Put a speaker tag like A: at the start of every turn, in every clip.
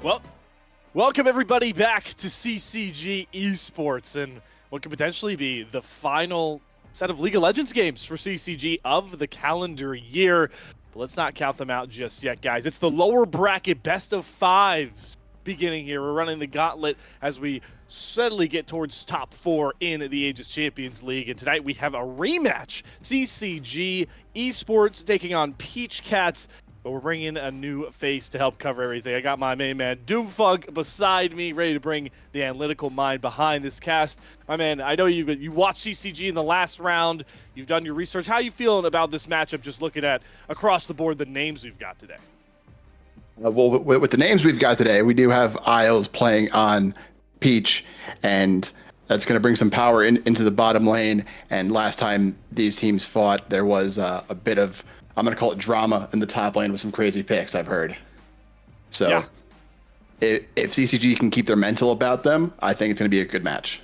A: Well, welcome everybody back to CCG Esports and what could potentially be the final set of League of Legends games for CCG of the calendar year. But let's not count them out just yet, guys. It's the lower bracket best of fives beginning here. We're running the gauntlet as we steadily get towards top four in the Aegis Champions League. And tonight we have a rematch. CCG Esports taking on Peach Cats. But we're bringing a new face to help cover everything. I got my main man, Doomfunk, beside me, ready to bring the analytical mind behind this cast. My man, I know you watched CCG in the last round. You've done your research. How are you feeling about this matchup, just looking at, across the board, the names we've got today?
B: Well, with the names we've got today, we do have Isles playing on Peach, and that's going to bring some power into the bottom lane. And last time these teams fought, there was a bit of, I'm going to call it drama in the top lane with some crazy picks, I've heard. So
A: yeah.
B: if CCG can keep their mental about them, I think it's going to be a good match.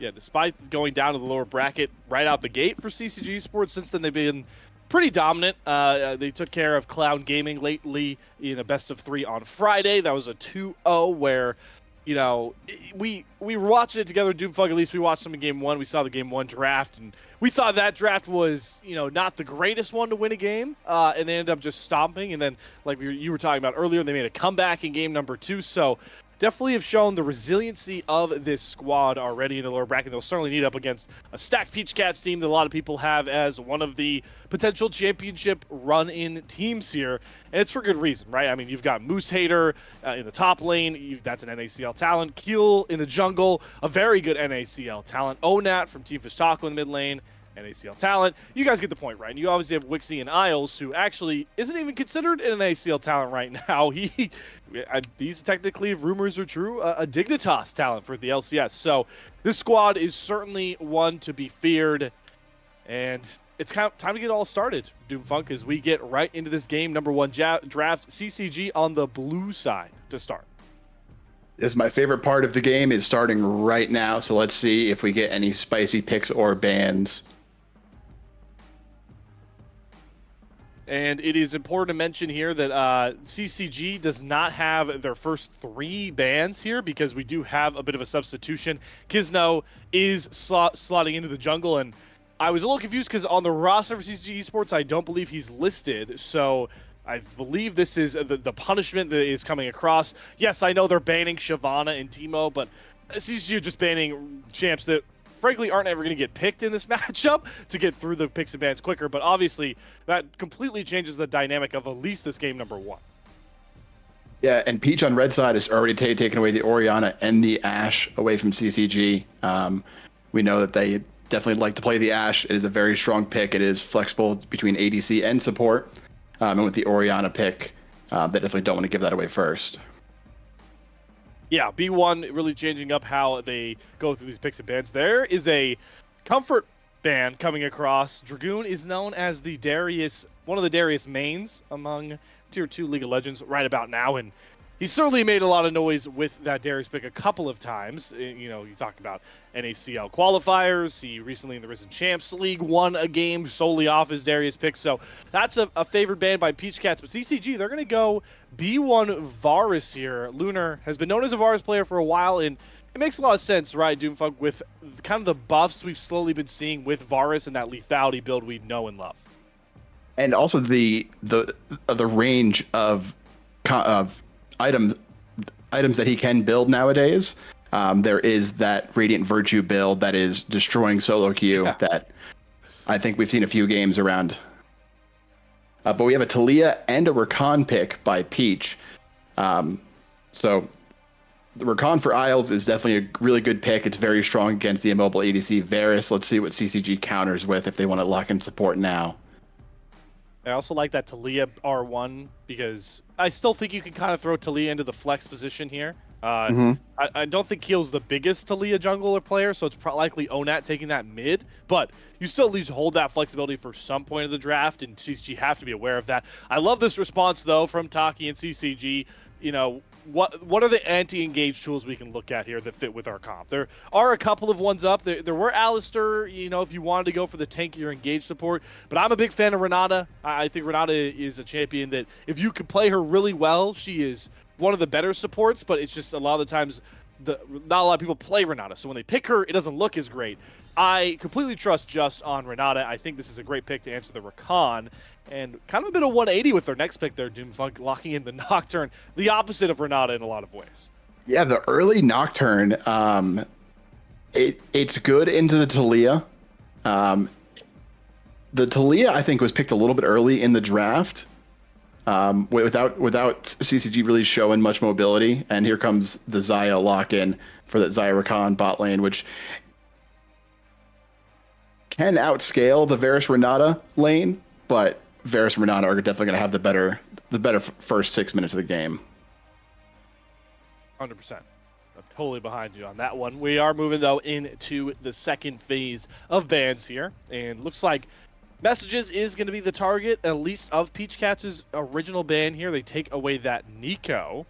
A: Yeah, despite going down to the lower bracket right out the gate for CCG Sports, since then they've been pretty dominant. They took care of Cloud Gaming lately in a best of 3 on Friday. That was a 2-0 where, you know, we were watching it together, Doomfug. At least we watched them in game 1. We saw the game 1 draft, and we thought that draft was, you know, not the greatest one to win a game, and they ended up just stomping. And then, like you were talking about earlier, they made a comeback in game number 2. So definitely have shown the resiliency of this squad already in the lower bracket. They'll certainly need up against a stacked Peach Cats team that a lot of people have as one of the potential championship run-in teams here. And it's for good reason, right? I mean, you've got Moose Hater in the top lane. That's an NACL talent. Keel in the jungle, a very good NACL talent. Onat from Team Fish Taco in the mid lane, NACL talent. You guys get the point, right? And you obviously have Wixie and Isles, who actually isn't even considered an NACL talent right now. These technically, if rumors are true, a Dignitas talent for the LCS. So this squad is certainly one to be feared, and it's kind of time to get it all started, Doomfunk, as we get right into this game. Number 1 draft, CCG on the blue side to start.
B: This is my favorite part of the game, is starting right now. So let's see if we get any spicy picks or bans.
A: And it is important to mention here that CCG does not have their first 3 bans here because we do have a bit of a substitution. Kizno is slotting into the jungle, and I was a little confused because on the roster for CCG Esports, I don't believe he's listed. So I believe this is the punishment that is coming across. Yes, I know they're banning Shyvana and Teemo, but CCG are just banning champs that frankly aren't ever going to get picked in this matchup to get through the picks and bans quicker. But obviously, that completely changes the dynamic of at least this game number 1.
B: Yeah, and Peach on red side has already taken away the Orianna and the Ashe away from CCG. We know that they definitely like to play the Ashe. It is a very strong pick. It is flexible between ADC and support. And with the Orianna pick, they definitely don't want to give that away first.
A: Yeah, B1 really changing up how they go through these picks and bans. There is a comfort ban coming across. Dragoon is known as the Darius, one of the Darius mains among Tier 2 League of Legends right about now, and he's certainly made a lot of noise with that Darius pick a couple of times. You know, you talk about NACL qualifiers. He recently in the Risen Champs League won a game solely off his Darius pick. So that's a favored ban by Peach Cats. But CCG, they're going to go B1 Varus here. Lunar has been known as a Varus player for a while, and it makes a lot of sense, right, Doomfunk, with kind of the buffs we've slowly been seeing with Varus and that lethality build we know and love.
B: And also the range of items that he can build nowadays. There is that Radiant Virtue build that is destroying solo queue that I think we've seen a few games around. But we have a Taliyah and a Rakan pick by Peach. So the Rakan for Isles is definitely a really good pick. It's very strong against the immobile ADC Varus. Let's see what CCG counters with if they want to lock in support now.
A: I also like that Taliyah R1 because I still think you can kind of throw Taliyah into the flex position here. I don't think Keel's the biggest Taliyah jungler player, so it's likely Onat taking that mid, but you still at least hold that flexibility for some point of the draft, and CCG have to be aware of that. I love this response, though, from Taki and CCG. You know, what are the anti-engage tools we can look at here that fit with our comp? There are a couple of ones up. There were Alistair, you know, if you wanted to go for the tankier engage support, but I'm a big fan of Renata. I think Renata is a champion that if you can play her really well, she is one of the better supports, but it's just a lot of the times not a lot of people play Renata. So when they pick her, it doesn't look as great. I completely trust Just on Renata. I think this is a great pick to answer the Rakan. And kind of a bit of 180 with their next pick there, Doomfunk, locking in the Nocturne, the opposite of Renata in a lot of ways.
B: Yeah, the early Nocturne, it's good into the Talia. The Talia, I think, was picked a little bit early in the draft, without CCG really showing much mobility. And here comes the Xayah lock-in for the Xayah Rakan bot lane, which can outscale the Varus Renata lane, but Varus and Renata are definitely going to have the better first 6 minutes of the game.
A: 100%. I'm totally behind you on that one. We are moving, though, into the second phase of bans here. And looks like Messages is going to be the target, at least of Peach Cats' original ban here. They take away that Nico.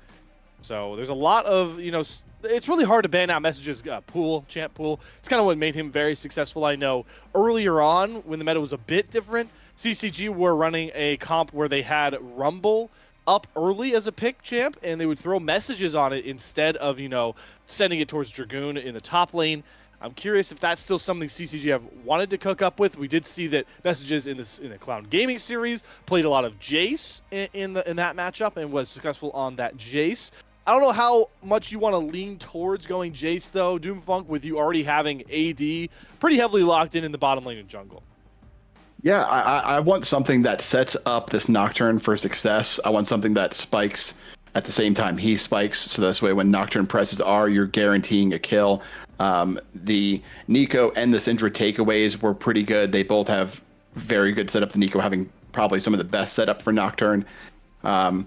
A: So there's a lot of, it's really hard to ban out Messages champ pool. It's kind of what made him very successful. I know earlier on, when the meta was a bit different, CCG were running a comp where they had Rumble up early as a pick champ, and they would throw Messages on it instead of, sending it towards Dragoon in the top lane. I'm curious if that's still something CCG have wanted to cook up with. We did see that Messages in the Clown Gaming series played a lot of Jace in that matchup and was successful on that Jace. I don't know how much you want to lean towards going Jace, though, Doomfunk, with you already having AD pretty heavily locked in the bottom lane of jungle.
B: Yeah, I want something that sets up this Nocturne for success. I want something that spikes at the same time he spikes, so this way when Nocturne presses R, you're guaranteeing a kill. The Nico and the Syndra takeaways were pretty good. They both have very good setup, the Nico having probably some of the best setup for Nocturne. Trying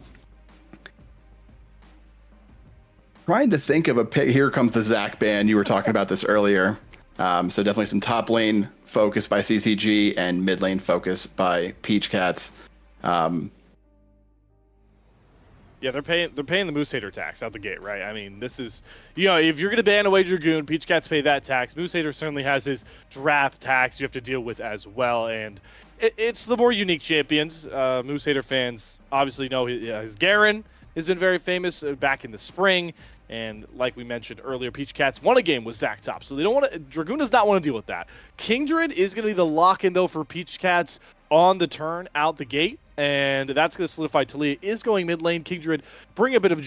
B: to think of a pick. Here comes the Zac ban. You were talking about this earlier. So definitely some top lane focus by CCG and mid lane focus by Peach Cats.
A: Yeah, they're paying the Moose Hater tax out the gate, right? I mean, this is, if you're going to ban away Dragoon, Peach Cats pay that tax. Moose Hater certainly has his draft tax you have to deal with as well, and it's the more unique champions. Moose Hater fans obviously know his Garen has been very famous back in the spring, and like we mentioned earlier, Peach Cats won a game with Zac top, so they don't want to. Dragoon does not want to deal with that. Kindred is going to be the lock-in though for Peach Cats on the turn out the gate. And that's going to solidify Talia is going mid lane. Kindred bring a bit of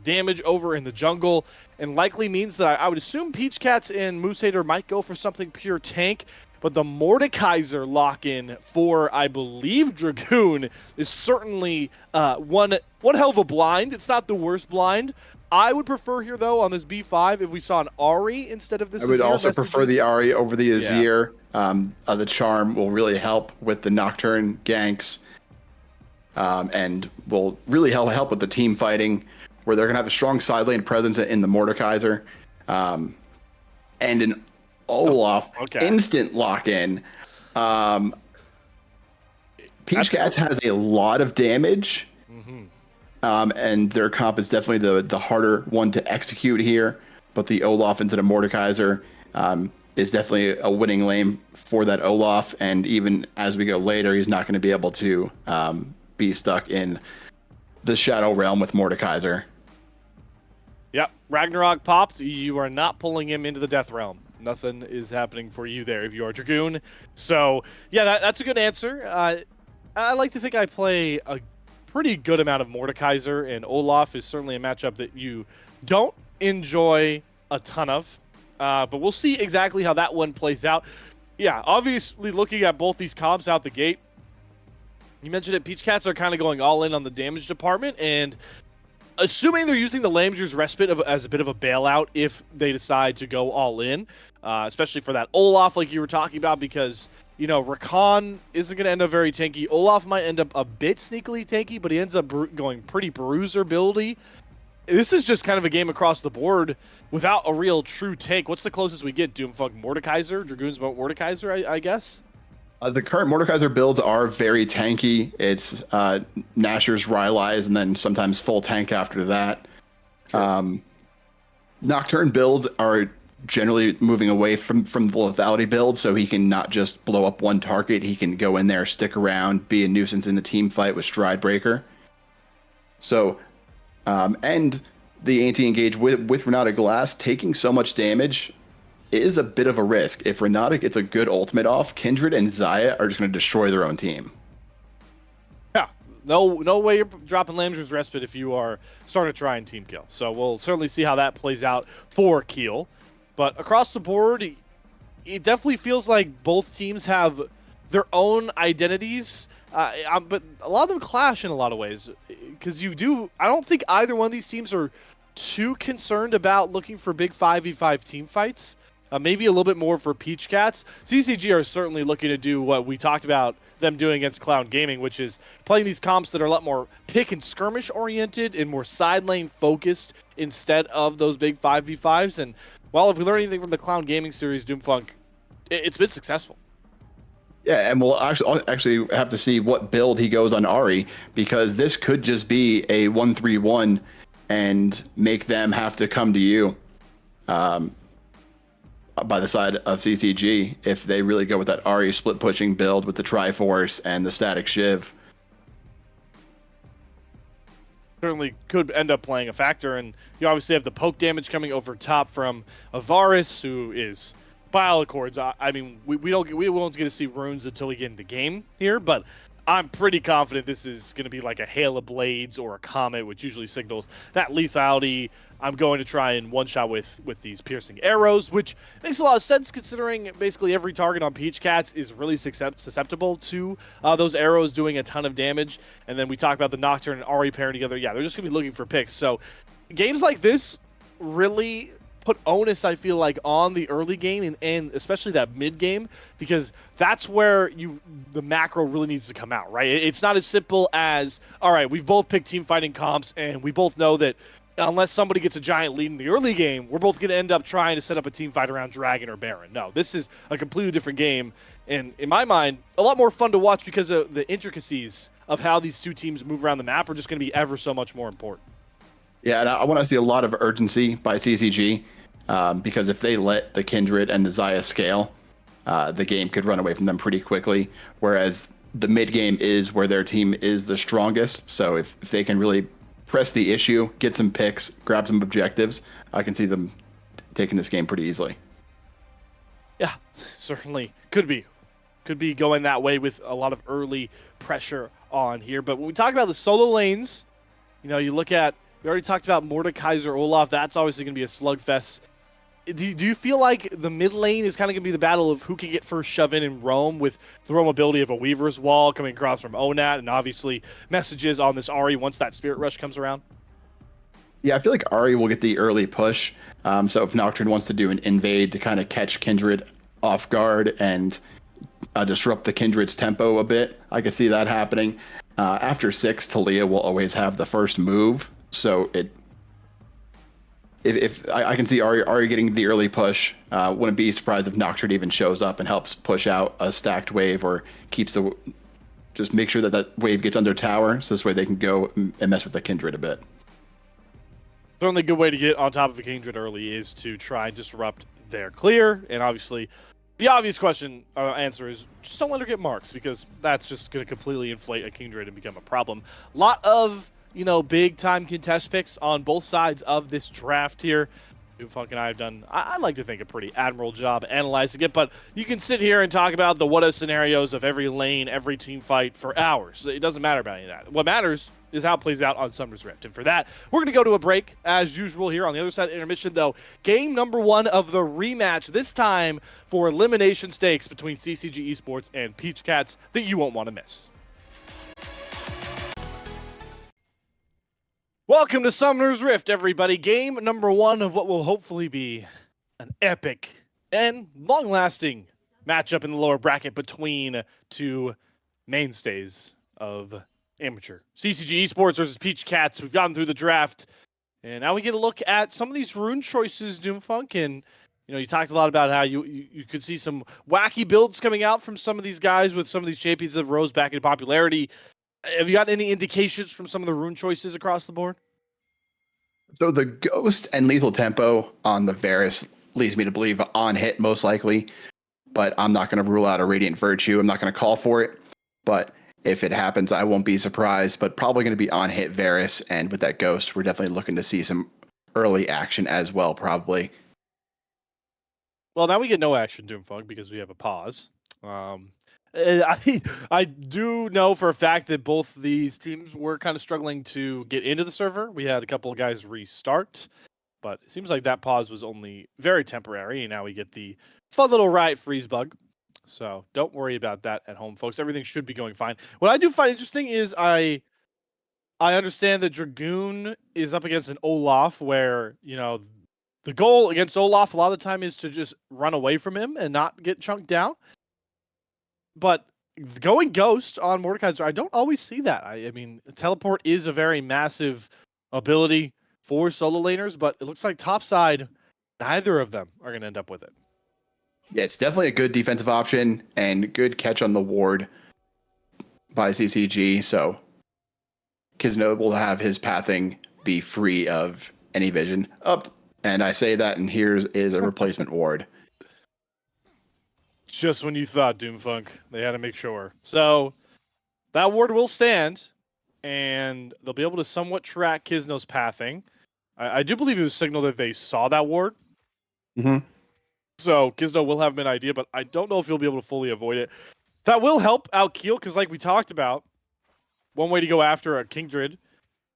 A: damage over in the jungle, and likely means that I would assume Peach Cats and Moose Hater might go for something pure tank. But the Mordekaiser lock-in for, I believe, Dragoon is certainly one hell of a blind. It's not the worst blind. I would prefer here, though, on this B5, if we saw an Ahri instead of this.
B: I would also prefer the Ahri over the Azir.
A: Yeah.
B: The Charm will really help with the Nocturne ganks. And will really help with the team fighting, where they're going to have a strong side lane presence in the Mordekaiser. And an Olaf instant lock-in. Peach Cats has a lot of damage. And their comp is definitely the harder one to execute here. But the Olaf into the Mordekaiser is definitely a winning lane for that Olaf. And even as we go later, he's not going to be able to be stuck in the Shadow Realm with Mordekaiser.
A: Yep, Ragnarok popped. You are not pulling him into the Death Realm. Nothing is happening for you there if you are Dragoon. So, yeah, that's a good answer. I like to think I play a pretty good amount of Mordekaiser, and Olaf is certainly a matchup that you don't enjoy a ton of. But we'll see exactly how that one plays out. Yeah, obviously looking at both these comps out the gate, you mentioned it, Peach Cats are kind of going all in on the damage department, and assuming they're using the Lamjer's Respite as a bit of a bailout if they decide to go all in, especially for that Olaf like you were talking about, because, Rakan isn't going to end up very tanky. Olaf might end up a bit sneakily tanky, but he ends up going pretty bruiser buildy. This is just kind of a game across the board without a real true tank. What's the closest we get? Doomfunk Mordekaiser? Dragoon's Mordekaiser, I guess?
B: The current Mordekaiser builds are very tanky. It's Nashor's Rylai's and then sometimes full tank after that. Nocturne builds are generally moving away from the lethality build, so he can not just blow up one target. He can go in there, stick around, be a nuisance in the team fight with Stride Breaker. So And the anti-engage with Renata Glass taking so much damage is a bit of a risk. If Renata gets a good ultimate off, Kindred and Xayah are just going to destroy their own team.
A: Yeah, no way you're dropping Lambsdorff's Respite if you are starting to try and team kill. So we'll certainly see how that plays out for Keel. But across the board, it definitely feels like both teams have their own identities, but a lot of them clash in a lot of ways. Because I don't think either one of these teams are too concerned about looking for big 5v5 team fights. Maybe a little bit more for Peach Cats. CCG are certainly looking to do what we talked about them doing against Cloud Gaming, which is playing these comps that are a lot more pick and skirmish oriented and more side lane focused instead of those big 5v5s. And well, if we learn anything from the Cloud Gaming series, Doomfunk, it's been successful.
B: Yeah, and we'll actually have to see what build he goes on Ahri, because this could just be a 1-3-1 and make them have to come to you. By the side of CCG, if they really go with that Ahri split pushing build with the Triforce and the Static Shiv.
A: Certainly could end up playing a factor, and you obviously have the poke damage coming over top from Avaris, who is Bioaccords. I mean, we won't get to see runes until we get into game here, but I'm pretty confident this is going to be like a hail of blades or a comet, which usually signals that lethality. I'm going to try and one-shot with these piercing arrows, which makes a lot of sense considering basically every target on Peach Cats is really susceptible to those arrows doing a ton of damage. And then we talk about the Nocturne and Ahri pairing together. Yeah, they're just going to be looking for picks. So games like this really put onus, I feel like, on the early game and especially that mid game, because that's where the macro really needs to come out, right? It's not as simple as, all right, we've both picked team fighting comps and we both know that unless somebody gets a giant lead in the early game, we're both going to end up trying to set up a team fight around Dragon or Baron. No, this is a completely different game, and in my mind, a lot more fun to watch because of the intricacies of how these two teams move around the map are just going to be ever so much more important.
B: Yeah, and I want to see a lot of urgency by CCG, because if they let the Kindred and the Xayah scale, the game could run away from them pretty quickly, whereas the mid game is where their team is the strongest. So if they can really press the issue, get some picks, grab some objectives, I can see them taking this game pretty easily.
A: Yeah, certainly could be going that way with a lot of early pressure on here. But when we talk about the solo lanes, you know, we already talked about Mordekaiser Olaf. That's obviously going to be a slugfest. Do you feel like the mid lane is kind of going to be the battle of who can get first shove in Roam, with the roam ability of a Weaver's Wall coming across from Onat, and obviously messages on this Ahri once that Spirit Rush comes around?
B: Yeah, I feel like Ahri will get the early push. So if Nocturne wants to do an invade to kind of catch Kindred off guard and disrupt the Kindred's tempo a bit, I could see that happening. After 6, Talia will always have the first move, so If I can see Ahri getting the early push, wouldn't be surprised if Nocturne even shows up and helps push out a stacked wave, or just make sure that wave gets under tower, so this way they can go and mess with the Kindred a bit.
A: Certainly a good way to get on top of a Kindred early is to try and disrupt their clear, and obviously the obvious answer is just don't let her get marks, because that's just going to completely inflate a Kindred and become a problem. A lot of big time contest picks on both sides of this draft here. Doomfunk and I have done, I like to think, a pretty admirable job analyzing it, but you can sit here and talk about the what-if scenarios of every lane, every team fight for hours. It doesn't matter about any of that. What matters is how it plays out on Summer's Rift. And for that, we're going to go to a break, as usual, here on the other side of the intermission, though. Game number 1 of the rematch, this time for elimination stakes between CCG Esports and Peach Cats that you won't want to miss. Welcome to Summoner's Rift, everybody. Game number 1 of what will hopefully be an epic and long-lasting matchup in the lower bracket between two mainstays of amateur. CCG Esports versus Peach Cats. We've gotten through the draft, and now we get a look at some of these rune choices, Doomfunk, and you talked a lot about how you could see some wacky builds coming out from some of these guys with some of these champions that have rose back in popularity. Have you got any indications from some of the rune choices across the board?
B: So the Ghost and Lethal Tempo on the Varus leads me to believe on hit most likely, but I'm not going to rule out a Radiant Virtue. I'm not going to call for it, but If it happens, I won't be surprised, but probably going to be on hit Varus. And with that Ghost, we're definitely looking to see some early action as well, probably.
A: Well, now we get no action, Doomfunk, because we have a pause. I do know for a fact that both these teams were kind of struggling to get into the server. We had a couple of guys restart, but it seems like that pause was only very temporary, and now we get the fun little riot freeze bug. So don't worry about that at home, folks. Everything should be going fine. What I do find interesting is I understand that Dragoon is up against an Olaf where, the goal against Olaf a lot of the time is to just run away from him and not get chunked down. But going Ghost on Mordekaiser, I don't always see that. I mean, teleport is a very massive ability for solo laners, but it looks like topside, neither of them are going to end up with it.
B: Yeah, it's definitely a good defensive option and good catch on the ward by CCG. So Kisno will have his pathing be free of any vision. Up, and I say that, and here's is a replacement ward.
A: Just when you thought, Doomfunk, they had to make sure. So that ward will stand, and they'll be able to somewhat track Kisno's pathing. I do believe it was signaled that they saw that ward.
B: Mm-hmm.
A: So Kisno will have an idea, but I don't know if he'll be able to fully avoid it. That will help out Keel, because like we talked about, one way to go after a Kingdred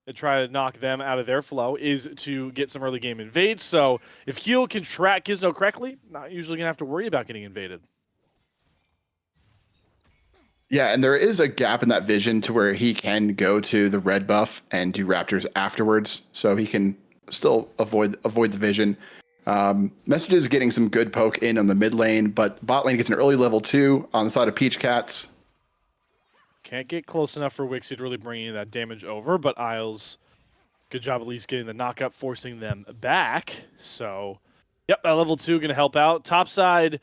A: and try to knock them out of their flow is to get some early game invades. So if Keel can track Kisno correctly, not usually going to have to worry about getting invaded.
B: Yeah, and there is a gap in that vision to where he can go to the red buff and do Raptors afterwards, so he can still avoid the vision. Messages getting some good poke in on the mid lane, but bot lane gets an early level 2 on the side of Peach Cats.
A: Can't get close enough for Wixie to really bring that damage over, but Isles, good job at least getting the knockup, forcing them back. So, yep, that level 2 going to help out. Top side,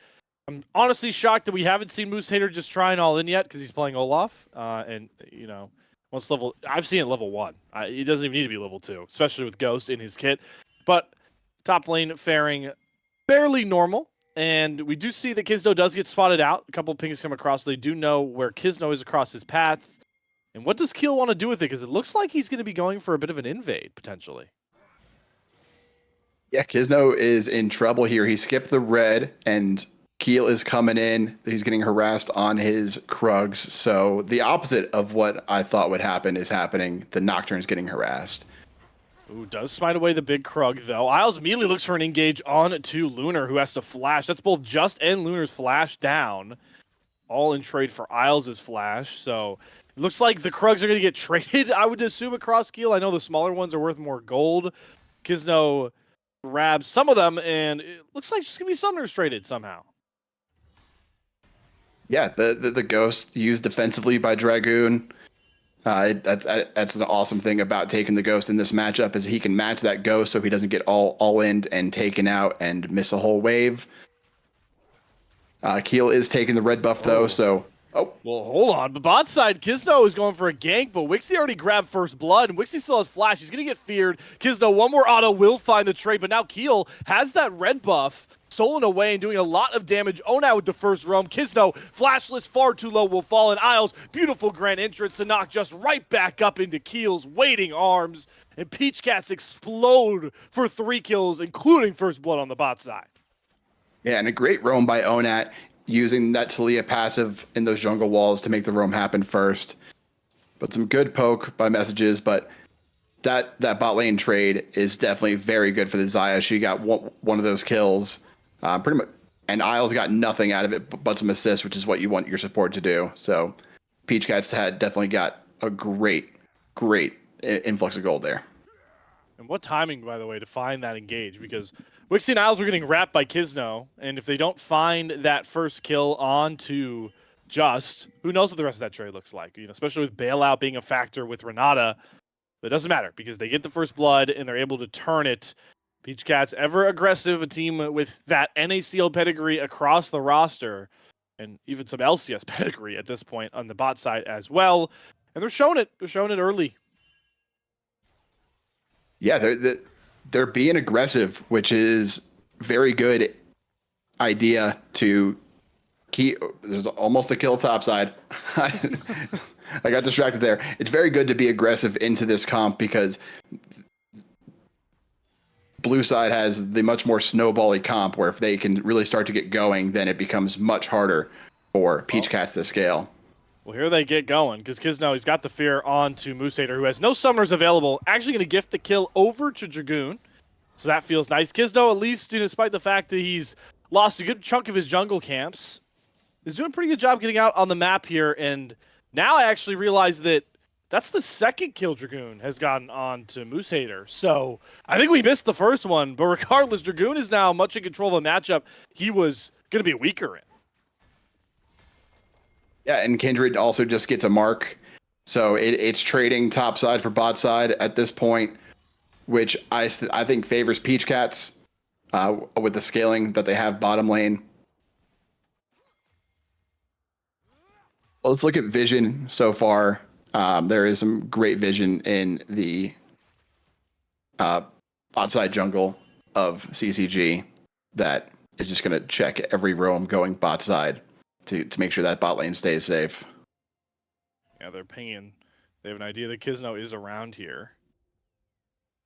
A: I'm honestly shocked that we haven't seen Moose Hater just trying all in yet because he's playing Olaf. And, once I've seen it level 1. He doesn't even need to be level 2, especially with Ghost in his kit. But top lane faring fairly normal. And we do see that Kisno does get spotted out. A couple of pings come across. So they do know where Kisno is across his path. And what does Keel want to do with it? Because it looks like he's going to be going for a bit of an invade, potentially.
B: Yeah, Kisno is in trouble here. He skipped the red, and Keel is coming in. He's getting harassed on his Krugs. So the opposite of what I thought would happen is happening. The Nocturne's getting harassed.
A: Ooh, does smite away the big Krug, though. Isles immediately looks for an engage on to Lunar, who has to flash. That's both Just and Lunar's flash down. All in trade for Isles' flash. So it looks like the Krugs are going to get traded, I would assume, across Keel. I know the smaller ones are worth more gold. Kisno grabs some of them, and it looks like just going to be Summoners traded somehow.
B: Yeah, the Ghost used defensively by Dragoon. That's the awesome thing about taking the Ghost in this matchup is he can match that Ghost so he doesn't get all in and taken out and miss a whole wave. Keel is taking the red buff though, so
A: well, hold on. But bot side, Kisno is going for a gank, but Wixie already grabbed first blood, and Wixie still has flash. He's going to get feared. Kisno, one more auto will find the trade, but now Keel has that red buff stolen away and doing a lot of damage. Ona with the first roam. Kisno, flashless, far too low, will fall in. Isles, beautiful grand entrance to knock just right back up into Keel's waiting arms. And Peach Cats explode for 3 kills, including first blood on the bot side.
B: Yeah, and a great roam by Onat, using that Talia passive in those jungle walls to make the roam happen first. But some good poke by messages, but that bot lane trade is definitely very good for the Xayah. She got one of those kills. Pretty much, and Isles got nothing out of it but some assists, which is what you want your support to do. So Peach Cats definitely got a great influx of gold there.
A: And what timing, by the way, to find that engage, because Wixie and Isles are getting wrapped by Kisno, and if they don't find that first kill onto Just, who knows what the rest of that trade looks like, especially with Bailout being a factor with Renata. But it doesn't matter, because they get the first blood, and they're able to turn it. Peach Cats, ever aggressive, a team with that NACL pedigree across the roster, and even some LCS pedigree at this point on the bot side as well. And they're showing it. They're showing it early.
B: Yeah, they're being aggressive, which is very good idea to There's almost a kill topside. I got distracted there. It's very good to be aggressive into this comp because blue side has the much more snowbally comp where if they can really start to get going, then it becomes much harder for Peach Cats to scale.
A: Well, here they get going because Kisno, he's got the fear on to Moosehater, who has no summoners available. Actually going to gift the kill over to Dragoon. So that feels nice. Kisno, at least, despite the fact that he's lost a good chunk of his jungle camps, is doing a pretty good job getting out on the map here. And now I actually realize that that's the second kill Dragoon has gotten on to Moosehater. So I think we missed the first one. But regardless, Dragoon is now much in control of a matchup he was going to be weaker in.
B: Yeah, and Kindred also just gets a mark. So it's trading top side for bot side at this point, which I think favors Peach Cats with the scaling that they have bottom lane. Well, let's look at vision so far. There is some great vision in the bot side jungle of CCG that is just going to check every roam going bot side to make sure that bot lane stays safe.
A: Yeah, they're pinging. They have an idea that Kisno is around here.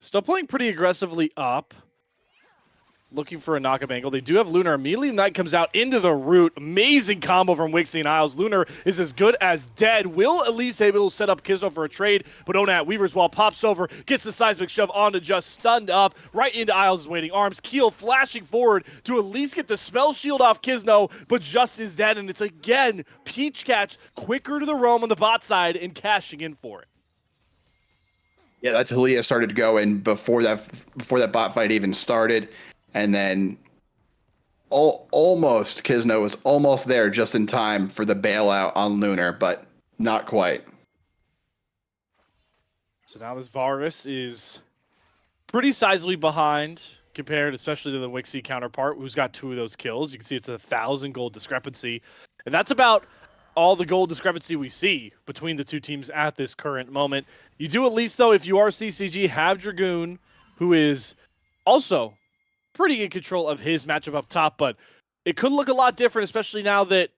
A: Still playing pretty aggressively up. Looking for a knock-up angle. They do have Lunar. Immediately Knight comes out into the root. Amazing combo from Wixie and Isles. Lunar is as good as dead. Will Elise able to set up Kisno for a trade, but Onat Weaver's wall pops over, gets the seismic shove onto Just, stunned up, right into Isles' waiting arms. Keel flashing forward to at least get the spell shield off Kisno, but Just is dead, and it's again Peach Cats quicker to the roam on the bot side and cashing in for it.
B: Yeah, that Talia started going before that bot fight even started. And then almost Kisno was almost there just in time for the bailout on Lunar, but not quite.
A: So now this Varus is pretty sizably behind compared especially to the Wixie counterpart, who's got 2 of those kills. You can see it's a 1,000 gold discrepancy. And that's about all the gold discrepancy we see between the two teams at this current moment. You do at least, though, if you are CCG, have Dragoon, who is also pretty in control of his matchup up top, but it could look a lot different, especially now that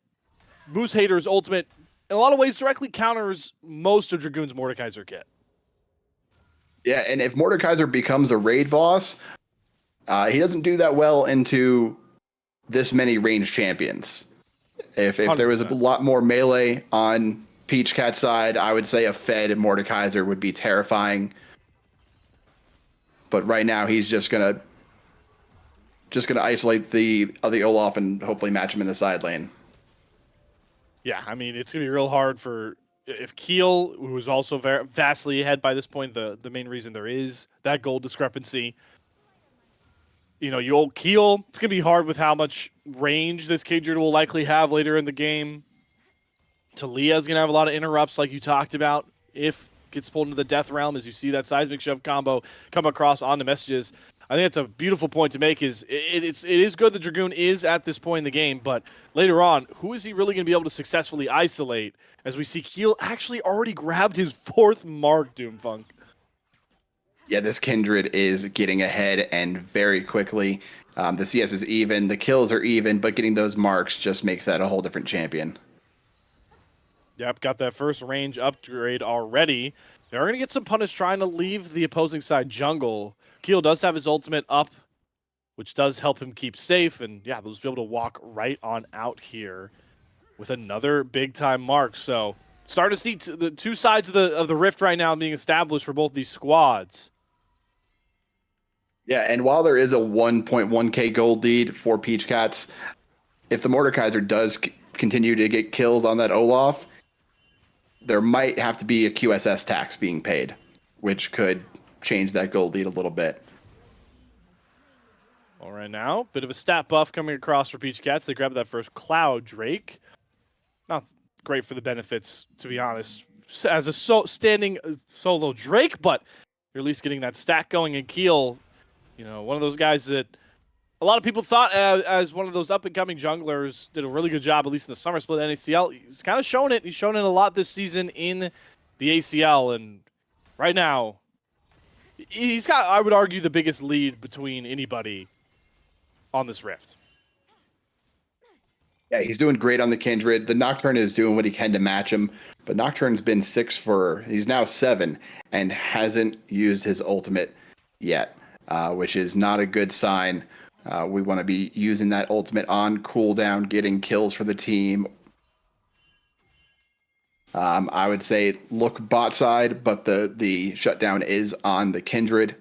A: Moosehater's ultimate, in a lot of ways, directly counters most of Dragoon's Mordekaiser kit.
B: Yeah, and if Mordekaiser becomes a raid boss, he doesn't do that well into this many ranged champions. If there was a lot more melee on Peach Cat's side, I would say a Fed and Mordekaiser would be terrifying. But right now, he's just gonna isolate the Olaf and hopefully match him in the side lane.
A: Yeah, I mean, it's going to be real hard for if Keel, who is also vastly ahead by this point, the main reason there is that gold discrepancy. You know, you old Keel, it's going to be hard with how much range this Kindred will likely have later in the game. Talia's going to have a lot of interrupts like you talked about if gets pulled into the death realm as you see that seismic shove combo come across on the messages. I think it's a beautiful point to make. It is good that Dragoon is at this point in the game, but later on, who is he really going to be able to successfully isolate? As we see Keel actually already grabbed his 4th mark, Doomfunk.
B: Yeah, this Kindred is getting ahead and very quickly. The CS is even, the kills are even, but getting those marks just makes that a whole different champion.
A: Yep, got that first range upgrade already. They're going to get some punish trying to leave the opposing side jungle. Keel does have his ultimate up, which does help him keep safe. And yeah, they'll just be able to walk right on out here with another big-time mark. So starting to see the 2 sides of the rift right now being established for both these squads.
B: Yeah, and while there is a 1.1k gold lead for Peach Cats, if the Mordekaiser does continue to get kills on that Olaf, there might have to be a QSS tax being paid, which could change that gold lead a little bit.
A: All right, now, bit of a stat buff coming across for Peach Cats. They grab that first Cloud Drake. Not great for the benefits, to be honest, as a standing solo Drake, but you're at least getting that stack going. And Keel, you know, one of those guys that a lot of people thought as one of those up-and-coming junglers, did a really good job, at least in the summer split NACL. He's kind of shown it. He's shown it a lot this season in the ACL, and right now, he's got, I would argue, the biggest lead between anybody on this rift.
B: Yeah, he's doing great on the Kindred. The Nocturne is doing what he can to match him, but Nocturne's been he's now 7 and hasn't used his ultimate yet, which is not a good sign. We want to be using that ultimate on cooldown, getting kills for the team. I would say look bot side, but the shutdown is on the Kindred.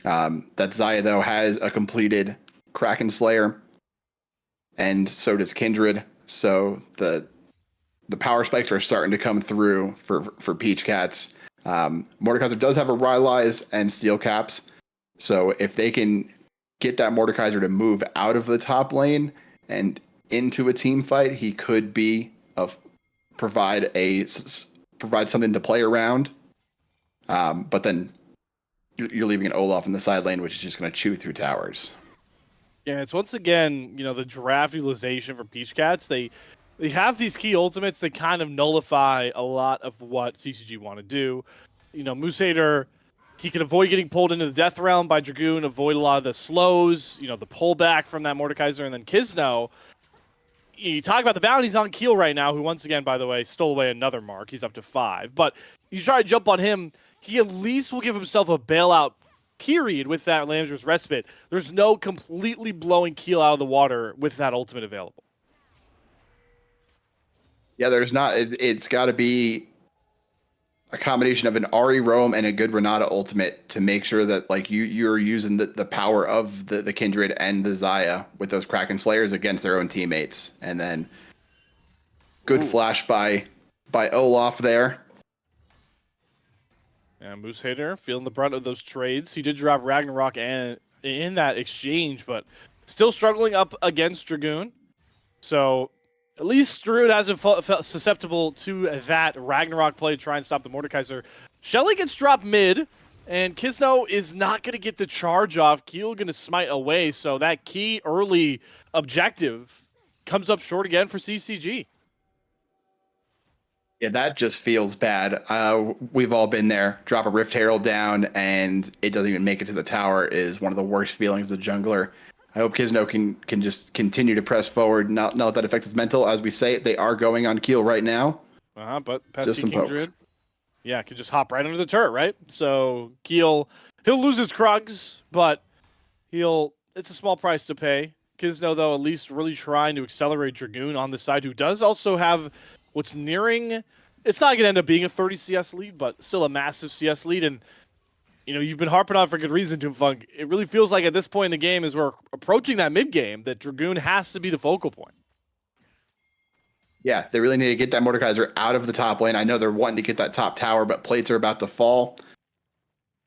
B: That Xayah, though, has a completed Kraken Slayer, and so does Kindred. So the power spikes are starting to come through for Peach Cats. Mordekaiser does have a Rylai's and Steel Caps, so if they can get that Mordekaiser to move out of the top lane and into a team fight, he could be provide something to play around. But then you're leaving an Olaf in the side lane, which is just going to chew through towers.
A: Yeah, it's once again, the draft utilization for Peach Cats. They have these key ultimates that kind of nullify a lot of what CCG want to do. Moosehater, he can avoid getting pulled into the Death Realm by Dragoon, avoid a lot of the slows, the pullback from that Mordekaiser, and then Kisno. You talk about the bounties on Keel right now, who once again, by the way, stole away another mark. He's up to 5. But you try to jump on him, he at least will give himself a bailout period with that Lamsur's Respite. There's no completely blowing Keel out of the water with that ultimate available.
B: Yeah, there's not. It's got to be a combination of an Ari Roam and a good Renata ultimate to make sure that you're using the power of the Kindred and the Xayah with those Kraken Slayers against their own teammates. And then good flash by Olaf there.
A: And Moosehater feeling the brunt of those trades. He did drop Ragnarok in that exchange, but still struggling up against Dragoon. So at least Druid hasn't felt susceptible to that Ragnarok play to try and stop the Mordekaiser. Shelly gets dropped mid, and Kisno is not going to get the charge off. Keel going to smite away, so that key early objective comes up short again for CCG.
B: Yeah, that just feels bad. We've all been there. Drop a Rift Herald down, and it doesn't even make it to the tower is one of the worst feelings as a jungler. I hope Kisno can just continue to press forward, not let that affect his mental. As we say, they are going on Keel right now.
A: But Pesky King Druid, can just hop right under the turret, right? So Keel, he'll lose his Krugs, but it's a small price to pay. Kisno, though, at least really trying to accelerate Dragoon on the side, who does also have what's nearing, it's not going to end up being a 30 CS lead, but still a massive CS lead. And, you've been harping on for good reason, Doomfunk. It really feels like at this point in the game, as we're approaching that mid game, that Dragoon has to be the focal point.
B: Yeah, they really need to get that Mordekaiser out of the top lane. I know they're wanting to get that top tower, but plates are about to fall.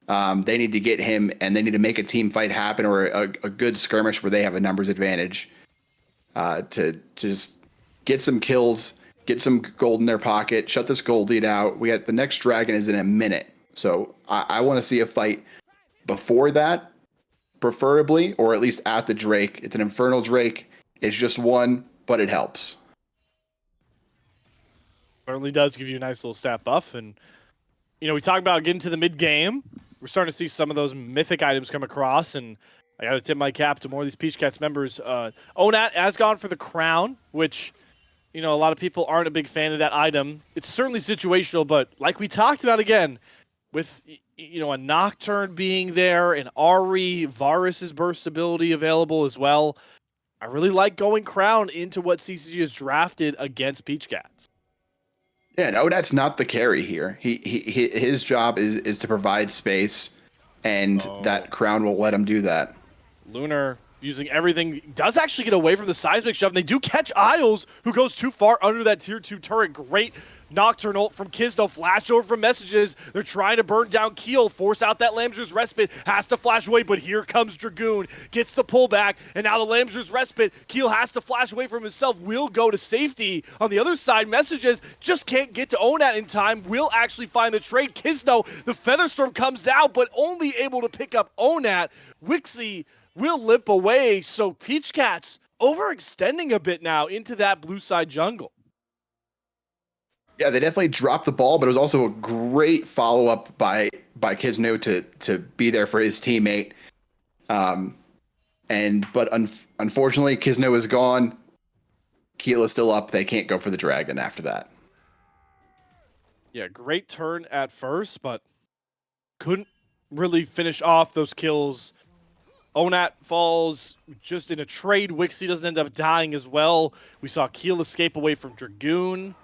B: They need to get him, and they need to make a team fight happen or a good skirmish where they have a numbers advantage to just get some kills, get some gold in their pocket, shut this gold lead out. The next dragon is in a minute. So I want to see a fight before that, preferably, or at least at the Drake. It's an Infernal Drake. It's just one, but it helps.
A: Certainly does give you a nice little stat buff. And, we talk about getting to the mid game. We're starting to see some of those mythic items come across, and I got to tip my cap to more of these Peach Cats members. Onat has gone for the crown, which, a lot of people aren't a big fan of that item. It's certainly situational, but like we talked about again, with, a Nocturne being there and Ari, Varus's burst ability available as well, I really like going crown into what CCG has drafted against Peach Cats.
B: Yeah, no, that's not the carry here. His job is to provide space, and that crown will let him do that.
A: Lunar using everything, does actually get away from the seismic shove. And they do catch Isles, who goes too far under that tier 2 turret. Great Nocturne ult from Kisno, flash over from messages. They're trying to burn down Keel, force out that Lamsur's Respite, has to flash away, but here comes Dragoon, gets the pullback, and now the Lamsur's Respite, Keel has to flash away from himself, will go to safety. On the other side, messages just can't get to Onat in time, will actually find the trade. Kisno, the Featherstorm comes out, but only able to pick up Onat. Wixie will limp away, so Peach Cats overextending a bit now into that blue side jungle.
B: Yeah, they definitely dropped the ball, but it was also a great follow-up by Kisno to be there for his teammate. Unfortunately, Kisno is gone. Keel is still up. They can't go for the dragon after that.
A: Yeah, great turn at first, but couldn't really finish off those kills. Onat falls just in a trade. Wixie doesn't end up dying as well. We saw Keel escape away from Dragoon.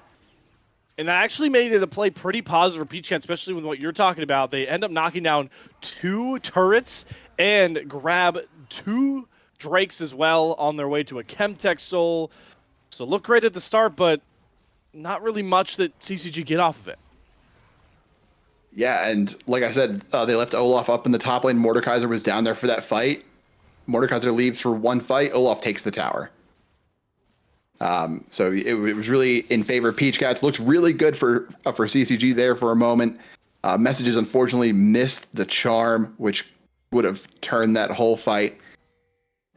A: And that actually made the play pretty positive for Peach Cat, especially with what you're talking about. They end up knocking down 2 turrets and grab 2 Drakes as well on their way to a Chemtech Soul. So look great at the start, but not really much that CCG get off of it.
B: Yeah, and like I said, they left Olaf up in the top lane. Mordekaiser was down there for that fight. Mordekaiser leaves for one fight. Olaf takes the tower. So it was really in favor of Peach Cats. Looks really good for CCG there for a moment. Messages unfortunately missed the charm, which would have turned that whole fight.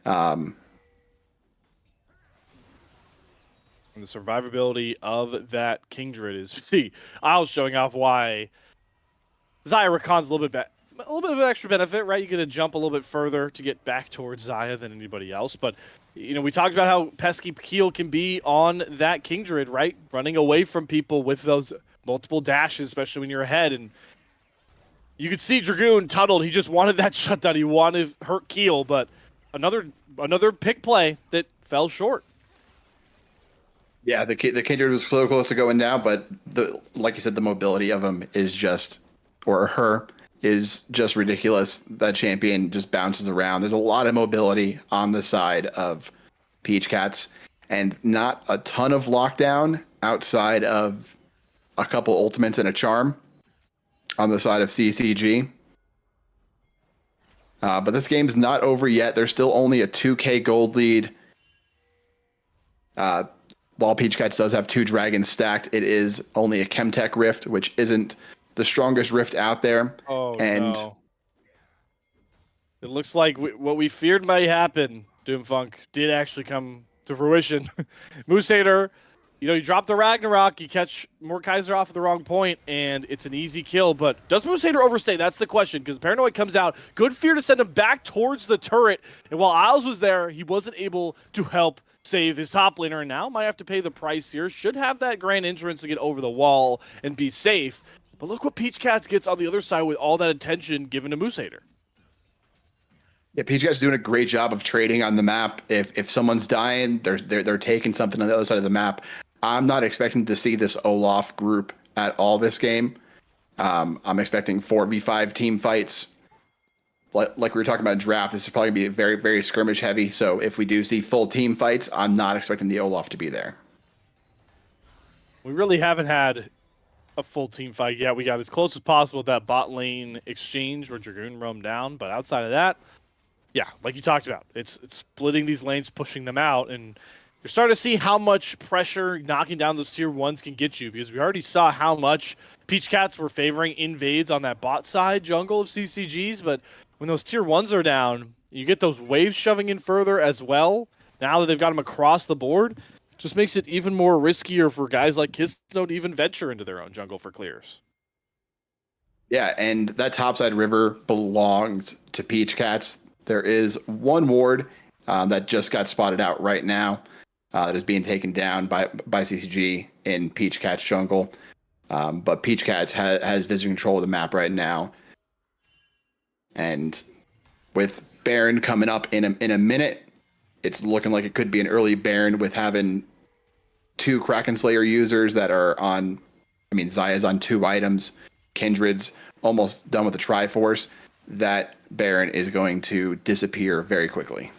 A: And the survivability of that Kingdred is, see, I was showing off why Xayah Rakan's a little bit of an extra benefit, right? You get to jump a little bit further to get back towards Xayah than anybody else. But, you know, we talked about how pesky Keel can be on that Kingdred, right? Running away from people with those multiple dashes, especially when you're ahead. And you could see Dragoon tunneled. He just wanted that shutdown. He wanted to hurt Keel, but another pick play that fell short.
B: Yeah, the Kindred was so close to going down, but like you said, the mobility of him is just, or her, is just ridiculous. That champion just bounces around. There's a lot of mobility on the side of Peach Cats, and not a ton of lockdown outside of a couple ultimates and a charm on the side of CCG. But this game's not over yet. There's still only a 2K gold lead. While Peach Cats does have 2 dragons stacked, it is only a Chemtech Rift, which isn't the strongest rift out there.
A: Oh,
B: and
A: no. It looks like what we feared might happen, Doomfunk, did actually come to fruition. Moose Hater, you know, you drop the Ragnarok, you catch Mordekaiser off at the wrong point, and it's an easy kill. But does Moose Hater overstay? That's the question, because Paranoid comes out. Good fear to send him back towards the turret. And while Isles was there, he wasn't able to help save his top laner, and now might have to pay the price here. Should have that grand entrance to get over the wall and be safe. But look what Peach Cats gets on the other side with all that attention given to Moose Hater.
B: Yeah, Peach Cats doing a great job of trading on the map. If someone's dying, they're taking something on the other side of the map. I'm not expecting to see this Olaf group at all this game. I'm expecting 4v5 team fights. Like we were talking about draft, this is probably going to be very, very skirmish heavy. So if we do see full team fights, I'm not expecting the Olaf to be there.
A: We really haven't had a full team fight yet. We got as close as possible with that bot lane exchange where Dragoon roamed down. But outside of that, yeah, like you talked about, it's splitting these lanes, pushing them out. And you're starting to see how much pressure knocking down those tier 1s can get you, because we already saw how much Peach Cats were favoring invades on that bot side jungle of CCGs. But when those tier 1s are down, you get those waves shoving in further as well. Now that they've got them across the board, just makes it even more riskier for guys like Kisto to even venture into their own jungle for clears.
B: Yeah, and that topside river belongs to Peach Cats. There is one ward that just got spotted out right now that is being taken down by CCG in Peach Cat's jungle. But Peach Cats has vision control of the map right now. And with Baron coming up in a minute, it's looking like it could be an early Baron with having 2 Kraken Slayer users that are on, Xayah's on 2 items, Kindred's almost done with the Triforce. That Baron is going to disappear very quickly.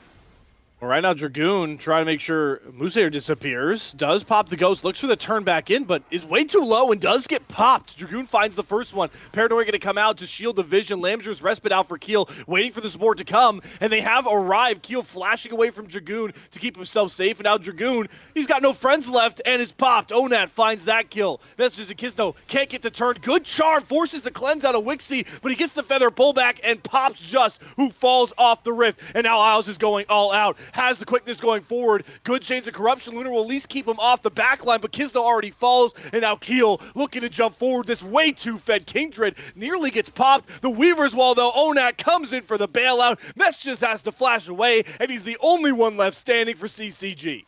A: Well, right now, Dragoon trying to make sure Moose Hater disappears. Does pop the ghost, looks for the turn back in, but is way too low and does get popped. Dragoon finds the first one. Paranoid going to come out to shield the vision. Lamger's respite out for Keel, waiting for the support to come, and they have arrived. Keel flashing away from Dragoon to keep himself safe, and now Dragoon, he's got no friends left, and is popped. Onat finds that kill. Messages and Kisto can't get the turn. Good charm, forces the cleanse out of Wixie, but he gets the feather pullback and pops Just, who falls off the rift, and now Isles is going all out. Has the quickness going forward. Good chains of corruption. Lunar will at least keep him off the back line, but Kisto already falls, and now Keel looking to jump forward. This way too fed Kingdred nearly gets popped. The Weaver's Wall, though, Onat comes in for the bailout. Mess just has to flash away, and he's the only one left standing for CCG.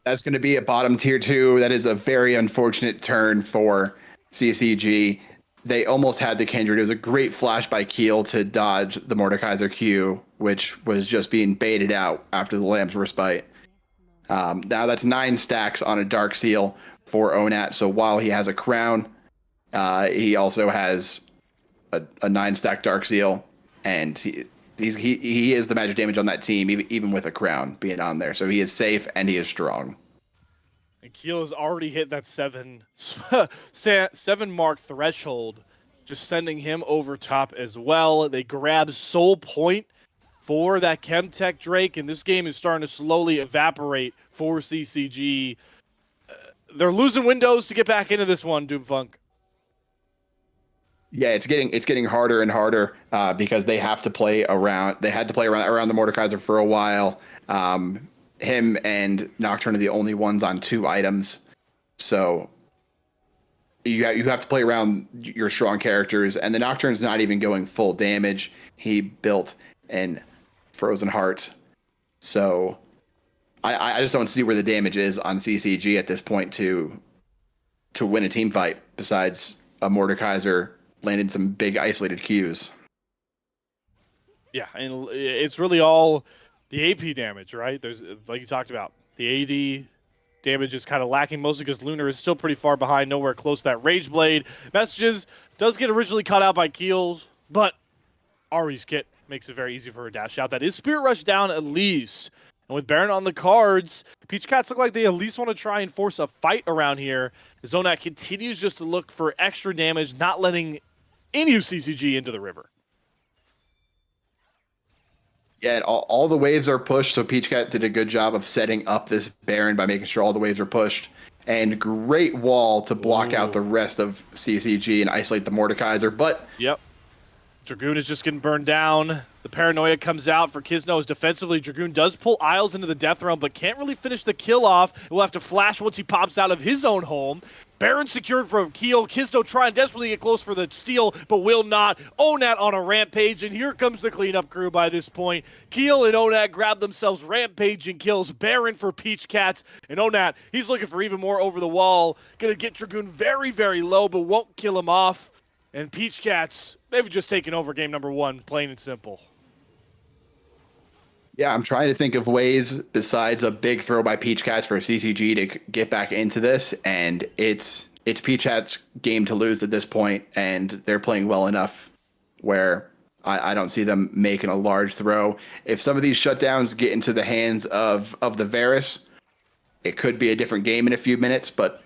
B: That's going to be a bottom tier 2. That is a very unfortunate turn for CCG. They almost had the Kindred. It was a great flash by Keel to dodge the Mordekaiser Q, which was just being baited out after the Lamb's Respite. Now that's 9 stacks on a Dark Seal for Onat. So while he has a crown, he also has a 9-stack Dark Seal, and he is the magic damage on that team, even with a crown being on there. So he is safe and he is strong.
A: And Keel has already hit that 7 mark threshold, just sending him over top as well. They grab Soul Point for that Chemtech Drake, and this game is starting to slowly evaporate for CCG. They're losing windows to get back into this one, Doomfunk.
B: Yeah, it's getting harder and harder because they have to play around. They had to play around the Mordekaiser for a while. Him and Nocturne are the only ones on 2 items, so you have to play around your strong characters. And the Nocturne's not even going full damage. He built an Frozen Heart, so I just don't see where the damage is on CCG at this point to win a team fight. Besides a Mordekaiser landed some big isolated Qs.
A: Yeah, and it's really all the AP damage, right? There's, like you talked about, the AD damage is kind of lacking, mostly because Lunar is still pretty far behind, nowhere close to that Rage Blade. Messages does get originally cut out by Keels, but Ari's kit makes it very easy for her dash out. That is Spirit Rush down at least. And with Baron on the cards, Peach Cats look like they at least want to try and force a fight around here. Zonat continues just to look for extra damage, not letting any of CCG into the river.
B: Yeah, all the waves are pushed, so Peach Cat did a good job of setting up this Baron by making sure all the waves are pushed. And great wall to block out the rest of CCG and isolate the Mordekaiser, but...
A: Yep. Dragoon is just getting burned down. The paranoia comes out for Kisno's defensively. Dragoon does pull Isles into the death realm, but can't really finish the kill off. He'll have to flash once he pops out of his own home. Baron secured from Keel. Kisno trying desperately to get close for the steal, but will not. Onat on a rampage, and here comes the cleanup crew by this point. Keel and Onat grab themselves rampaging kills. Baron for Peach Cats, and Onat, he's looking for even more over the wall. Gonna get Dragoon very, very low, but won't kill him off. And Peach Cats, they've just taken over game number 1, plain and simple.
B: Yeah, I'm trying to think of ways besides a big throw by Peach Cats for CCG to get back into this, and it's Peach Cats' game to lose at this point, and they're playing well enough where I don't see them making a large throw. If some of these shutdowns get into the hands of the Varus, it could be a different game in a few minutes, but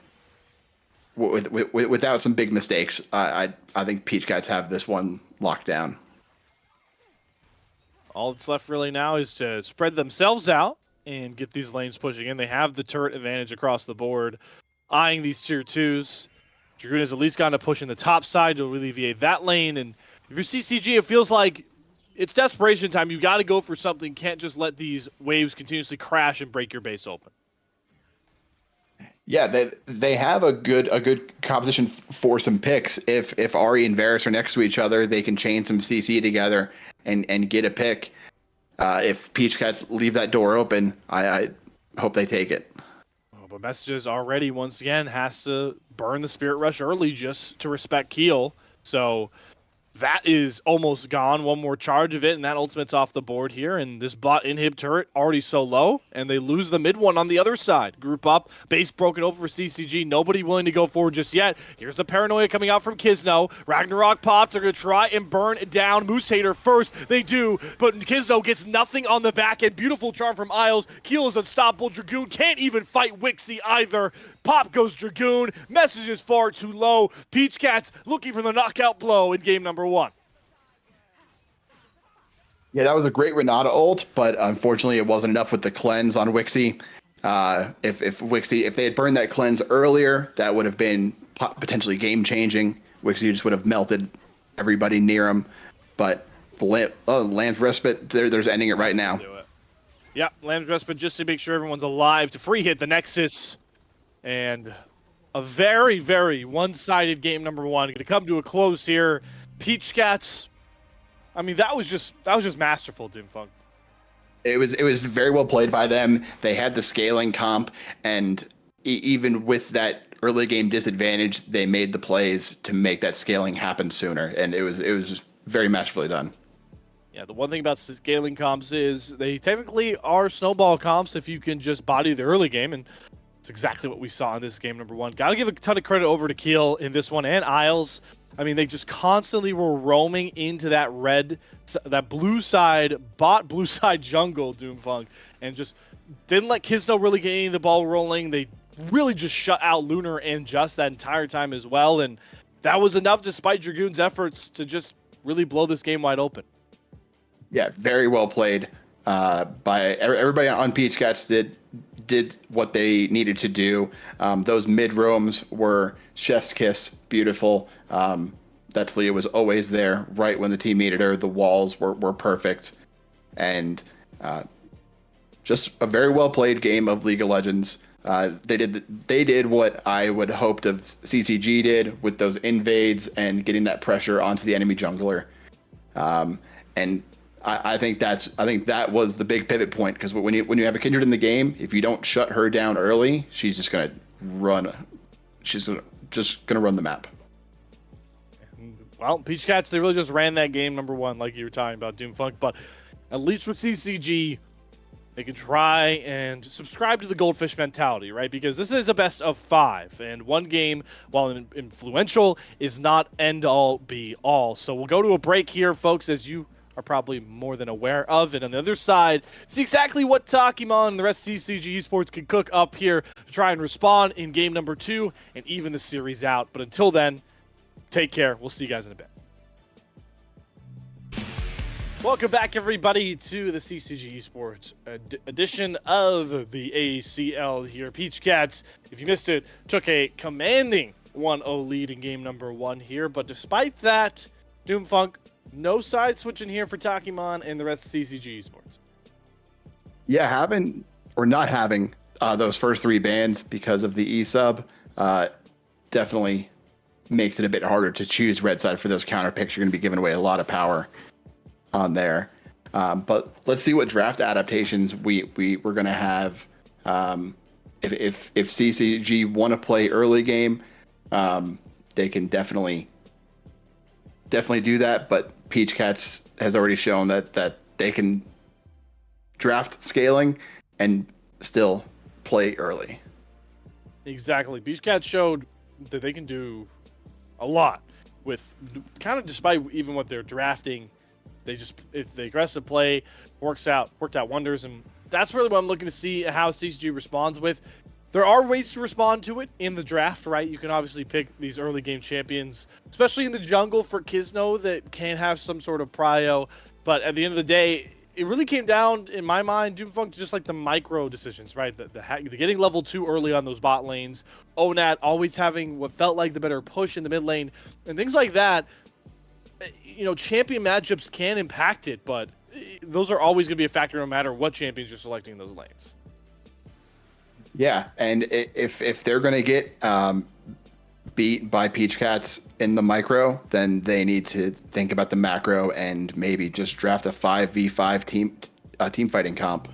B: without some big mistakes, I think Peach Cats have this one locked down.
A: All that's left really now is to spread themselves out and get these lanes pushing in. They have the turret advantage across the board, eyeing these tier 2s. Dragoon has at least gotten a push in the top side to alleviate that lane. And if you're CCG, it feels like it's desperation time. You got to go for something. Can't just let these waves continuously crash and break your base open.
B: Yeah, they have a good composition for some picks. If Ari and Varus are next to each other, they can chain some CC together and get a pick. If Peach Cats leave that door open, I hope they take it.
A: Oh, but Messages already, once again, has to burn the Spirit Rush early just to respect Keel. So that is almost gone. One more charge of it, and that ultimate's off the board here. And this bot inhib turret already so low, and they lose the mid one on the other side. Group up, base broken over for CCG. Nobody willing to go forward just yet. Here's the paranoia coming out from Kisno. Ragnarok pops. They're going to try and burn it down. Moose Hater first. They do, but Kisno gets nothing on the back end. Beautiful charm from Isles. Keel is unstoppable. Dragoon can't even fight Wixie either. Pop goes Dragoon. Message is far too low. Peach Cats looking for the knockout blow in game number 1.
B: Yeah, that was a great Renata ult, but unfortunately it wasn't enough with the cleanse on Wixie. If they had burned that cleanse earlier, that would have been potentially game changing. Wixie just would have melted everybody near him. But Lamb's Respite, there's ending it right now.
A: Yeah, Lamb's Respite just to make sure everyone's alive to free hit the Nexus. And a very, very one-sided game number 1. Going to come to a close here. Peach Cats, I mean, that was just masterful, Doomfunk.
B: It was very well played by them. They had the scaling comp, and even with that early game disadvantage, they made the plays to make that scaling happen sooner, and it was very masterfully done.
A: Yeah, the one thing about scaling comps is they technically are snowball comps if you can just body the early game, and it's exactly what we saw in this game number one. Got to give a ton of credit over to Keel in this one and Isles. I mean, they just constantly were roaming into that blue side, blue side jungle, Doomfunk, and just didn't let Kisno really get any of the ball rolling. They really just shut out Lunar and Just that entire time as well, and that was enough despite Dragoon's efforts to just really blow this game wide open.
B: Yeah, very well played by everybody on Peach Cats. Did what they needed to do. Those mid roams were chef's kiss, beautiful. That Leah was always there right when the team needed her. The walls were perfect, and just a very well played game of League of Legends. They did what I would hoped of CCG did with those invades and getting that pressure onto the enemy jungler. And I think that was the big pivot point, because when you have a Kindred in the game, if you don't shut her down early, she's just gonna run. She's just gonna run the map.
A: Well, Peach Cats, they really just ran that game number one, like you were talking about, Doomfunk. But at least with CCG, they can try and subscribe to the Goldfish mentality, right? Because this is a best of 5, and one game, while influential, is not end all be all. So we'll go to a break here, folks, as you are probably more than aware of. And on the other side, see exactly what Takimon and the rest of CCG Esports can cook up here to try and respond in game number 2 and even the series out. But until then, take care. We'll see you guys in a bit. Welcome back, everybody, to the CCG Esports edition of the ACL here. Peach Cats, if you missed it, took a commanding 1-0 lead in game number 1 here. But despite that, Doomfunk, no side switching here for Takimon and the rest of CCG Esports.
B: Yeah, having or not having those first 3 bans because of the E-sub definitely makes it a bit harder to choose red side for those counter picks. You're going to be giving away a lot of power on there. But let's see what draft adaptations we're going to have. If CCG want to play early game, they can definitely do that. But Peach Cats has already shown that they can draft scaling and still play early.
A: Exactly. Peach Cats showed that they can do a lot with kind of, despite even what they're drafting, if the aggressive play worked out wonders, and that's really what I'm looking to see how CCG responds with. There are ways to respond to it in the draft, right? You can obviously pick these early game champions, especially in the jungle for Kisno, that can have some sort of prio. But at the end of the day, it really came down, in my mind, Doomfunk, to just like the micro decisions, right? The getting level 2 early on those bot lanes, Onat always having what felt like the better push in the mid lane, and things like that. You know, champion matchups can impact it, but those are always going to be a factor no matter what champions you're selecting in those lanes.
B: Yeah, and if they're going to get beat by Peach Cats in the micro, then they need to think about the macro and maybe just draft a 5v5 team fighting comp.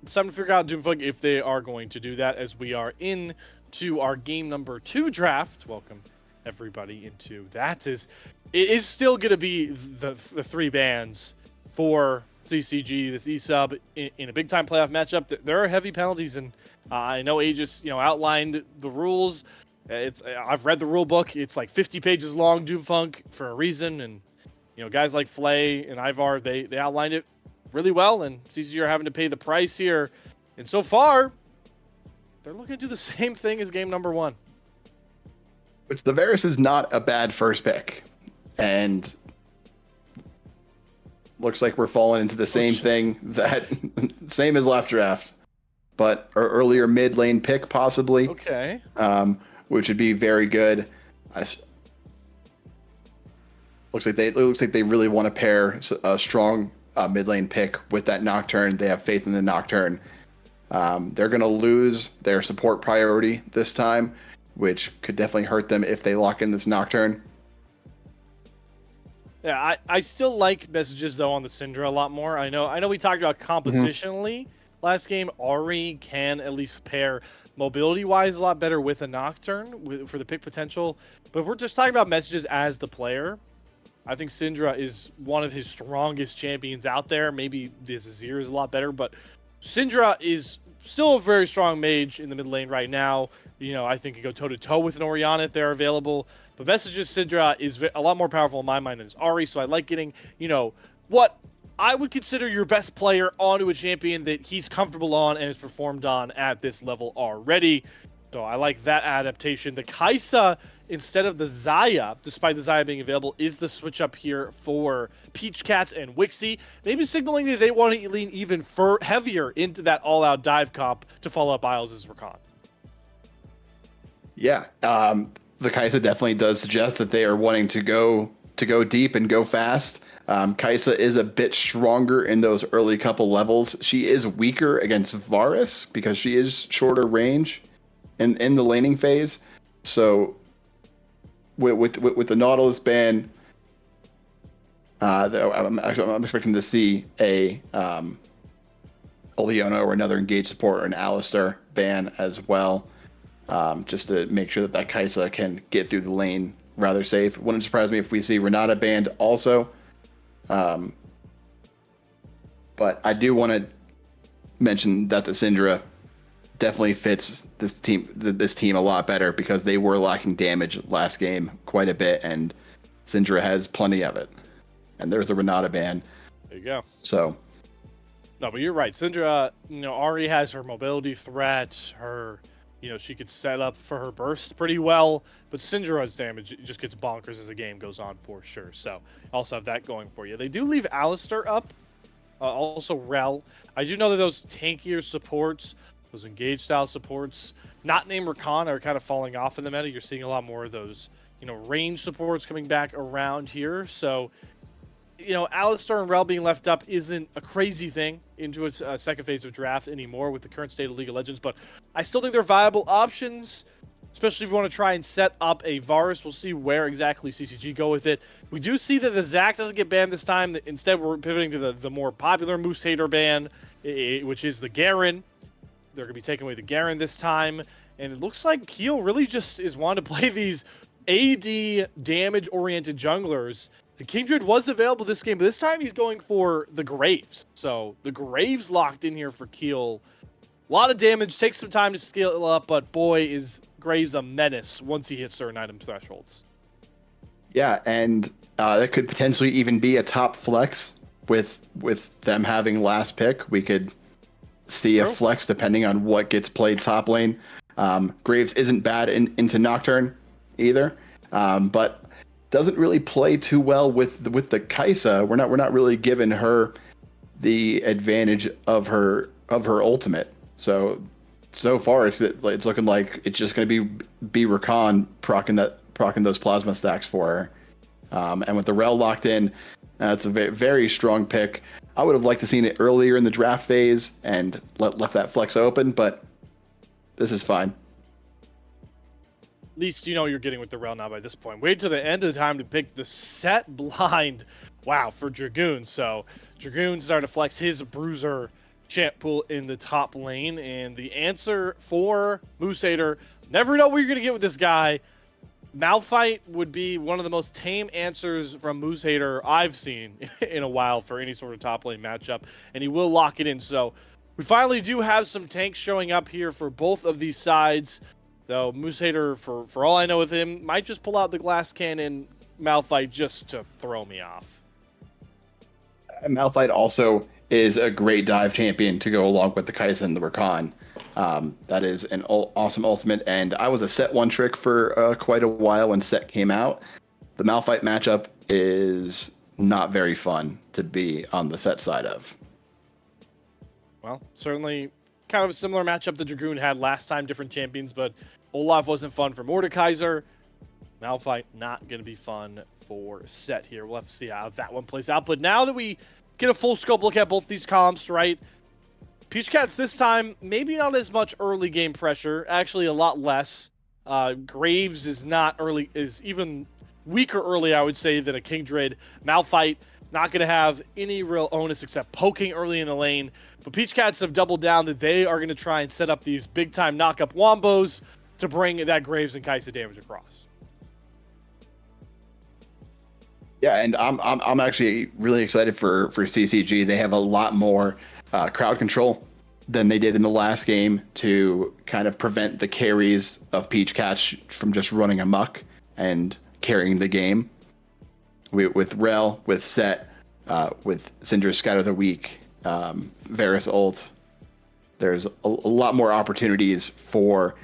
A: It's time to figure out, Doomfunk, if they are going to do that, as we are into our game number 2 draft. Welcome everybody into that. It is still going to be the 3 bans for CCG, this E-sub, in a big-time playoff matchup. There are heavy penalties, and I know Aegis, outlined the rules. I've read the rule book. It's like 50 pages long, Doomfunk, for a reason, and guys like Flay and Ivar, they outlined it really well, and CCG are having to pay the price here. And so far, they're looking to do the same thing as game number 1.
B: Which the Varus is not a bad first pick, and looks like we're falling into the same thing same as last draft, but our earlier mid lane pick possibly.
A: Okay.
B: Which would be very good. Looks like they really want to pair a strong mid lane pick with that Nocturne. They have faith in the Nocturne. They're going to lose their support priority this time, which could definitely hurt them if they lock in this Nocturne.
A: Yeah, I still like messages though on the Syndra a lot more. I know we talked about compositionally last game. Ari can at least pair mobility wise a lot better with a Nocturne for the pick potential. But if we're just talking about messages as the player, I think Syndra is one of his strongest champions out there. Maybe this Azir is a lot better, but Syndra is still a very strong mage in the mid lane right now. I think you go toe-to-toe with an Orianna if they're available. But Messages Syndra is a lot more powerful in my mind than Ari, so I like getting, what I would consider your best player onto a champion that he's comfortable on and has performed on at this level already. So I like that adaptation. The Kai'Sa, instead of the Xayah, despite the Xayah being available, is the switch up here for Peach Cats and Wixie. Maybe signaling that they want to lean even heavier into that all-out dive comp to follow up Isles' Rakan.
B: Yeah, the Kai'Sa definitely does suggest that they are wanting to go deep and go fast. Kai'Sa is a bit stronger in those early couple levels. She is weaker against Varus because she is shorter range in the laning phase. So with the Nautilus ban, I'm expecting to see a Leona or another engaged support or an Alistar ban as well. Just to make sure that Kai'Sa can get through the lane rather safe. Wouldn't surprise me if we see Renata banned also. But I do want to mention that the Syndra definitely fits this team a lot better because they were lacking damage last game quite a bit, and Syndra has plenty of it. And there's the Renata ban.
A: There you go.
B: So.
A: No, but you're right. Syndra, Ari has her mobility threat, her... she could set up for her burst pretty well, but Syndra's damage just gets bonkers as the game goes on for sure. So also have that going for you. They do leave Alistar up, also Rel. I do know that those tankier supports, those engaged style supports, not named Rakan, are kind of falling off in the meta. You're seeing a lot more of those, range supports coming back around here. So, Alistar and Rel being left up isn't a crazy thing into its second phase of draft anymore with the current state of League of Legends, but I still think they're viable options, especially if you want to try and set up a Varus. We'll see where exactly CCG go with it. We do see that the Zac doesn't get banned this time. Instead, we're pivoting to the more popular Moose Hater ban, which is the Garen. They're going to be taking away the Garen this time, and it looks like Keel really just is wanting to play these AD damage-oriented junglers. The Kindred was available this game, but this time he's going for the Graves. So the Graves locked in here for Keel. A lot of damage, takes some time to scale up, but boy, is Graves a menace once he hits certain item thresholds.
B: Yeah, and that could potentially even be a top flex with them having last pick. We could see a flex depending on what gets played top lane. Graves isn't bad into Nocturne either, but doesn't really play too well with the Kai'Sa. We're not really giving her the advantage of her ultimate. So far it's looking like it's just going to be Rakan proccing those plasma stacks for her. And with the Rel locked in, it's a very strong pick. I would have liked to seen it earlier in the draft phase and left that flex open, but this is fine.
A: At least you know you're getting with the Rel now by this point. Wait till the end of the time to pick the set blind. Wow, for Dragoon. So Dragoon starting to flex his bruiser champ pool in the top lane. And the answer for Moose Hater, never know what you're going to get with this guy. Malphite would be one of the most tame answers from Moose Hater I've seen in a while for any sort of top lane matchup. And he will lock it in. So we finally do have some tanks showing up here for both of these sides. Though Moose Hater, for all I know with him, might just pull out the glass cannon Malphite just to throw me off.
B: Malphite also is a great dive champion to go along with the Kai'Sa and the Rakan. That is an awesome ultimate, and I was a set one trick for quite a while when set came out. The Malphite matchup is not very fun to be on the set side of.
A: Well, certainly kind of a similar matchup that Dragoon had last time, different champions, but Olaf wasn't fun for Mordekaiser. Malphite not going to be fun for set here. We'll have to see how that one plays out. But now that we get a full scope look at both these comps, right? Peach Cats this time, maybe not as much early game pressure, actually a lot less. Graves is not early, is even weaker early, I would say, than a Kindred. Malphite, not going to have any real onus except poking early in the lane. But Peach Cats have doubled down that they are going to try and set up these big-time knock-up wombos to bring that Graves and Kai'Sa damage across.
B: Yeah, and I'm actually really excited for CCG. They have a lot more crowd control than they did in the last game to kind of prevent the carries of Peach Cats from just running amok and carrying the game. With Rel, with Set, with Syndra's Scout of the Week, Varus ult, there's a lot more opportunities for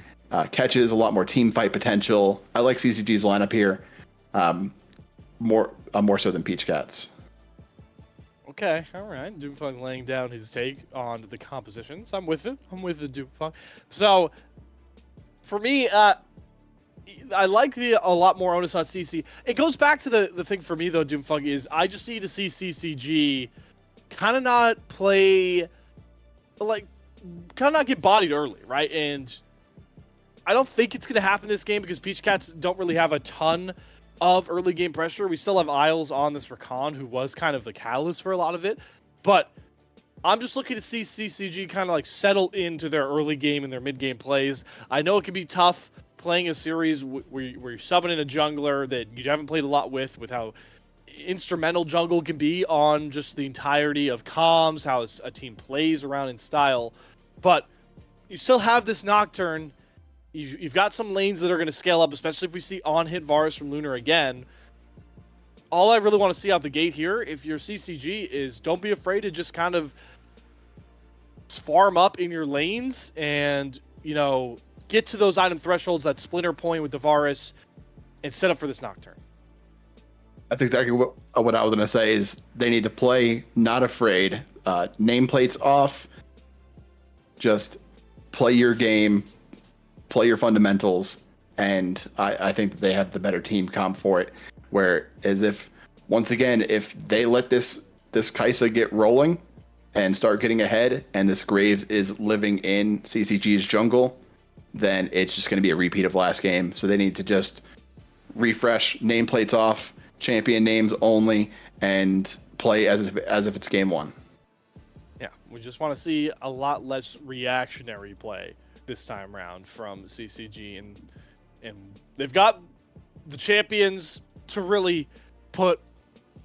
B: catches, a lot more team fight potential. I like CCG's lineup here. More so than Peach Cats.
A: Okay, all right. Doomfunk laying down his take on the compositions. I'm with it. I'm with the Doomfunk. So, for me, I like a lot more onus on CC. It goes back to the thing for me, though, Doomfunk, is I just need to see CCG kind of not play, like, kind of not get bodied early, right? And I don't think it's going to happen this game because Peach Cats don't really have a ton of early game pressure. We still have Isles on this Rakan, who was kind of the catalyst for a lot of it. But I'm just looking to see CCG kind of like settle into their early game and their mid game plays. I know it can be tough playing a series where you're subbing in a jungler that you haven't played a lot with how instrumental jungle can be on just the entirety of comms, how a team plays around in style. But you still have this Nocturne. You've got some lanes that are going to scale up, especially if we see on-hit Varus from Lunar again. All I really want to see out the gate here, if you're CCG, is don't be afraid to just kind of farm up in your lanes and, you know, get to those item thresholds, that splinter point with the Varus, and set up for this Nocturne.
B: I think exactly what I was going to say is they need to play not afraid. Nameplates off. Just play your game. Play your fundamentals, and I think that they have the better team comp for it. Whereas once again, if they let this Kai'Sa get rolling and start getting ahead, and this Graves is living in CCG's jungle, then it's just going to be a repeat of last game. So they need to just refresh, nameplates off, champion names only, and play as if it's game one.
A: Yeah, we just want to see a lot less reactionary play this time around from CCG, and they've got the champions to really put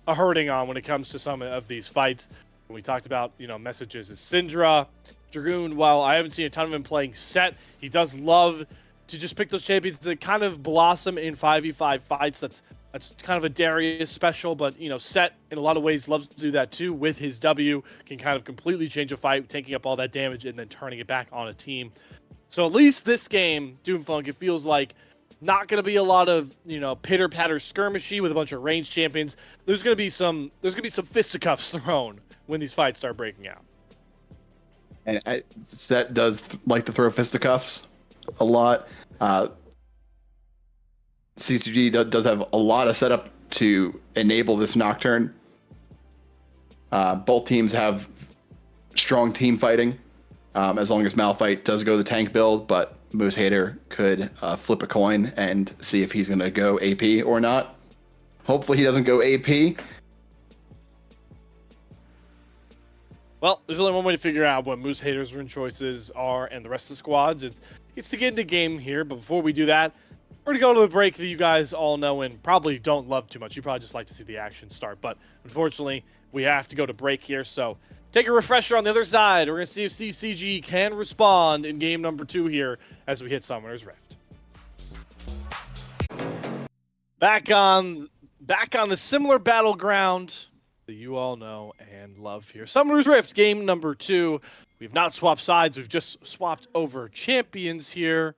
A: a hurting on when it comes to some of these fights. We talked about, you know, messages as Syndra, Dragoon. While I haven't seen a ton of him playing Set, he does love to just pick those champions that kind of blossom in 5v5 fights. That's kind of a Darius special, but, you know, Set in a lot of ways loves to do that too with his W. Can kind of completely change a fight, taking up all that damage and then turning it back on a team. So at least this game, Doomfunk, it feels like not going to be a lot of, you know, pitter-patter skirmishy with a bunch of ranged champions. There's going to be some fisticuffs thrown when these fights start breaking out.
B: And Set does like to throw fisticuffs a lot. CCG does have a lot of setup to enable this Nocturne. Both teams have strong team fighting. As long as Malphite does go the tank build, but Moose Hater could flip a coin and see if he's going to go AP or not. Hopefully he doesn't go AP.
A: Well, there's only one way to figure out what Moose Hater's rune choices are and the rest of the squads. It's to get into game here, but before we do that, we're going to go to the break that you guys all know and probably don't love too much. You probably just like to see the action start, but unfortunately, we have to go to break here, so take a refresher on the other side. We're going to see if CCG can respond in game number 2 here as we hit Summoner's Rift. Back on the similar battleground that you all know and love here. Summoner's Rift, game number 2. We've not swapped sides. We've just swapped over champions here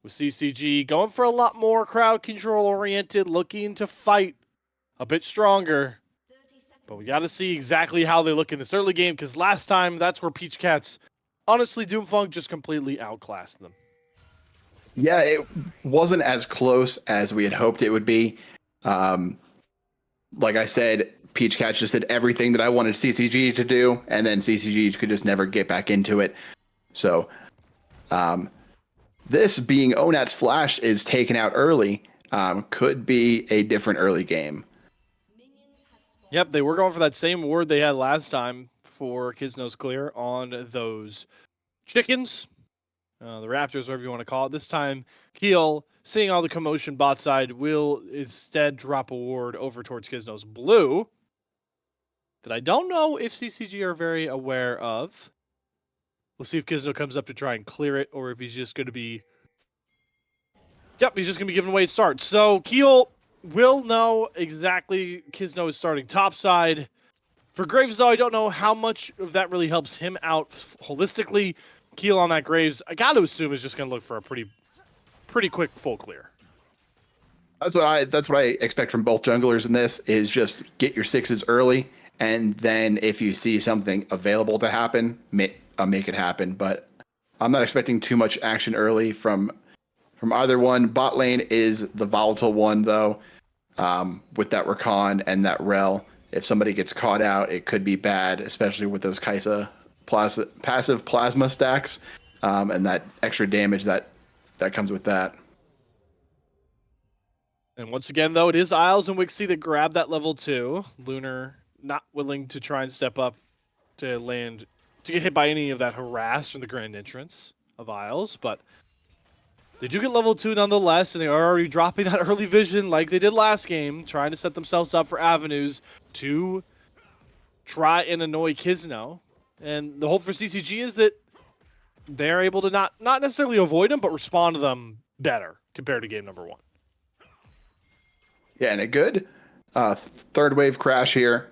A: with CCG going for a lot more crowd control oriented, looking to fight a bit stronger. But we got to see exactly how they look in this early game, because last time, that's where Peach Cats, honestly, Doomfunk just completely outclassed them.
B: Yeah, it wasn't as close as we had hoped it would be. Like I said, Peach Cats just did everything that I wanted CCG to do, and then CCG could just never get back into it. So, this being Onat's Flash is taken out early. could be a different early game.
A: Yep, they were going for that same ward they had last time for Kisno's clear on those chickens, the raptors, whatever you want to call it. This time, Heel, seeing all the commotion bot side, will instead drop a ward over towards Kisno's blue that I don't know if CCG are very aware of. We'll see if Kisno comes up to try and clear it, or if he's just going to be... Yep, he's just going to be giving away his start. So, Keel will know exactly Kisno is starting topside. For Graves, though, I don't know how much of that really helps him out holistically. Keel on that Graves, I got to assume, is just going to look for a pretty quick full clear.
B: That's what I expect from both junglers in this, is just get your sixes early, and then if you see something available to happen, make it happen. But I'm not expecting too much action early from either one. Bot lane is the volatile one, though, with that Rakan and that Rel. If somebody gets caught out, it could be bad, especially with those Kai'Sa passive plasma stacks, and that extra damage that comes with that.
A: And once again, though, it is Isles and Wixie that grab that level 2. Lunar not willing to try and step up to land, to get hit by any of that harass from the grand entrance of Isles, but they do get level 2 nonetheless, and they are already dropping that early vision like they did last game, trying to set themselves up for avenues to try and annoy Kisno. And the hope for CCG is that they're able to not necessarily avoid them, but respond to them better compared to game number 1.
B: Yeah, and a good third wave crash here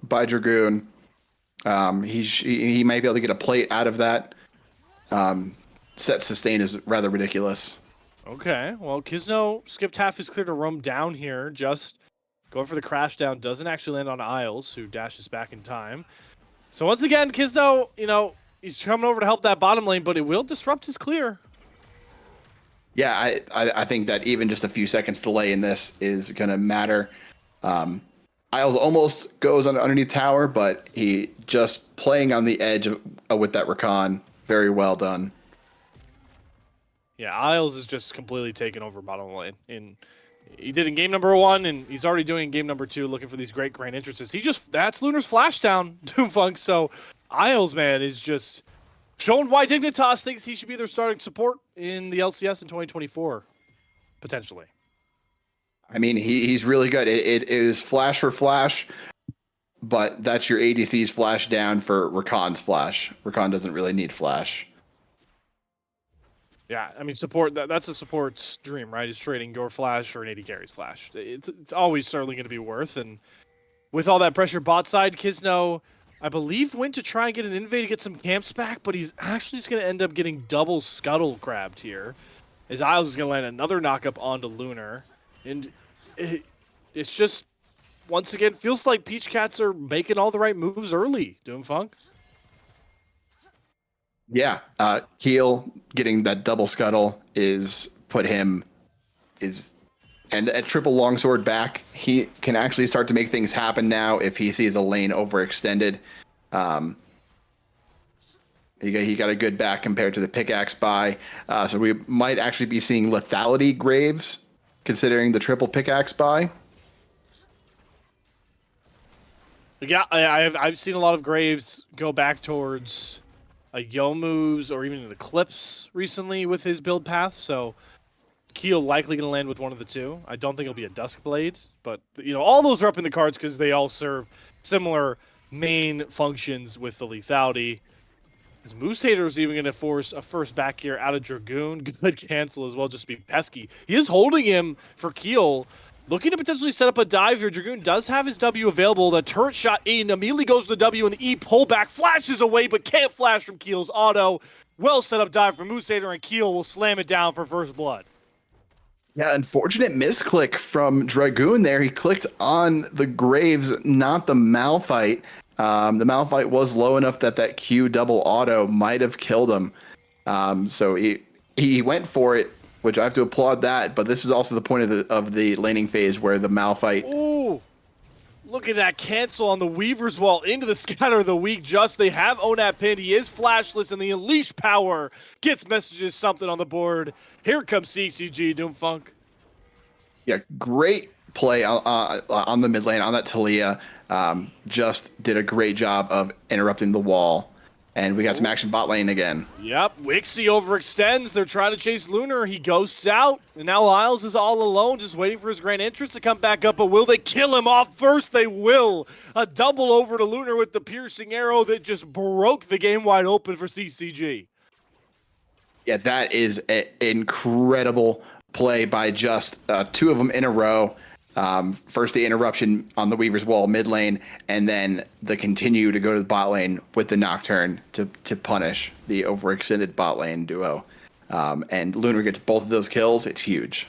B: by Dragoon. He might be able to get a plate out of that. Set sustain is rather ridiculous.
A: Okay, well, Kisno skipped half his clear to roam down here, just going for the crash down. Doesn't actually land on Isles, who dashes back in time. So once again, Kisno, he's coming over to help that bottom lane, but it will disrupt his clear.
B: Yeah, I think that even just a few seconds delay in this is going to matter. Isles almost goes underneath tower, but he just playing on the edge with that Rakan. Very well done.
A: Yeah, Isles is just completely taken over bottom lane. He did in game number 1, and he's already doing in game number 2, looking for these great grand entrances. That's Lunar's flash down, Doomfunk. So Isles, man, is just showing why Dignitas thinks he should be their starting support in the LCS in 2024, potentially.
B: I mean, he's really good. It is flash for flash, but that's your ADC's flash down for Rakan's flash. Rakan doesn't really need flash.
A: Yeah, I mean, support. That's a support's dream, right? Is trading your flash for an AD carry's flash. It's always certainly going to be worth. And with all that pressure bot side, Kisno, I believe, went to try and get an invade to get some camps back, but he's actually just going to end up getting double scuttle grabbed here. As Isles is going to land another knockup onto Lunar. And it's just, once again, feels like Peach Cats are making all the right moves early, Doomfunk.
B: Yeah, Heel getting that double scuttle and a triple longsword back. He can actually start to make things happen now if he sees a lane overextended. He got a good back compared to the pickaxe buy. So we might actually be seeing lethality Graves, considering the triple pickaxe buy.
A: Yeah, I've seen a lot of Graves go back towards a Yomu's or even an Eclipse recently with his build path, so Keel likely going to land with one of the two. I don't think it'll be a Duskblade, but all those are up in the cards because they all serve similar main functions with the lethality. His Moose Hater is even going to force a first back here out of Dragoon. Good cancel as well, just be pesky. He is holding him for Keel. Looking to potentially set up a dive here. Dragoon does have his W available. The turret shot in immediately goes to the W, and the E pullback flashes away, but can't flash from Keel's auto. Well set up dive from Moose Hater, and Keel will slam it down for first blood.
B: Yeah, unfortunate misclick from Dragoon there. He clicked on the Graves, not the Malphite. The Malphite was low enough that Q double auto might have killed him. So he went for it, which I have to applaud that, but this is also the point of the laning phase where the Malphite...
A: Ooh! Look at that cancel on the Weaver's Wall into the Scatter of the Weak. They have Onat pinned. He is flashless, and the Unleash Power gets messages something on the board. Here comes CCG, Doomfunk.
B: Yeah, great play on the mid lane on that Talia. Just did a great job of interrupting the wall, and we got some
A: Oh.
B: action bot lane again.
A: Yep, Wixie overextends. They're trying to chase Lunar. He ghosts out, and now Isles is all alone, just waiting for his grand entrance to come back up. But will they kill him off first? They will. A double over to Lunar with the piercing arrow that just broke the game wide open for CCG.
B: Yeah, that is an incredible play by just two of them in a row. First, the interruption on the Weaver's wall mid lane, and then the continue to go to the bot lane with the Nocturne to punish the overextended bot lane duo. And Lunar gets both of those kills. It's huge.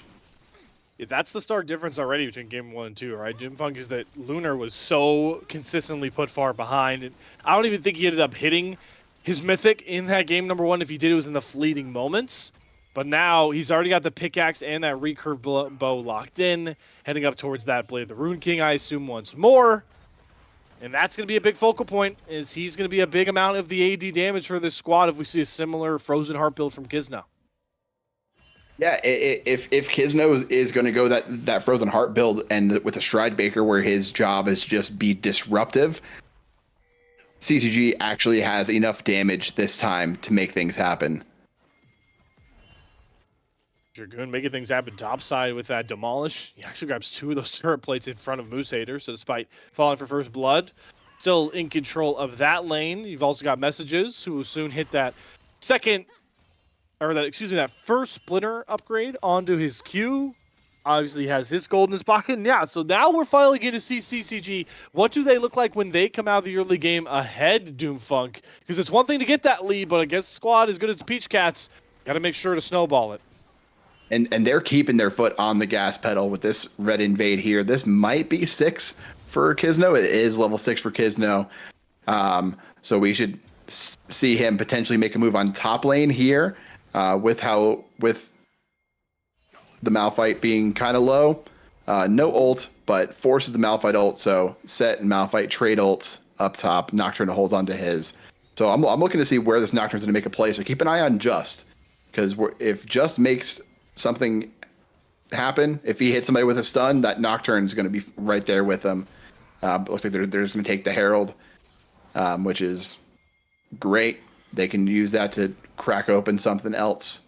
A: Yeah, that's the stark difference already between game 1 and 2, right? Jim Funk is that Lunar was so consistently put far behind. And I don't even think he ended up hitting his mythic in that game number 1. If he did, it was in the fleeting moments. But now he's already got the pickaxe and that recurve bow locked in, heading up towards that Blade of the Rune King, I assume, once more. And that's going to be a big focal point, is he's going to be a big amount of the AD damage for this squad if we see a similar Frozen Heart build from Kizna.
B: Yeah, if Kizno is going to go that Frozen Heart build and with a Stride Baker where his job is just be disruptive, CCG actually has enough damage this time to make things happen.
A: Dragoon making things happen topside with that Demolish. He actually grabs 2 of those turret plates in front of Moose Hater, so despite falling for first blood, still in control of that lane. You've also got Messages, who will soon hit that that first Splinter upgrade onto his Q. Obviously, he has his gold in his pocket. And yeah, so now we're finally getting to see CCG. What do they look like when they come out of the early game ahead, Doomfunk? Because it's one thing to get that lead, but against a squad as good as the Peach Cats, got to make sure to snowball it.
B: And they're keeping their foot on the gas pedal with this red invade here. This might be 6 for Kizno. It is level 6 for Kizno. So we should see him potentially make a move on top lane here with the Malphite being kind of low. No ult, but forces the Malphite ult. So Set and Malphite trade ults up top. Nocturne holds onto his. So I'm looking to see where this Nocturne's going to make a play. So keep an eye on Just. Because if Just makes something happen, if he hits somebody with a stun, that Nocturne is going to be right there with him. Looks like they're just going to take the Herald, which is great. They can use that to crack open something else.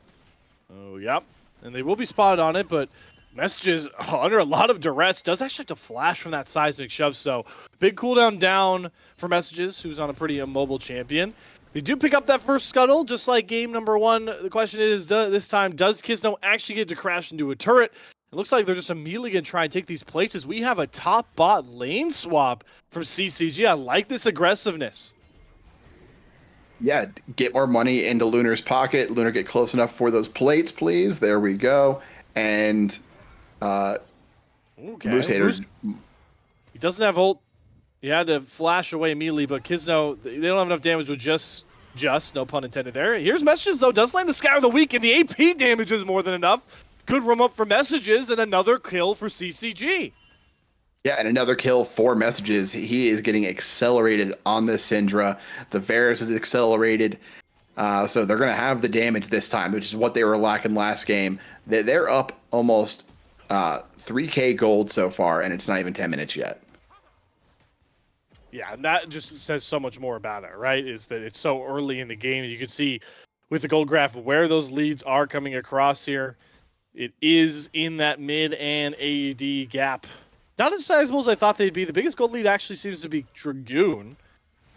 A: Oh, yep. And they will be spotted on it, but Messages under a lot of duress does actually have to flash from that seismic shove. So big cooldown down for Messages, who's on a pretty immobile champion. They do pick up that first scuttle, just like game number 1. The question is, this time, does Kizno actually get to crash into a turret? It looks like they're just immediately going to try and take these plates as we have a top bot lane swap from CCG. I like this aggressiveness.
B: Yeah, get more money into Lunar's pocket. Lunar, get close enough for those plates, please. There we go. And Moose Hater.
A: He doesn't have ult. He had to flash away immediately, but Kizno, they don't have enough damage with just, no pun intended there. Here's Messages, though, does land the Scour of the Week, and the AP damage is more than enough. Good room up for Messages, and another kill for CCG.
B: Yeah, and another kill for Messages. He is getting accelerated on this Syndra. The Varus is accelerated. So they're going to have the damage this time, which is what they were lacking last game. They're up almost 3k gold so far, and it's not even 10 minutes yet.
A: Yeah, and that just says so much more about it, right? Is that it's so early in the game. You can see with the gold graph where those leads are coming across here. It is in that mid and AD gap. Not as sizable as I thought they'd be. The biggest gold lead actually seems to be Dragoon.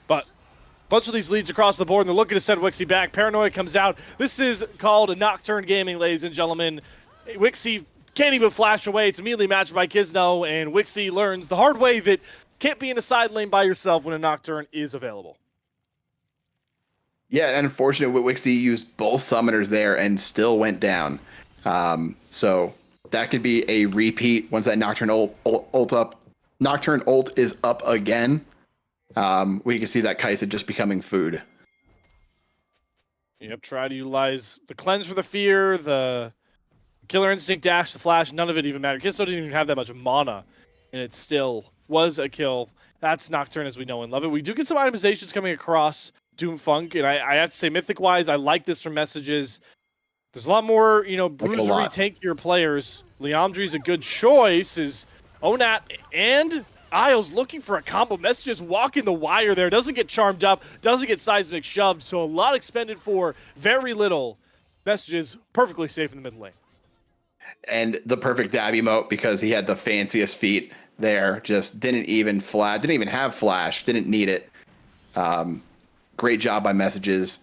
A: But a bunch of these leads across the board, and they're looking to send Wixie back. Paranoia comes out. This is called a Nocturne Gaming, ladies and gentlemen. Wixie can't even flash away. It's immediately matched by Kizno, and Wixie learns the hard way that can't be in a side lane by yourself when a Nocturne is available.
B: Yeah, and unfortunately, Wixie used both summoners there and still went down. So that could be a repeat once that Nocturne Nocturne ult is up again. We can see that Kai'Sa just becoming food.
A: Yep, try to utilize the Cleanse for the Fear, the Killer Instinct dash, the flash. None of it even mattered. Kizno didn't even have that much mana, and it still was a kill. That's Nocturne as we know and love it. We do get some itemizations coming across Doomfunk, and I have to say, Mythic-wise, I like this from Messages. There's a lot more,
B: Like a
A: bruisery,
B: lot.
A: tankier players. Leandri's a good choice. Is Onat and Isles looking for a combo. Messages walking the wire there. Doesn't get charmed up. Doesn't get seismic shoved. So a lot expended for very little. Messages perfectly safe in the mid lane.
B: And the perfect dab emote because he had the fanciest feet there. Just didn't even have flash. Didn't need it. Great job by Messages.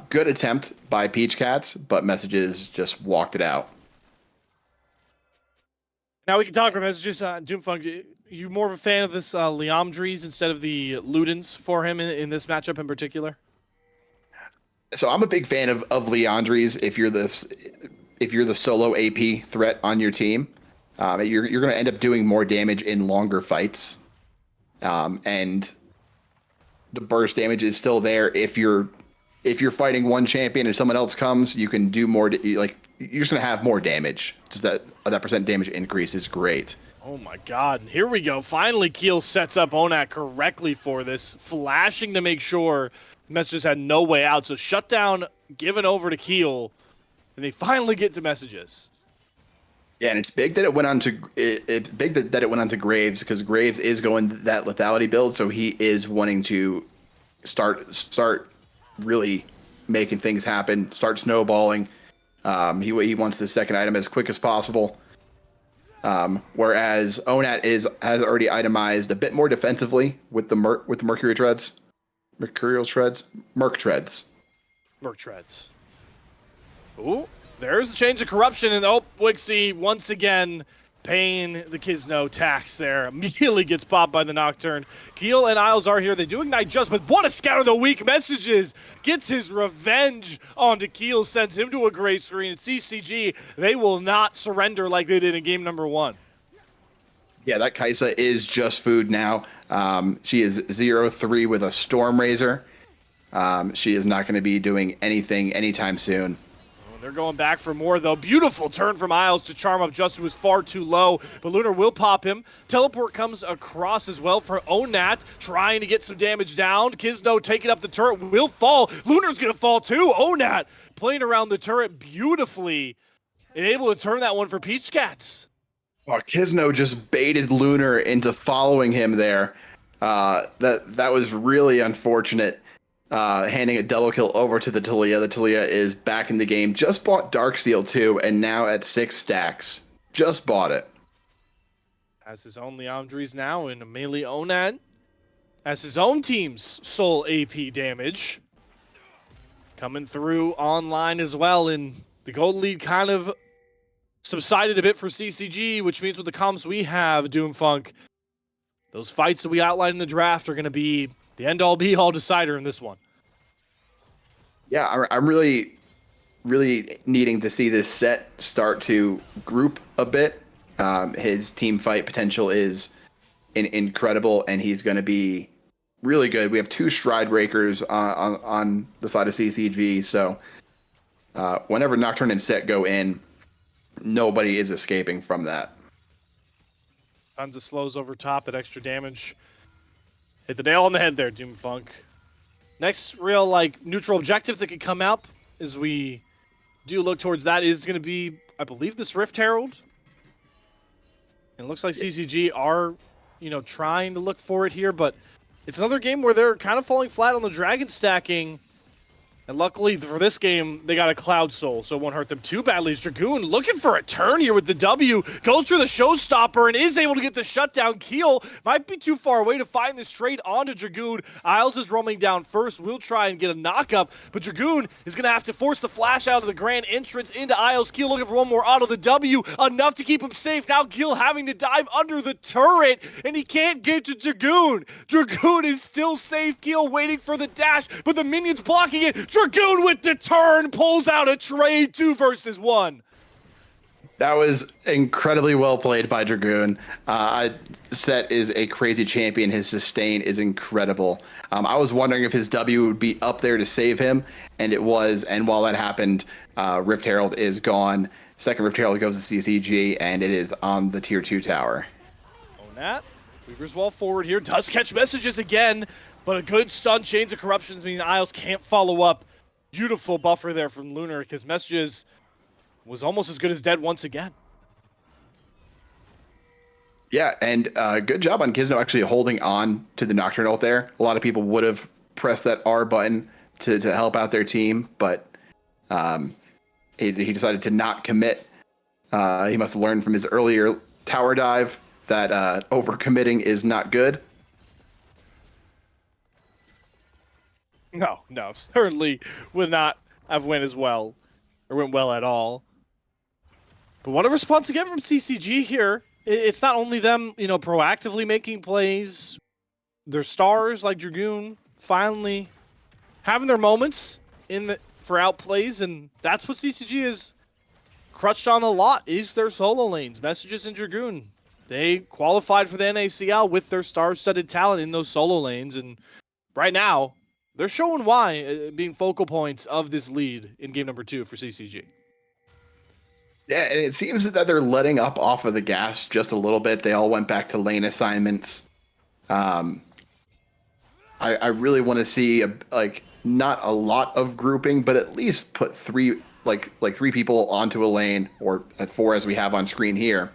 B: Good attempt by Peach Cats, but Messages just walked it out.
A: Now we can talk about Messages. Doomfunk, you more of a fan of this Leandries instead of the Ludens for him in this matchup in particular?
B: So I'm a big fan of Leandries. If you're the solo AP threat on your team, you're going to end up doing more damage in longer fights, and the burst damage is still there. If you're fighting one champion and someone else comes, you can do more. You're just going to have more damage. Just that percent damage increase is great.
A: Oh my god, here we go. Finally, Keel sets up Onat correctly for this, flashing to make sure Messages had no way out. So shutdown given over to Keel, and they finally get to Messages.
B: Yeah, and it's big that it went on to that it went on to Graves, because Graves is going that lethality build, so he is wanting to start really making things happen, start snowballing. He wants the second item as quick as possible. Whereas Onat has already itemized a bit more defensively with the Merc Treads.
A: Ooh, there's the change of corruption, and Wixie once again paying the Kisno tax there. Immediately gets popped by the Nocturne. Keel and Isles are here. They do ignite just, but what a scout of the week. Messages gets his revenge onto Keel, sends him to a gray screen. At CCG, they will not surrender like they did in game number 1.
B: Yeah, that Kaisa is just food now. She is 0-3 with a Storm Razor. She is not going to be doing anything anytime soon.
A: They're going back for more, though. Beautiful turn from Isles to charm up Justin, who was far too low. But Lunar will pop him. Teleport comes across as well for Onat, trying to get some damage down. Kisno taking up the turret, will fall. Lunar's going to fall too. Onat playing around the turret beautifully and able to turn that one for Peach Cats.
B: Oh, Kisno just baited Lunar into following him there. That was really unfortunate. Handing a double kill over to the Talia. The Talia is back in the game. Just bought Darksteel too, and now at 6 stacks. Just bought it.
A: Has his own Leandries now in a melee Onat. Has his own team's sole AP damage. Coming through online as well, and the gold lead kind of subsided a bit for CCG, which means with the comps we have, Doomfunk, those fights that we outlined in the draft are going to be the end-all be-all decider in this one.
B: Yeah, I'm really needing to see this set start to group a bit. His team fight potential is incredible, and he's going to be really good. We have 2 Stride Breakers on the side of CCG, so whenever Nocturne and Set go in, nobody is escaping from that.
A: Tons of slows over top, that extra damage. Hit the nail on the head there, Doomfunk. Next real neutral objective that could come out as we do look towards that is going to be, I believe, this Rift Herald. And it looks like CCG are, trying to look for it here, but it's another game where they're kind of falling flat on the dragon stacking. And luckily for this game, they got a Cloud Soul, so it won't hurt them too badly. As Dragoon looking for a turn here with the W, goes through the showstopper and is able to get the shutdown. Keel might be too far away to find this straight onto Dragoon. Isles is roaming down first. We'll try and get a knock-up, but Dragoon is going to have to force the flash out of the grand entrance into Isles. Keel looking for one more auto. The W, enough to keep him safe. Now Keel having to dive under the turret, and he can't get to Dragoon. Dragoon is still safe. Keel waiting for the dash, but the minions blocking it. Dragoon with the turn pulls out a trade 2 versus 1.
B: That was incredibly well played by Dragoon. Set is a crazy champion. His sustain is incredible. I was wondering if his W would be up there to save him, and it was. And while that happened, Rift Herald is gone. Second Rift Herald goes to CCG, and it is on the tier 2 tower.
A: Onat, Weaver's Wall forward here, does catch Messages again, but a good stun. Chains of Corruptions mean Isles can't follow up. beautiful buffer there from Lunar, because Messages was almost as good as dead once again.
B: Yeah, and good job on Gizmo actually holding on to the Nocturne ult there. A lot of people would have pressed that R button to help out their team, but he decided to not commit. He must have learned from his earlier tower dive that overcommitting is not good.
A: No, certainly would not have went as well, or went well at all. But what a response again from CCG here. It's not only them, proactively making plays. Their stars like Dragoon finally having their moments for outplays, and that's what CCG has crutched on a lot, is their solo lanes. Messages and Dragoon, they qualified for the NACL with their star-studded talent in those solo lanes, and right now, they're showing why, being focal points of this lead in game number 2 for CCG.
B: Yeah, and it seems that they're letting up off of the gas just a little bit. They all went back to lane assignments. I really want to see not a lot of grouping, but at least put three people onto a lane, or 4 as we have on screen here,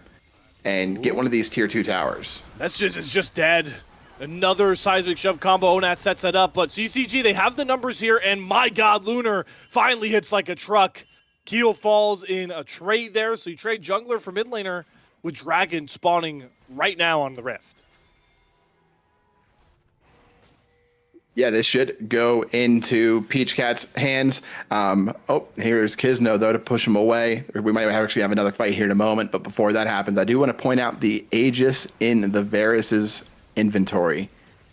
B: and get one of these tier 2 towers.
A: It's just dead. Another seismic shove combo. Onat sets that up, but CCG, they have the numbers here, and my god, Lunar finally hits like a truck. Keel falls in a trade there, so you trade jungler for mid laner with Dragon spawning right now on the Rift.
B: Yeah, this should go into Peach Cat's hands. Here's Kizno, though, to push him away. We might actually have another fight here in a moment, but before that happens, I do want to point out the Aegis in the Varus's inventory.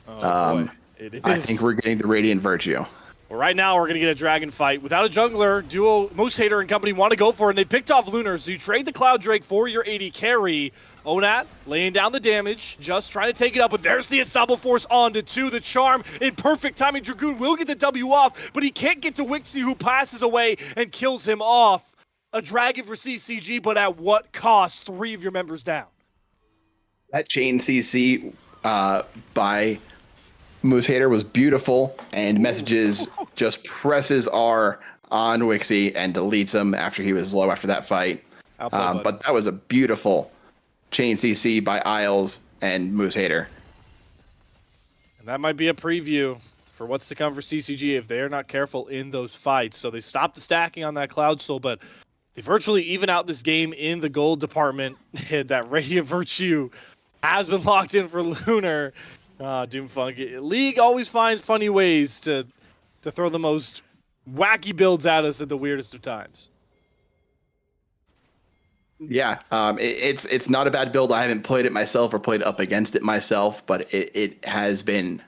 A: Boy, it is.
B: I think we're getting the Radiant Virtue.
A: Well, right now, we're going to get a Dragon fight. Without a jungler, duo Moose Hater and company want to go for it, and they picked off Lunar, so you trade the Cloud Drake for your AD carry. Onat laying down the damage, just trying to take it up, but there's the Unstoppable Force onto 2. The charm in perfect timing. Dragoon will get the W off, but he can't get to Wixie, who passes away and kills him off. A Dragon for CCG, but at what cost? 3 of your members down.
B: That chain CC by Moose Hater was beautiful, and Messages just presses R on Wixie and deletes him after he was low after that fight. But that was a beautiful chain CC by Isles and Moose Hater.
A: And that might be a preview for what's to come for CCG if they're not careful in those fights. So they stopped the stacking on that Cloud Soul, but they virtually even out this game in the gold department. That Radiant Virtue has been locked in for Lunar. Doomfunk. League always finds funny ways to throw the most wacky builds at us at the weirdest of times.
B: Yeah, it's not a bad build. I haven't played it myself or played up against it myself, but it has been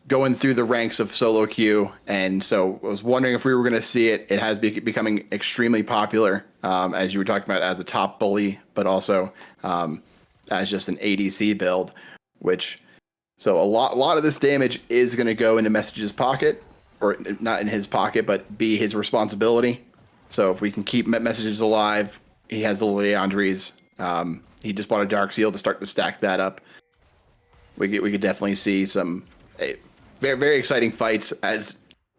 B: going through the ranks of solo queue, and so I was wondering if we were going to see it. It has becoming extremely popular, as you were talking about, as a top bully, but also as just an ADC build. So a lot of this damage is going to go into Message's pocket, or not in his pocket, but be his responsibility. So if we can keep Messages alive, he has the Leandries. He just bought a Dark Seal to start to stack that up. We could definitely see some very, very exciting fights as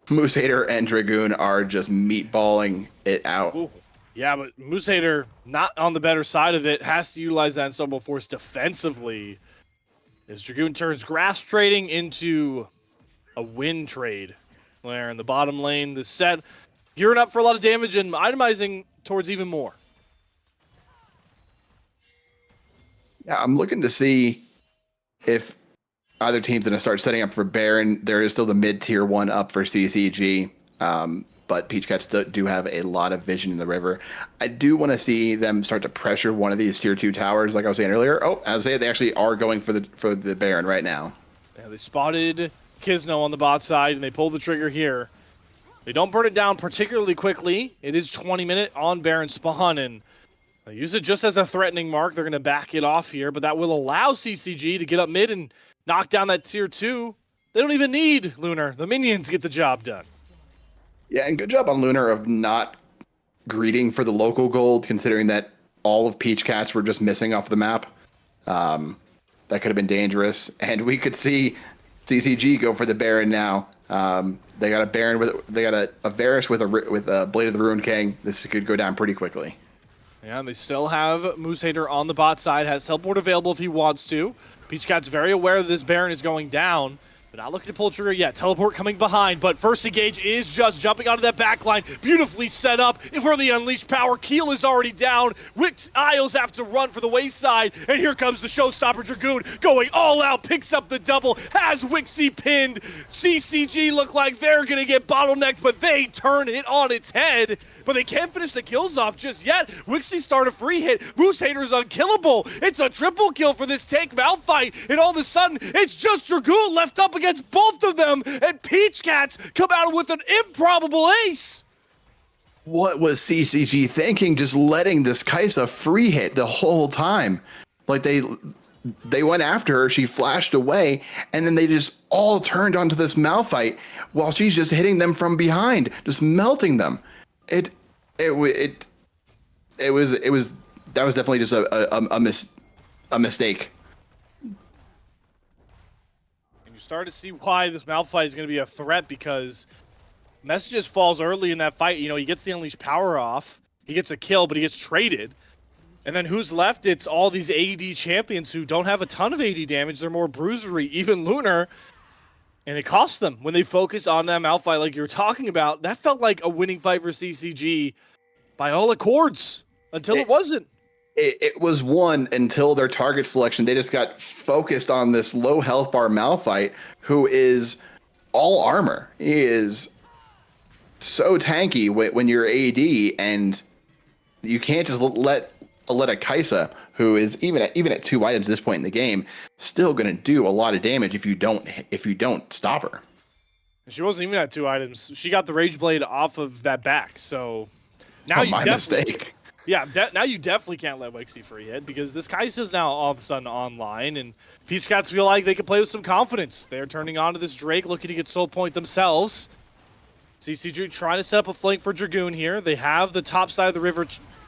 B: Moose Hater and Dragoon are just meatballing it out.
A: Ooh. Yeah, but Moose Hater, not on the better side of it, has to utilize that Unstoppable Force defensively. As Dragoon turns Grasp trading into a win trade. There in the bottom lane, the set gearing up for a lot of damage and itemizing towards even more.
B: Yeah, I'm looking to see if either team's going to start setting up for Baron. There is still the mid-tier 1 up for CCG, but Peach Cats do have a lot of vision in the river. I do want to see them start to pressure one of these tier 2 towers, like I was saying earlier. Oh, as I say, they actually are going for the Baron right now. Yeah,
A: they spotted Kizno on the bot side, and they pulled the trigger here. They don't burn it down particularly quickly. It is 20-minute on Baron spawn, and they use it just as a threatening mark. They're going to back it off here, but that will allow CCG to get up mid and knock down that tier 2. They don't even need Lunar. The minions get the job done.
B: Yeah, and good job on Lunar of not greeting for the local gold, considering that all of Peach Cats were just missing off the map. That could have been dangerous, and we could see CCG go for the Baron now. They got a Baron they got a Varus with a Blade of the Ruined King. This could go down pretty quickly.
A: Yeah, and they still have Moose Hater on the bot side, has teleport available if he wants to. Peach Cat's very aware that this Baron is going down, but not looking to pull trigger yet. Teleport coming behind, but first engage is just jumping onto that backline. Beautifully set up for the unleashed power. Keel is already down. Isles have to run for the wayside, and here comes the showstopper Dragoon going all out, picks up the double, has Wixie pinned. CCG look like they're gonna get bottlenecked, but they turn it on its head. But they can't finish the kills off just yet. Wixie start a free hit. Moose Hater is unkillable. It's a triple kill for this tank Malphite, and all of a sudden, it's just Dragoon left up against both of them, and Peach Cats come out with an improbable ace.
B: What was CCG thinking, just letting this Kaisa free hit the whole time? Like they went after her, she flashed away, and then they just all turned onto this Malphite while she's just hitting them from behind, just melting them. That was definitely just a mistake.
A: And you start to see why this Malphite is going to be a threat, because Messages falls early in that fight. You know, he gets the unleashed power off, he gets a kill, but he gets traded. And then who's left? It's all these AD champions who don't have a ton of AD damage. They're more bruisery, even Lunar. And it costs them when they focus on that Malphite like you were talking about. That felt like a winning fight for CCG by all accords until it wasn't.
B: It was one until their target selection. They just got focused on this low health bar Malphite, who is all armor. He is so tanky when you're AD, and you can't just let a Kaisa, who is even at 2 items at this point in the game, still going to do a lot of damage if you don't stop her.
A: She wasn't even at 2 items. She got the Rage Blade off of that back, so now you definitely.
B: Mistake.
A: Yeah, now you definitely can't let Wixie free hit, because this Kai'Sa's now all of a sudden online, and Peach Cats feel like they can play with some confidence. They're turning on to this Drake, looking to get soul point themselves. CCG trying to set up a flank for Dragoon here. They have the top side of the river,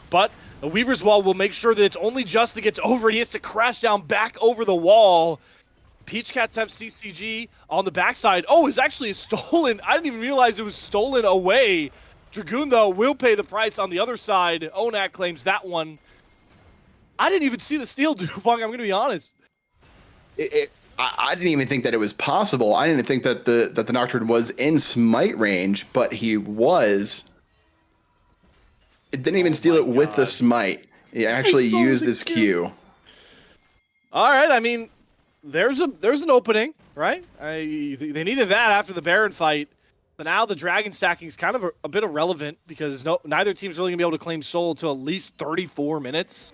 A: but the Weaver's Wall will make sure that it's only just that gets over it. He has to crash down back over the wall. Peach Cats have CCG on the backside. Oh, it's actually stolen. I didn't even realize it was stolen away. Dragoon, though, will pay the price on the other side. Onak claims that one. I didn't even see the steal, Dufong. I'm going to be honest.
B: I didn't even think that it was possible. I didn't think that the Nocturne was in smite range, but he was. It didn't even steal it with the smite. He actually used his Q.
A: All right, I mean, there's an opening, right? They needed that after the Baron fight. But now the Dragon stacking is kind of a bit irrelevant, because neither team's really going to be able to claim soul until at least 34 minutes.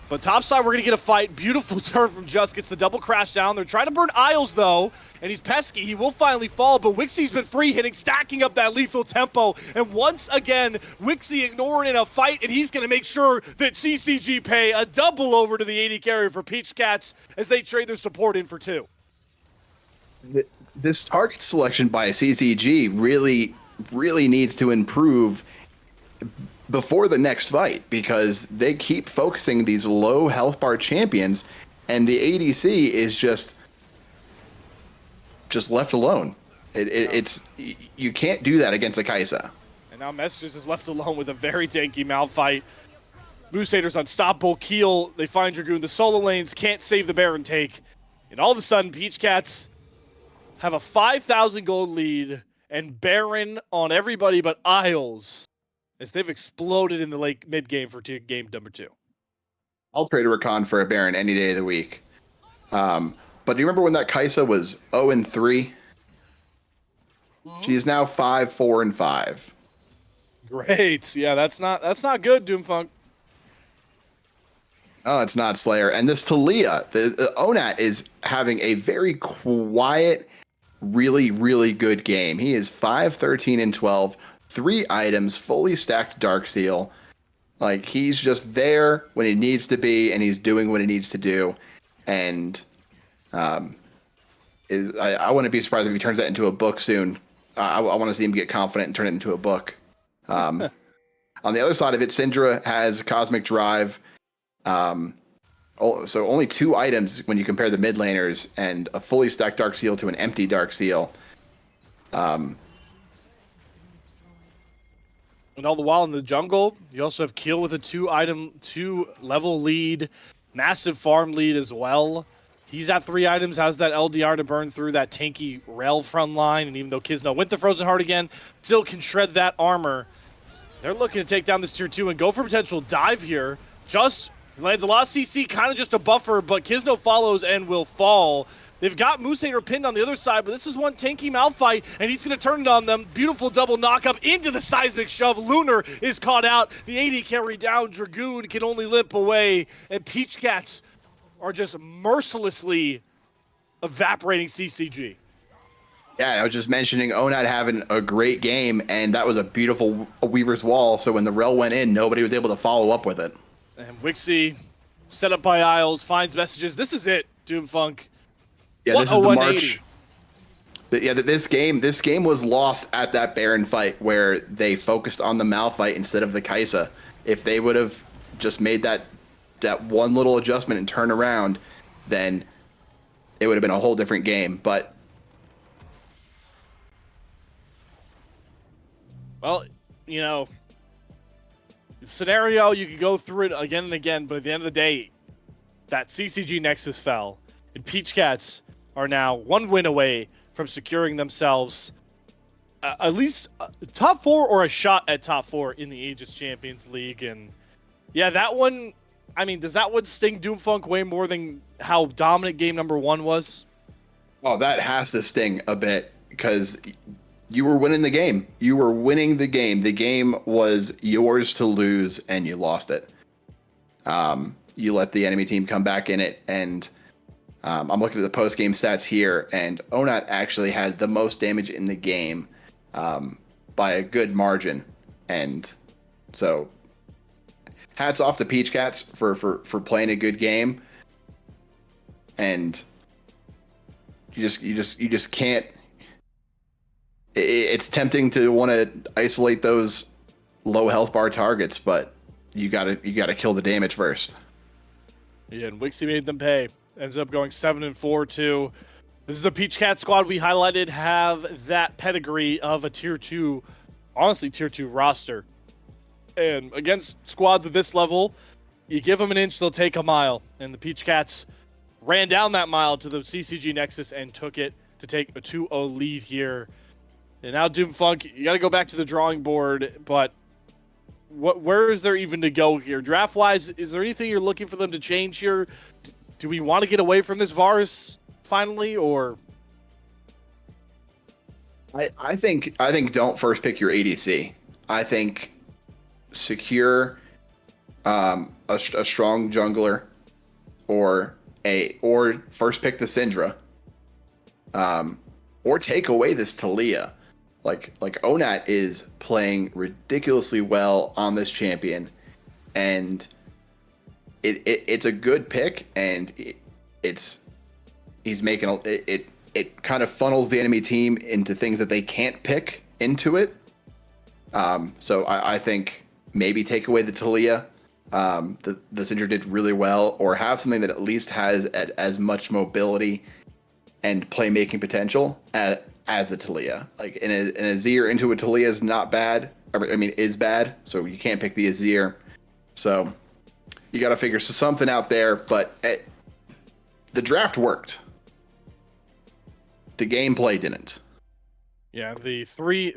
A: But topside, we're going to get a fight. Beautiful turn from Just. Gets the double crash down. They're trying to burn Isles, though. And he's pesky. He will finally fall. But Wixie's been free hitting, stacking up that lethal tempo. And once again, Wixie ignoring in a fight. And he's going to make sure that CCG pay a double over to the AD carrier for Peach Cats as they trade their support in for 2.
B: This target selection by CCG really needs to improve before the next fight, because they keep focusing these low health bar champions, and the ADC is just left alone. It's you can't do that against a Kaisa.
A: And now Messages is left alone with a very tanky Malphite. Moose Hater's unstoppable. Keel, they find Dragoon. The solo lanes can't save the Baron take. And all of a sudden, Peach Cats have a 5,000 gold lead, and Baron on everybody but Isles, as they've exploded in the mid game for game number 2.
B: I'll trade a Rakan for a Baron any day of the week. But do you remember when that Kaisa was 0-3? Mm-hmm. She's now 5-4-5.
A: Great. Yeah, that's not good, Doomfunk.
B: Oh, it's not, Slayer. And this Talia, the Onat is having a very quiet, really, really good game. He is 5-13-12, 3 items, fully stacked Darksteel. Like, he's just there when he needs to be, and he's doing what he needs to do. And I wouldn't be surprised if he turns that into a book soon. I want to see him get confident and turn it into a book. On the other side of it, Syndra has Cosmic Drive. So only 2 items when you compare the mid laners, and a fully stacked Dark Seal to an empty Dark Seal.
A: And all the while in the jungle, you also have Keel with a 2-level lead, massive farm lead as well. He's at 3 items, has that LDR to burn through that tanky rail front line, and even though Kisno went the Frozen Heart again, still can shred that armor. They're looking to take down this tier 2 and go for potential dive here. Just lands a lot of CC, kind of just a buffer, but Kisno follows and will fall. They've got Musader pinned on the other side, but this is one tanky Malphite, and he's going to turn it on them. Beautiful double knock-up into the seismic shove. Lunar is caught out. The AD carry down. Dragoon can only limp away, and Peach Cats are just mercilessly evaporating CCG.
B: Yeah, I was just mentioning Onat having a great game, and that was a beautiful Weaver's Wall, so when the Rel went in, nobody was able to follow up with it.
A: And Wixie, set up by Isles, finds messages. This is it, Doomfunk.
B: Yeah, this is the March. Yeah, this game was lost at that Baron fight where they focused on the Malphite instead of the Kaisa. If they would have just made that one little adjustment and turn around, then it would have been a whole different game. But
A: well, you know, scenario, you could go through it again and again, but at the end of the day, that CCG Nexus fell, and Peach Cats are now 1 win away from securing themselves at least top 4 or a shot at top 4 in the Aegis Champions League. And yeah, that one, I mean, does that one sting Doomfunk way more than how dominant game number 1 was?
B: Oh, that has to sting a bit, because you were winning the game. You were winning the game. The game was yours to lose, and you lost it. You let the enemy team come back in it, and I'm looking at the post-game stats here, and Onat actually had the most damage in the game by a good margin. And so hats off to Peach Cats for playing a good game. And you just can't. It's tempting to want to isolate those low health bar targets, but you gotta kill the damage first.
A: Yeah, and Wixie made them pay. Ends up going 7-4 too. This is a Peach Cat squad we highlighted have that pedigree of a tier 2, honestly tier 2 roster. And against squads at this level, you give them an inch, they'll take a mile. And the Peach Cats ran down that mile to the CCG Nexus and took it to take a 2-0 lead here. And now Doomfunk, you got to go back to the drawing board, but where is there even to go here? Draft-wise, is there anything you're looking for them to change here? Do we want to get away from this Varus finally, or?
B: I think don't first pick your ADC. I think secure a strong jungler, or first pick the Syndra, or take away this Taliyah. Like Onat is playing ridiculously well on this champion, and it's a good pick, and he's making it kind of funnels the enemy team into things that they can't pick into it. So I think maybe take away the Taliyah. The Syndra did really well, or have something that at least has as much mobility and playmaking potential as the Taliyah. Like an Azir into a Taliyah is not bad. I mean, is bad. So you can't pick the Azir. So you got to figure something out there. But the draft worked. The gameplay didn't.
A: Yeah, the three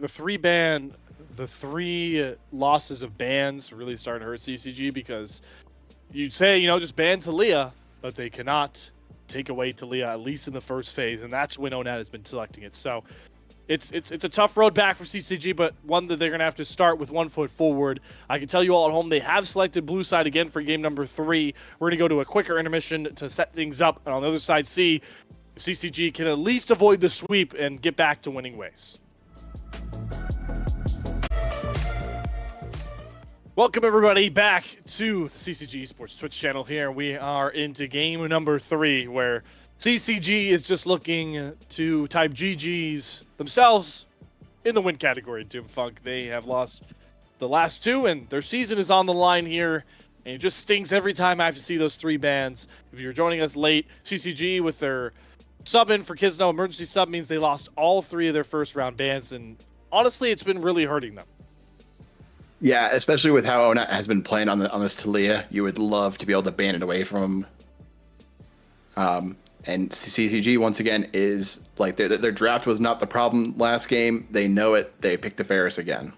A: losses of bans really starting to hurt CCG, because you'd say, just ban Taliyah, but they cannot take away Taliyah, at least in the first phase, and that's when Onat has been selecting it. So it's a tough road back for CCG, but one that they're going to have to start with 1 foot forward. I can tell you all at home, they have selected blue side again for game number 3. We're going to go to a quicker intermission to set things up, and on the other side, see if CCG can at least avoid the sweep and get back to winning ways. Welcome everybody back to the CCG Esports Twitch channel here. We are into game number 3, where CCG is just looking to type GGs themselves in the win category. Doomfunk, they have lost the last 2, and their season is on the line here. And it just stings every time I have to see those 3 bans. If you're joining us late, CCG with their sub in for Kisno, emergency sub means they lost all 3 of their first round bans. And honestly, it's been really hurting them.
B: Yeah, especially with how Ona has been playing on this Talia, you would love to be able to ban it away from him. And CCG once again is like their draft was not the problem last game. They know it. They picked the Varus again.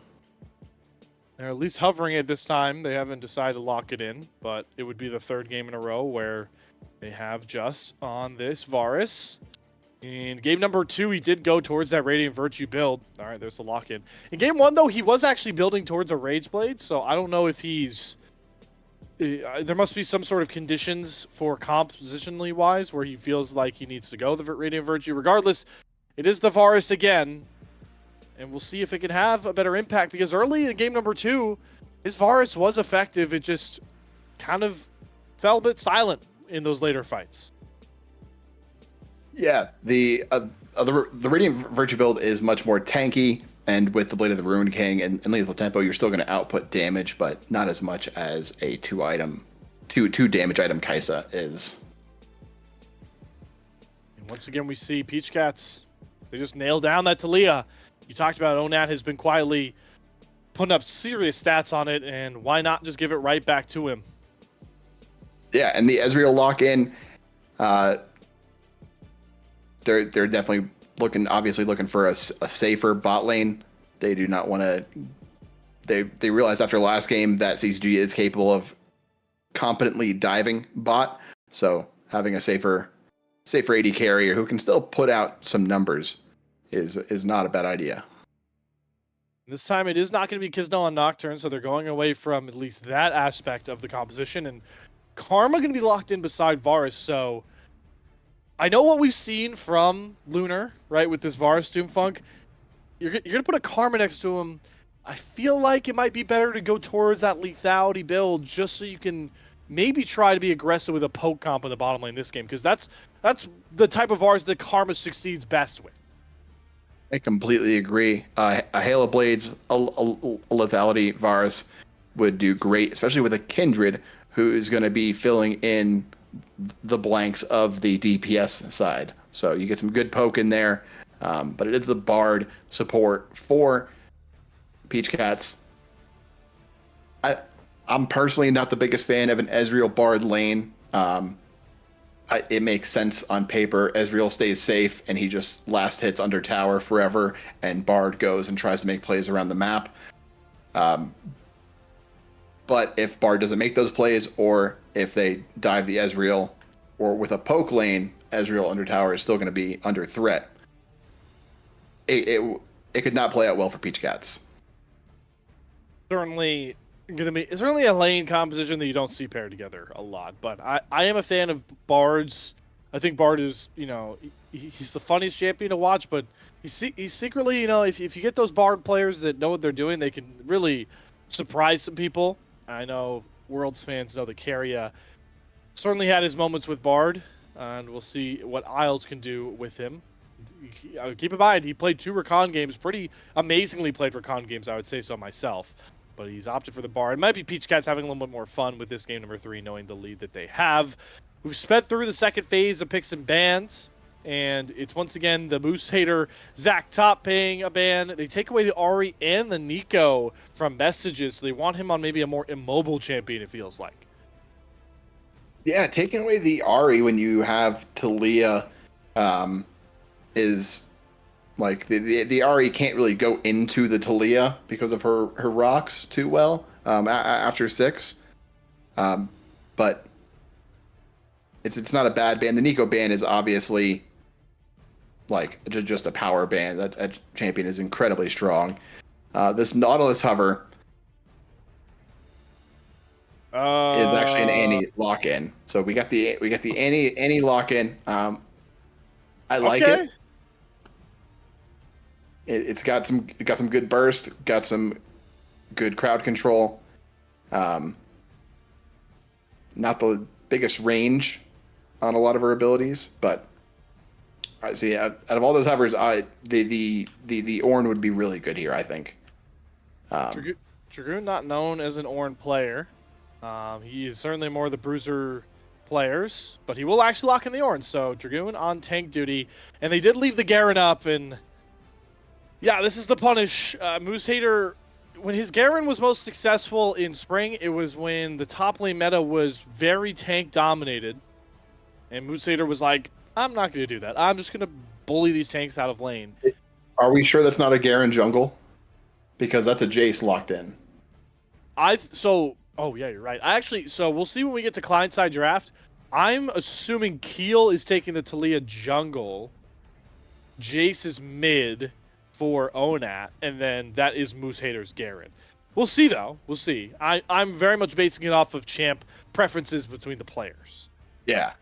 A: They're at least hovering it this time. They haven't decided to lock it in, but it would be the 3rd game in a row where they have just on this Varus. In game number 2, he did go towards that Radiant Virtue build. All right, there's the lock-in. In game 1, though, he was actually building towards a Rage Blade, so I don't know if he's... there must be some sort of conditions for compositionally-wise where he feels like he needs to go the Radiant Virtue. Regardless, it is the Varus again, and we'll see if it can have a better impact, because early in game number 2, his Varus was effective. It just kind of fell a bit silent in those later fights.
B: Yeah, the Radiant Virtue build is much more tanky, and with the Blade of the Ruined King and Lethal Tempo, you're still going to output damage, but not as much as a 2 damage item Kaisa is.
A: And once again, we see Peach Cats. They just nailed down that Talia. You talked about Onat has been quietly putting up serious stats on it, and why not just give it right back to him?
B: Yeah, and the Ezreal lock-in, they're definitely obviously looking for a safer bot lane. They do not want to. They realized after last game that CCG is capable of competently diving bot, so having a safer AD carrier who can still put out some numbers is not a bad idea.
A: This time it is not going to be Kisno on Nocturne, so they're going away from at least that aspect of the composition, and Karma going to be locked in beside Varus, so I know what we've seen from Lunar, right, with this Varus Doomfunk. You're going to put a Karma next to him. I feel like it might be better to go towards that lethality build just so you can maybe try to be aggressive with a poke comp in the bottom lane this game, because that's the type of Varus that Karma succeeds best with.
B: I completely agree. A Halo Blades, a lethality Varus would do great, especially with a Kindred who is going to be filling in the blanks of the DPS side. So you get some good poke in there, but it is the Bard support for Peach Cats. I'm personally not the biggest fan of an Ezreal Bard lane. It makes sense on paper. Ezreal stays safe, and he just last hits under tower forever, and Bard goes and tries to make plays around the map. But if Bard doesn't make those plays, or if they dive the Ezreal, or with a poke lane, Ezreal under tower is still going to be under threat. It could not play out well for Peach Cats.
A: Certainly a lane composition that you don't see paired together a lot, but I am a fan of Bards. I think Bard is, he's the funniest champion to watch, but he's secretly, if you get those Bard players that know what they're doing, they can really surprise some people. I know Worlds fans know that Keria certainly had his moments with Bard, and we'll see what Isles can do with him. Keep in mind, he played 2 Rakan games, pretty amazingly played Rakan games, I would say so myself. But he's opted for the Bard. It might be Peach Cats having a little bit more fun with this game number 3, knowing the lead that they have. We've sped through the second phase of picks and bans, and it's once again the Moose hater Zach Top paying a ban. They take away the Ahri and the Nico from messages, so they want him on maybe a more immobile champion, it feels like.
B: Yeah, taking away the Ahri when you have Talia is like the Ahri can't really go into the Talia because of her rocks too well after 6. But it's not a bad ban. The Nico ban is obviously like just a power ban. That champion is incredibly strong. This Nautilus hover is actually an Annie lock-in. So we got the Annie lock-in. I like it. It's got some good burst, got some good crowd control. Not the biggest range on a lot of her abilities, but I see out of all those hovers, the Ornn would be really good here, I think.
A: Dragoon not known as an Ornn player. He is certainly more of the bruiser players, but he will actually lock in the Ornn. So Dragoon on tank duty, and they did leave the Garen up, and yeah, this is the punish. Moose Hater, when his Garen was most successful in spring, it was when the top lane meta was very tank dominated, and Moose Hater was like, I'm not going to do that. I'm just going to bully these tanks out of lane.
B: Are we sure that's not a Garen jungle? Because that's a Jace locked in.
A: Oh yeah, you're right. So we'll see when we get to client side draft. I'm assuming Keel is taking the Talia jungle, Jace is mid for Onat, and then that is Moose Hater's Garen. We'll see though. We'll see. I'm very much basing it off of champ preferences between the players.
B: Yeah.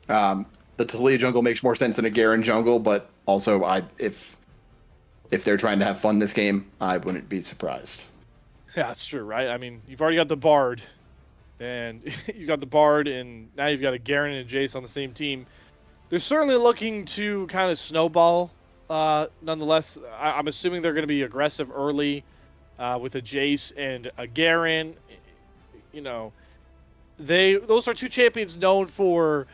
B: The Talia jungle makes more sense than a Garen jungle, but also if they're trying to have fun this game, I wouldn't be surprised.
A: Yeah, that's true, right? I mean, you've already got the Bard, and you got the Bard, and now you've got a Garen and a Jace on the same team. They're certainly looking to kind of snowball. Nonetheless, I'm assuming they're going to be aggressive early with a Jace and a Garen. You know, those are two champions known for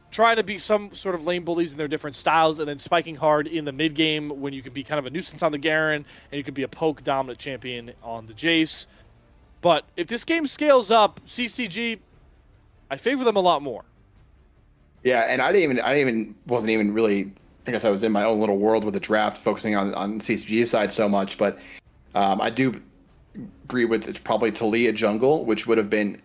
A: trying to be some sort of lane bullies in their different styles, and then spiking hard in the mid game when you can be kind of a nuisance on the Garen, and you can be a poke dominant champion on the Jace. But if this game scales up, CCG, I favor them a lot more.
B: Yeah, and wasn't even really. I guess I was in my own little world with the draft, focusing on CCG's side so much. But I do agree with it's probably Talia jungle, which would have been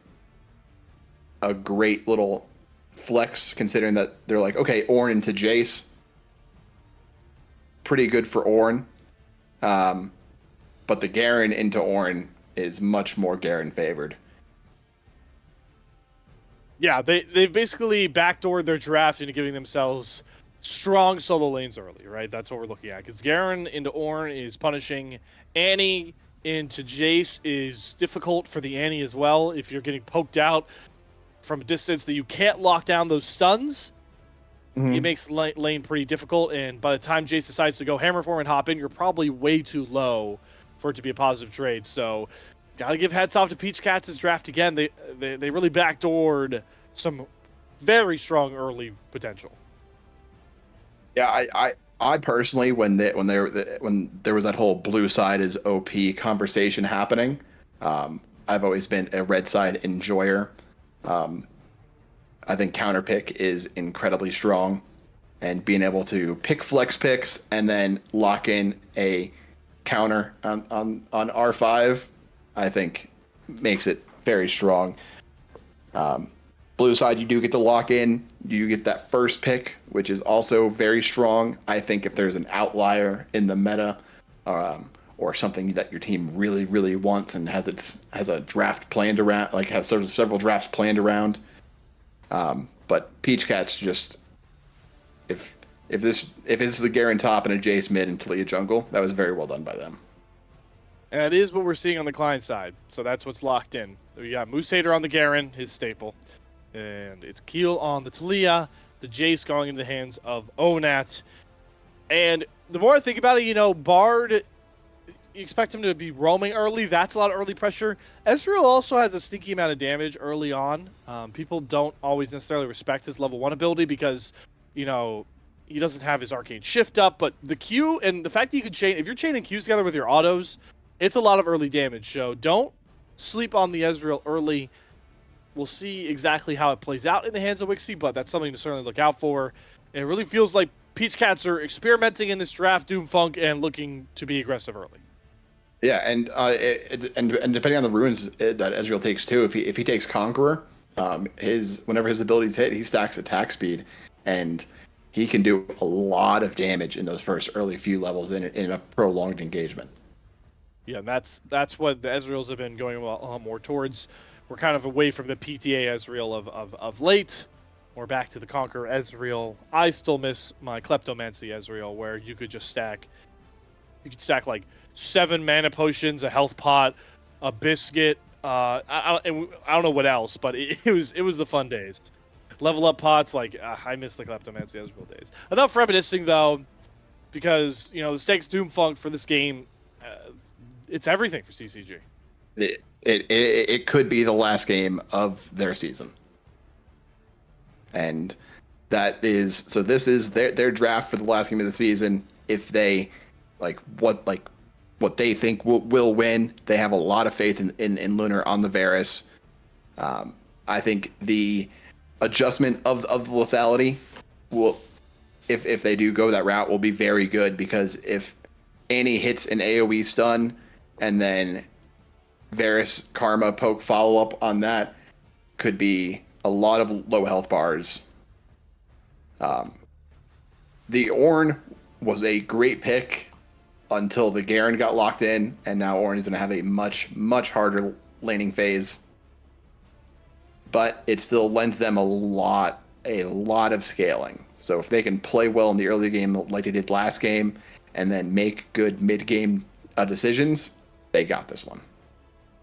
B: a great little flex, considering that they're like, okay, Ornn into Jace, pretty good for Ornn, but the Garen into Ornn is much more Garen favored.
A: Yeah, they've basically backdoored their draft into giving themselves strong solo lanes early, right? That's what we're looking at, because Garen into Ornn is punishing. Annie into Jace is difficult for the Annie as well. If you're getting poked out from a distance that you can't lock down those stuns, it makes lane pretty difficult, and by the time Jace decides to go hammer form and hop in, you're probably way too low for it to be a positive trade. So gotta give hats off to Peach Cats' draft again. They really backdoored some very strong early potential.
B: Yeah, I personally, when there was that whole blue side is OP conversation happening, I've always been a red side enjoyer. I think counterpick is incredibly strong, and being able to pick flex picks and then lock in a counter on R5, I think makes it very strong. Blue side, you do get to lock in. You get that first pick, which is also very strong. I think if there's an outlier in the meta, or something that your team really, really wants and has a draft planned around, like has sort of several drafts planned around. But Peach Cats just, if this is the Garen top and a Jace mid and Talia jungle, that was very well done by them.
A: And that is what we're seeing on the client side. So that's what's locked in. We got Moose Hater on the Garen, his staple. And it's Keel on the Talia, the Jace going into the hands of Onat. And the more I think about it, Bard, you expect him to be roaming early. That's a lot of early pressure. Ezreal also has a sneaky amount of damage early on. People don't always necessarily respect his level 1 ability because, he doesn't have his arcane shift up. But the Q and the fact that you can chain, if you're chaining Qs together with your autos, it's a lot of early damage. So don't sleep on the Ezreal early. We'll see exactly how it plays out in the hands of Wixie, but that's something to certainly look out for. And it really feels like Peach Cats are experimenting in this draft, Doomfunk, and looking to be aggressive early.
B: Yeah, and depending on the runes that Ezreal takes too, if he takes Conqueror, whenever his abilities hit, he stacks attack speed, and he can do a lot of damage in those first early few levels in a prolonged engagement.
A: Yeah, and that's what the Ezreals have been going a lot more towards. We're kind of away from the PTA Ezreal of late. We're back to the Conqueror Ezreal. I still miss my Kleptomancy Ezreal, where you could just stack. You could stack like 7 mana potions, a health pot, a biscuit. I don't know what else, but it was the fun days. Level up pots, I miss the Kleptomancy Ezreal days. Enough reminiscing though, because the stakes Doomfunk for this game, it's everything for CCG.
B: It could be the last game of their season. And this is their draft for the last game of the season. If they what they think will win, they have a lot of faith in Lunar on the Varus. I think the adjustment of the lethality will, if they do go that route, will be very good, because if Annie hits an AoE stun and then Varus Karma poke follow up on that, could be a lot of low health bars. The Ornn was a great pick until the Garen got locked in, and now Ornn is going to have a much harder laning phase. But it still lends them a lot of scaling. So if they can play well in the early game like they did last game, and then make good mid-game decisions, they got this one.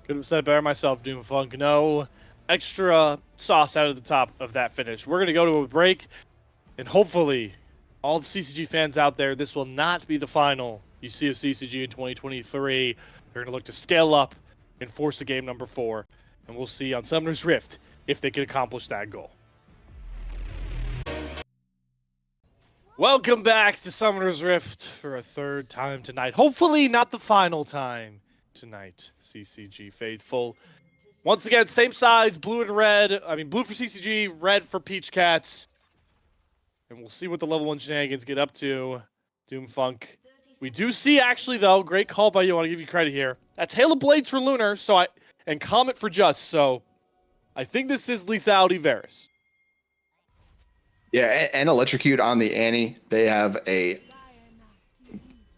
A: Couldn't have said it better myself, Doomfunk. No extra sauce out of the top of that finish. We're going to go to a break, and hopefully all the CCG fans out there, this will not be the final you see of CCG in 2023. They're going to look to scale up and force a game number 4, and we'll see on Summoner's Rift if they can accomplish that goal. Welcome back to Summoner's Rift for a third time tonight. Hopefully not the final time tonight, CCG faithful. Once again, same sides, blue and red. I mean, blue for CCG, red for Peach Cats. And we'll see what the level 1 shenanigans get up to. Doomfunk. We do see, actually, though, great call by you. I want to give you credit here. That's Hail of Blades for Lunar, and Comet for Just. So I think this is Lethality Varus.
B: Yeah, and Electrocute on the Annie. They have a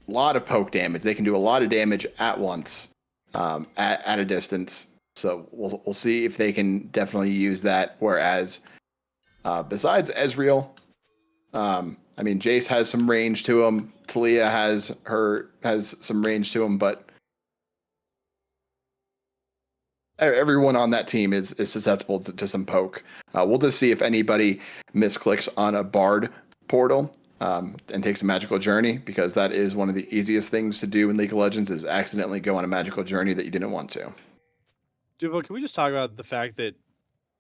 B: lot of poke damage. They can do a lot of damage at once, at a distance. So we'll see if they can definitely use that. Whereas, besides Ezreal, I mean, Jace has some range to him. Talia has some range to him, but everyone on that team is susceptible to some poke. We'll just see if anybody misclicks on a Bard portal and takes a magical journey, because that is one of the easiest things to do in League of Legends, is accidentally go on a magical journey that you didn't want to.
A: Dude, can we just talk about the fact that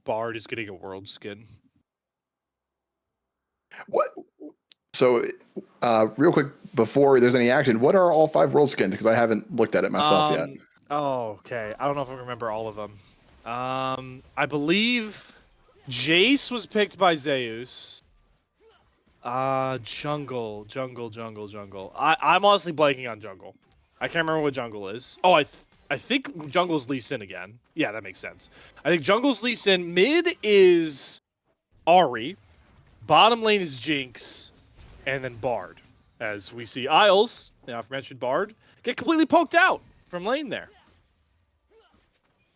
A: Bard is getting a world skin?
B: What? So, real quick, before there's any action, what are all 5 world skins? Because I haven't looked at it myself yet.
A: Oh, okay. I don't know if I remember all of them. I believe Jace was picked by Zeus. Jungle. I'm honestly blanking on Jungle. I can't remember what Jungle is. Oh, I think Jungle's Lee Sin again. Yeah, that makes sense. I think Jungle's Lee Sin. Mid is Ahri. Bottom lane is Jinx. And then Bard. As we see Isles, the aforementioned Bard, get completely poked out from lane there.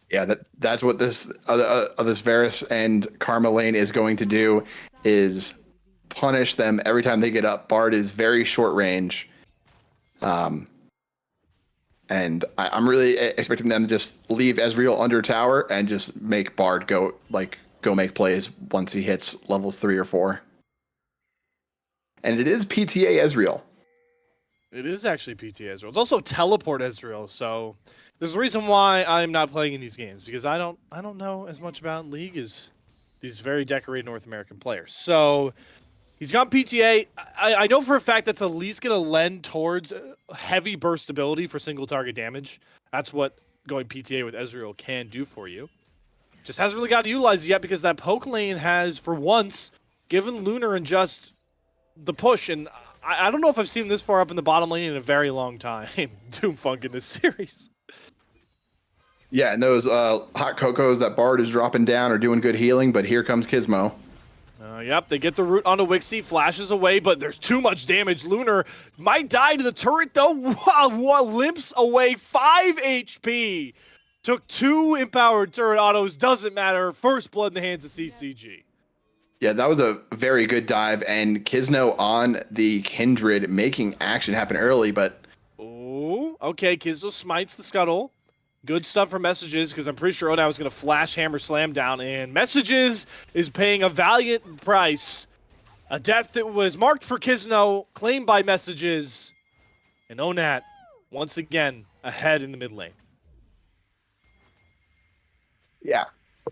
B: Yeah, that's what this Varus and Karma lane is going to do, is punish them every time they get up. Bard is very short range. And I'm really expecting them to just leave Ezreal under tower and just make Bard go make plays once he hits levels 3 or 4. And it is PTA Ezreal.
A: It is actually PTA Ezreal. It's also Teleport Ezreal, so there's a reason why I'm not playing in these games, because I don't know as much about League as these very decorated North American players. So he's got PTA. I know for a fact that's at least going to lend towards heavy burst ability for single target damage. That's what going PTA with Ezreal can do for you. Just hasn't really got utilized yet, because that poke lane has, for once, given Lunar and Just the push. And I don't know if I've seen this far up in the bottom lane in a very long time. Doomfunk in this series.
B: Yeah, and those hot cocos that Bard is dropping down are doing good healing, but here comes Gizmo.
A: Yep, they get the root onto Wixie, flashes away, but there's too much damage. Lunar might die to the turret, though. Wow, limps away, 5 HP. Took 2 empowered turret autos, doesn't matter. First blood in the hands of CCG.
B: Yeah, that was a very good dive, and Kizno on the Kindred making action happen early, but...
A: Oh, okay, Kizno smites the scuttle. Good stuff for Messages, because I'm pretty sure Onau is going to flash hammer slam down, and Messages is paying a valiant price. A death that was marked for Kizno, claimed by Messages, and Onat, once again, ahead in the mid lane.
B: Yeah.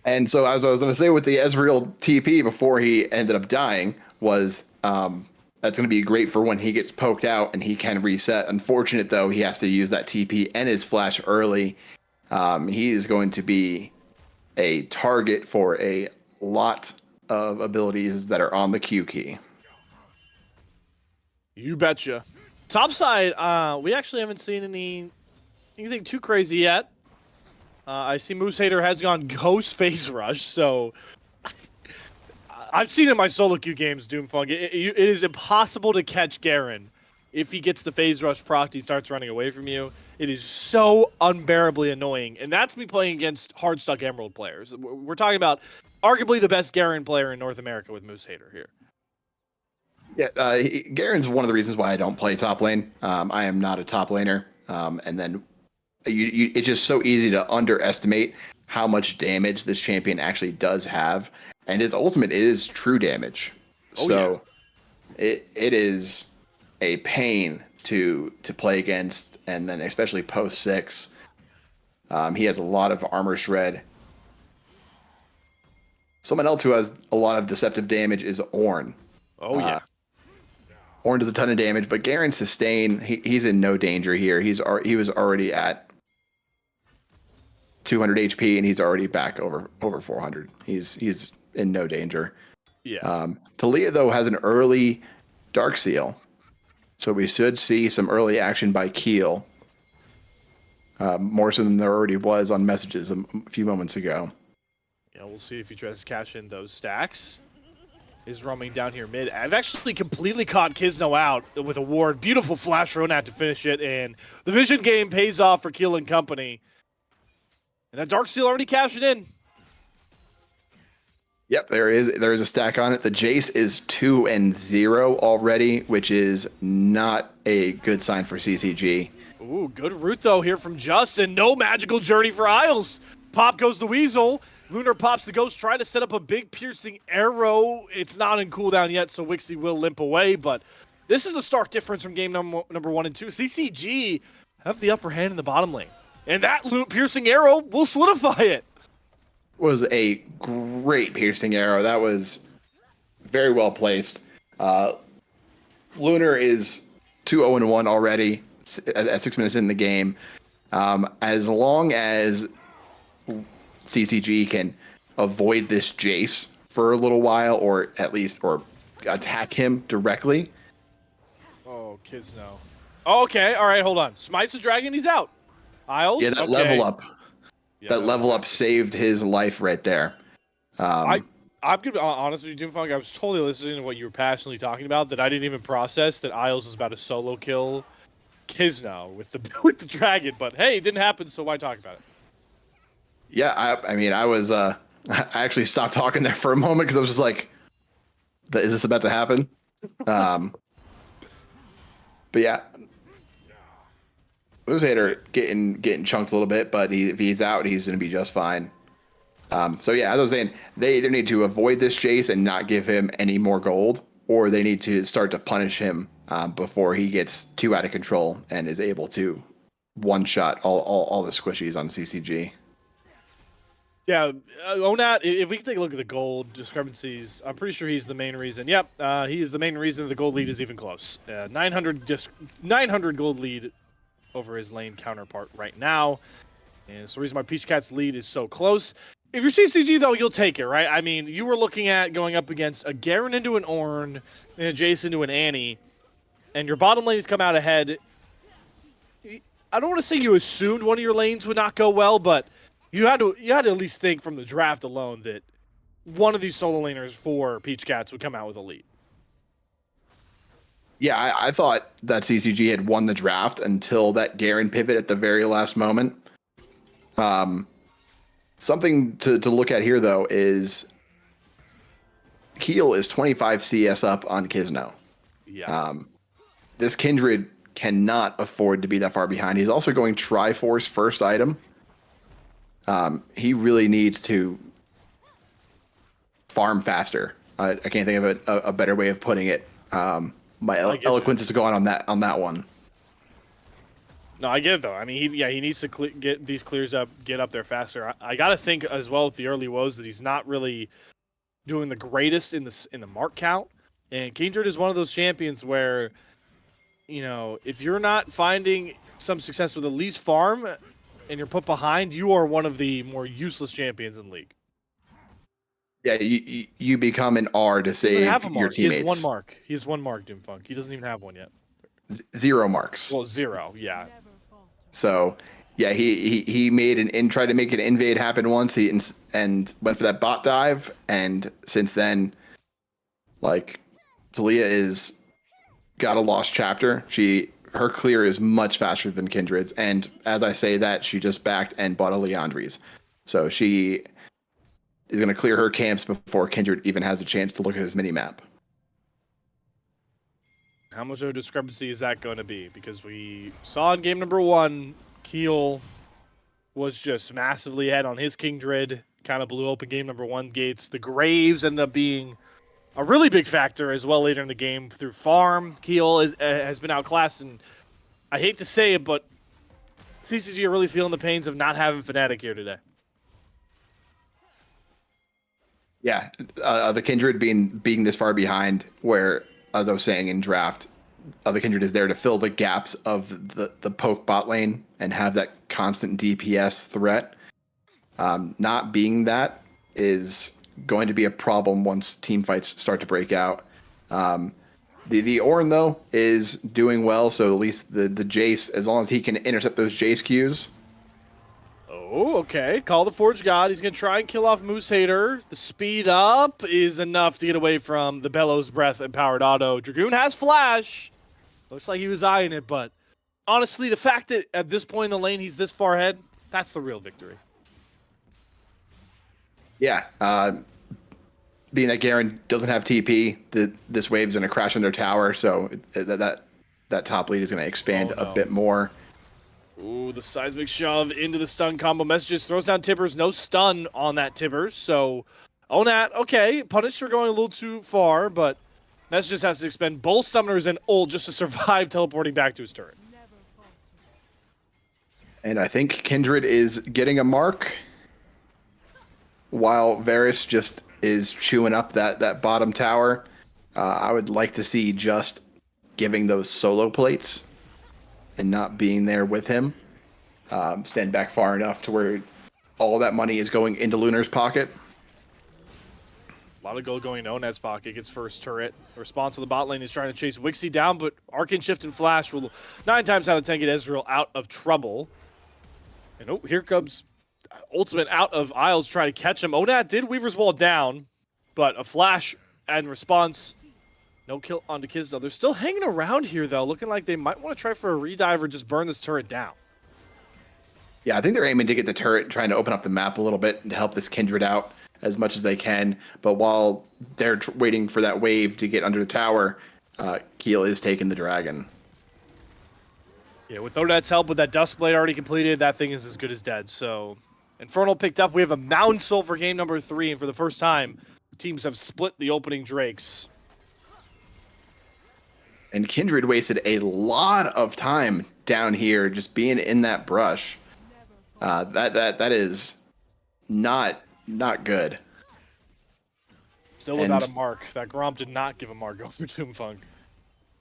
B: And so as I was going to say with the Ezreal TP before he ended up dying was that's going to be great for when he gets poked out and he can reset. Unfortunate though, he has to use that TP and his flash early. He is going to be a target for a lot of abilities that are on the Q key.
A: You betcha. Top side, we actually haven't seen anything too crazy yet. I see Moose Hater has gone Ghost Phase Rush, so I've seen it in my solo queue games, Doomfunk. It is impossible to catch Garen if he gets the Phase Rush proc. He starts running away from you. It is so unbearably annoying, and that's me playing against hard stuck Emerald players. We're talking about arguably the best Garen player in North America with Moose Hater here.
B: Yeah, Garen's one of the reasons why I don't play top lane. I am not a top laner, and then it's just so easy to underestimate how much damage this champion actually does have, and his ultimate is true damage.
A: Oh,
B: So it is a pain to play against, and then especially post 6. He has a lot of armor shred. Someone else who has a lot of deceptive damage is Ornn.
A: Oh, yeah.
B: Ornn does a ton of damage, but Garen sustain, he's in no danger here. He was already at 200 HP and he's already back over 400. He's in no danger.
A: Yeah.
B: Talia though has an early Dark Seal, so we should see some early action by Keel. More so than there already was on messages a few moments ago.
A: Yeah, we'll see if he tries to cash in those stacks. Is roaming down here mid. I've actually completely caught Kisno out with a ward. Beautiful flash Ronat to finish it, and the vision game pays off for Keel and company. And that Dark Seal already cashed in.
B: Yep, there is a stack on it. The Jace is 2-0 already, which is not a good sign for CCG.
A: Ooh, good route though here from Justin. No magical journey for Isles. Pop goes the Weasel. Lunar pops the Ghost, trying to set up a big piercing arrow. It's not in cooldown yet, so Wixie will limp away, but this is a stark difference from game number 1 and 2. CCG have the upper hand in the bottom lane, and that piercing arrow will solidify it.
B: Was a great piercing arrow. That was very well placed. Lunar is 2-0-1 already at 6 minutes in the game. As long as CCG can avoid this Jace for a little while, or at least attack him directly.
A: Oh, Kisno. Oh, okay, all right, hold on. Smites the dragon, he's out. Isles?
B: Yeah, that
A: okay.
B: level up.
A: Yeah,
B: that level up saved his life right there.
A: I'm going to be honest with you, Doomfunk. I was totally listening to what you were passionately talking about, that I didn't even process that Isles was about to solo kill Kisno with the dragon. But hey, it didn't happen, so why talk about it?
B: Yeah, I mean, I was I actually stopped talking there for a moment because I was just like, is this about to happen? But yeah, Hater getting chunked a little bit, but if he's out, he's going to be just fine. So yeah, as I was saying, they either need to avoid this Jace and not give him any more gold, or they need to start to punish him before he gets too out of control and is able to one-shot all the squishies on CCG.
A: Yeah, Onat, if we can take a look at the gold discrepancies, I'm pretty sure he's the main reason. Yep, he is the main reason the gold lead is even close. 900 gold lead over his lane counterpart right now. And it's the reason why Peach Cat's lead is so close. If you're CCG, though, you'll take it, right? I mean, you were looking at going up against a Garen into an Ornn and a Jace into an Annie, and your bottom lanes come out ahead. I don't want to say you assumed one of your lanes would not go well, but you had to at least think from the draft alone that one of these solo laners for Peach Cats would come out with a lead.
B: Yeah, I thought that CCG had won the draft until that Garen pivot at the very last moment. Something to look at here, though, is Keel is 25 CS up on Kisno.
A: Yeah.
B: This Kindred cannot afford to be that far behind. He's also going Triforce first item. He really needs to farm faster. I can't think of a better way of putting it. My eloquence is going on that one.
A: No, I get it though. I mean, he needs to get these clears up, get up there faster. I got to think as well with the early woes that he's not really doing the greatest in the mark count. And Kindred is one of those champions where, if you're not finding some success with at least farm, and you're put behind, you are one of the more useless champions in the league.
B: Yeah, you become an R to save your teammates.
A: He has one mark. He has one mark, Doomfunk. He doesn't even have one yet.
B: 0 marks.
A: Well, 0, yeah.
B: So, yeah, he made tried to make an invade happen once. And went for that bot dive, and since then, like, Talia is got a lost chapter. Her clear is much faster than Kindred's, and as I say that, she just backed and bought a Leandri's, so she is going to clear her camps before Kindred even has a chance to look at his mini map.
A: How much of a discrepancy is that going to be? Because we saw in game number 1, Keel was just massively ahead on his Kindred, kind of blew open game number 1 gates. The Graves ended up being a really big factor as well later in the game through farm. Keel has been outclassed, and I hate to say it, but CCG are really feeling the pains of not having Fnatic here today.
B: Yeah, the Kindred being this far behind, where, as I was saying in draft, the Kindred is there to fill the gaps of the poke bot lane and have that constant DPS threat. Not being that is going to be a problem once team fights start to break out. The Ornn, though, is doing well, so at least the Jace, as long as he can intercept those Jace Qs.
A: Oh, okay. Call the Forge God. He's going to try and kill off Moose Hater. The speed up is enough to get away from the Bellows Breath and Powered Auto. Dragoon has Flash. Looks like he was eyeing it, but honestly, the fact that at this point in the lane he's this far ahead, that's the real victory.
B: Yeah. Being that Garen doesn't have TP, this wave's going to crash on their tower, so that top lead is going to expand a bit more.
A: Ooh, the seismic shove into the stun combo. Messages throws down Tibbers. No stun on that Tibbers. So, Onat, okay, punished for going a little too far, but Messages has to expend both summoners and ult just to survive teleporting back to his turret.
B: And I think Kindred is getting a mark, while Varus just is chewing up that bottom tower. I would like to see just giving those solo plates and not being there with him. Stand back far enough to where all that money is going into Lunar's pocket.
A: A lot of gold going into Onet's pocket. Gets first turret. The response to the bot lane is trying to chase Wixie down, but Arcane Shift and Flash will 9 times out of 10 get Ezreal out of trouble. And oh, here comes Ultimate out of Isles trying to catch him. Onat did Weaver's Wall down, but a Flash and response. No kill onto Kisno. They're still hanging around here, though, looking like they might want to try for a redive or just burn this turret down.
B: Yeah, I think they're aiming to get the turret, trying to open up the map a little bit and help this Kindred out as much as they can. But while they're waiting for that wave to get under the tower, Keel is taking the dragon.
A: Yeah, with Onet's help, with that Duskblade already completed, that thing is as good as dead. So, Infernal picked up. We have a Mountain Soul for game number 3, and for the first time, teams have split the opening Drakes.
B: And Kindred wasted a lot of time down here just being in that brush. That is not good.
A: Still without a mark. That Gromp did not give a mark over Doomfunk.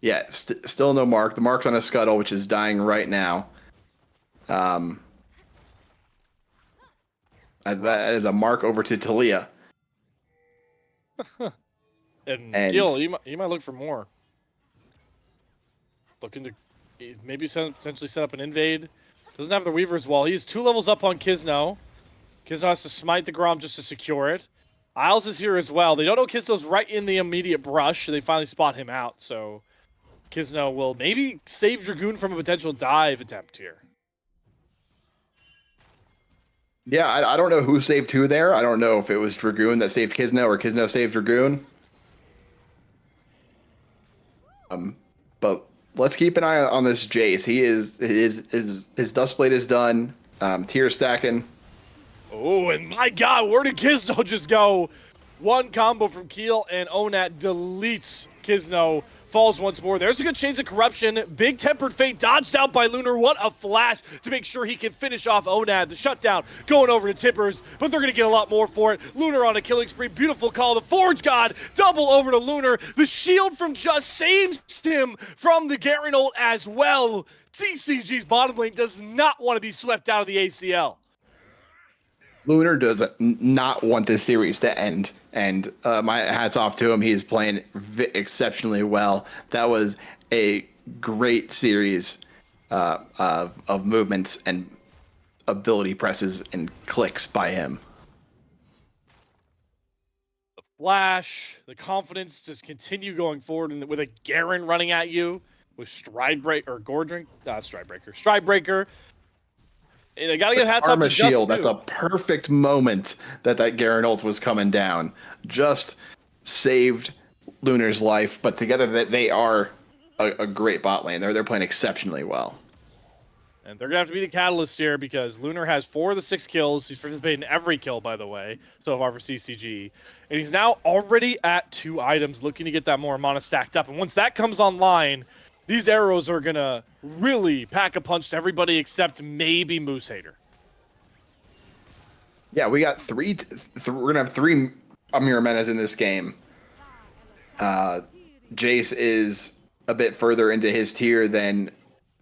B: Yeah, still no mark. The mark's on a Scuttle, which is dying right now. That is a mark over to Talia.
A: and Gil, you might look for more. Looking to maybe potentially set up an invade. Doesn't have the Weaver's Wall. He's 2 levels up on Kisno. Kisno has to smite the Grom just to secure it. Isles is here as well. They don't know Kisno's right in the immediate brush. They finally spot him out. So Kisno will maybe save Dragoon from a potential dive attempt here.
B: Yeah, I don't know who saved who there. I don't know if it was Dragoon that saved Kisno or Kisno saved Dragoon. But let's keep an eye on this Jace. His Duskblade is done. Tier stacking.
A: Oh, and my God, where did Kisno just go? One combo from Keel, and Onat deletes Kizno. Falls once more. There's a good Chains of Corruption. Big Tempered Fate dodged out by Lunar. What a flash to make sure he can finish off Onad. The shutdown going over to Tippers, but they're going to get a lot more for it. Lunar on a killing spree. Beautiful call. The Forge God double over to Lunar. The shield from Just saves him from the Garen ult as well. CCG's bottom lane does not want to be swept out of the ACL.
B: Lunar does not want this series to end, and my hats off to him. He is playing exceptionally well. That was a great series of movements and ability presses and clicks by him.
A: The flash, the confidence, just continue going forward, and with a Garen running at you with Stridebreaker or Gordring, Stridebreaker. And I gotta give hats off to Just
B: Shield at the perfect moment that Garen ult was coming down. Just saved Lunar's life, but together they are a great bot lane. They're playing exceptionally well.
A: And they're gonna have to be the catalyst here because Lunar has 4 of the 6 kills. He's participated in every kill, by the way, so far for CCG. And he's now already at 2 items, looking to get that more mana stacked up. And once that comes online, these arrows are gonna really pack a punch to everybody except maybe Moose Hater.
B: Yeah, we got we're gonna have 3 Amir Menas in this game. Jace is a bit further into his tier than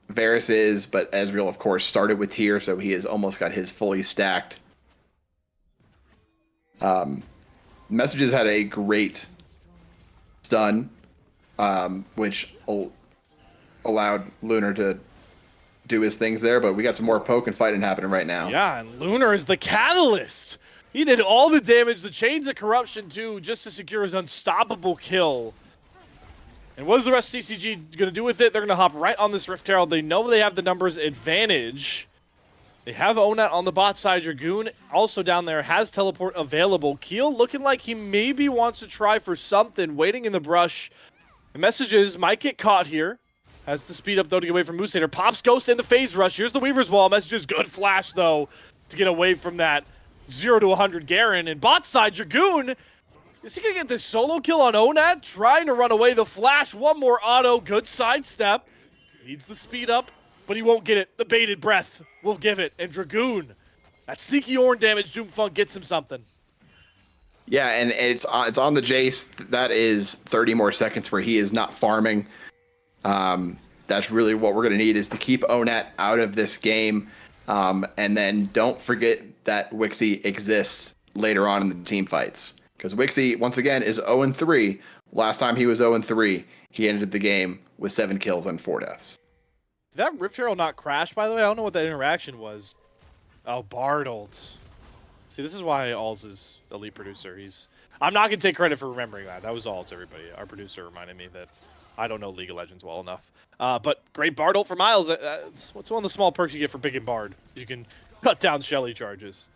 B: Varus is, but Ezreal, of course, started with tier, so he has almost got his fully stacked. Messages had a great stun, which allowed Lunar to do his things there, but we got some more poke and fighting happening right now.
A: Yeah, and Lunar is the catalyst. He did all the damage, the Chains of Corruption too, just to secure his unstoppable kill. And what is the rest of CCG going to do with it? They're going to hop right on this Rift Herald. They know they have the numbers advantage. They have Onat on the bot side. Dragoon also down there has teleport available. Keel looking like he maybe wants to try for something, waiting in the brush. The messages might get caught here. Has to speed up, though, to get away from Moose Hater. Pops Ghost in the phase rush. Here's the Weaver's Wall. Messages, good flash, though, to get away from that 0 to 100 Garen. And bot side, Dragoon, is he going to get this solo kill on Onat? Trying to run away. The flash, one more auto. Good sidestep. Needs the speed up, but he won't get it. The bated breath will give it. And Dragoon, that sneaky Ornn damage, Doomfunk gets him something.
B: Yeah, and it's on the Jace. That is 30 more seconds where he is not farming. That's really what we're going to need, is to keep Onat out of this game. And then don't forget that Wixie exists later on in the team fights. Because Wixie, once again, is 0-3. Last time he was 0-3, he ended the game with 7 kills and 4 deaths.
A: Did that Rift Herald not crash, by the way? I don't know what that interaction was. Oh, Bard ult. See, this is why Alls is elite producer. I'm not going to take credit for remembering that. That was Alls, everybody. Our producer reminded me that I don't know League of Legends well enough. But great Bard ult for Miles. What's one of the small perks you get for picking Bard? You can cut down Shelly charges.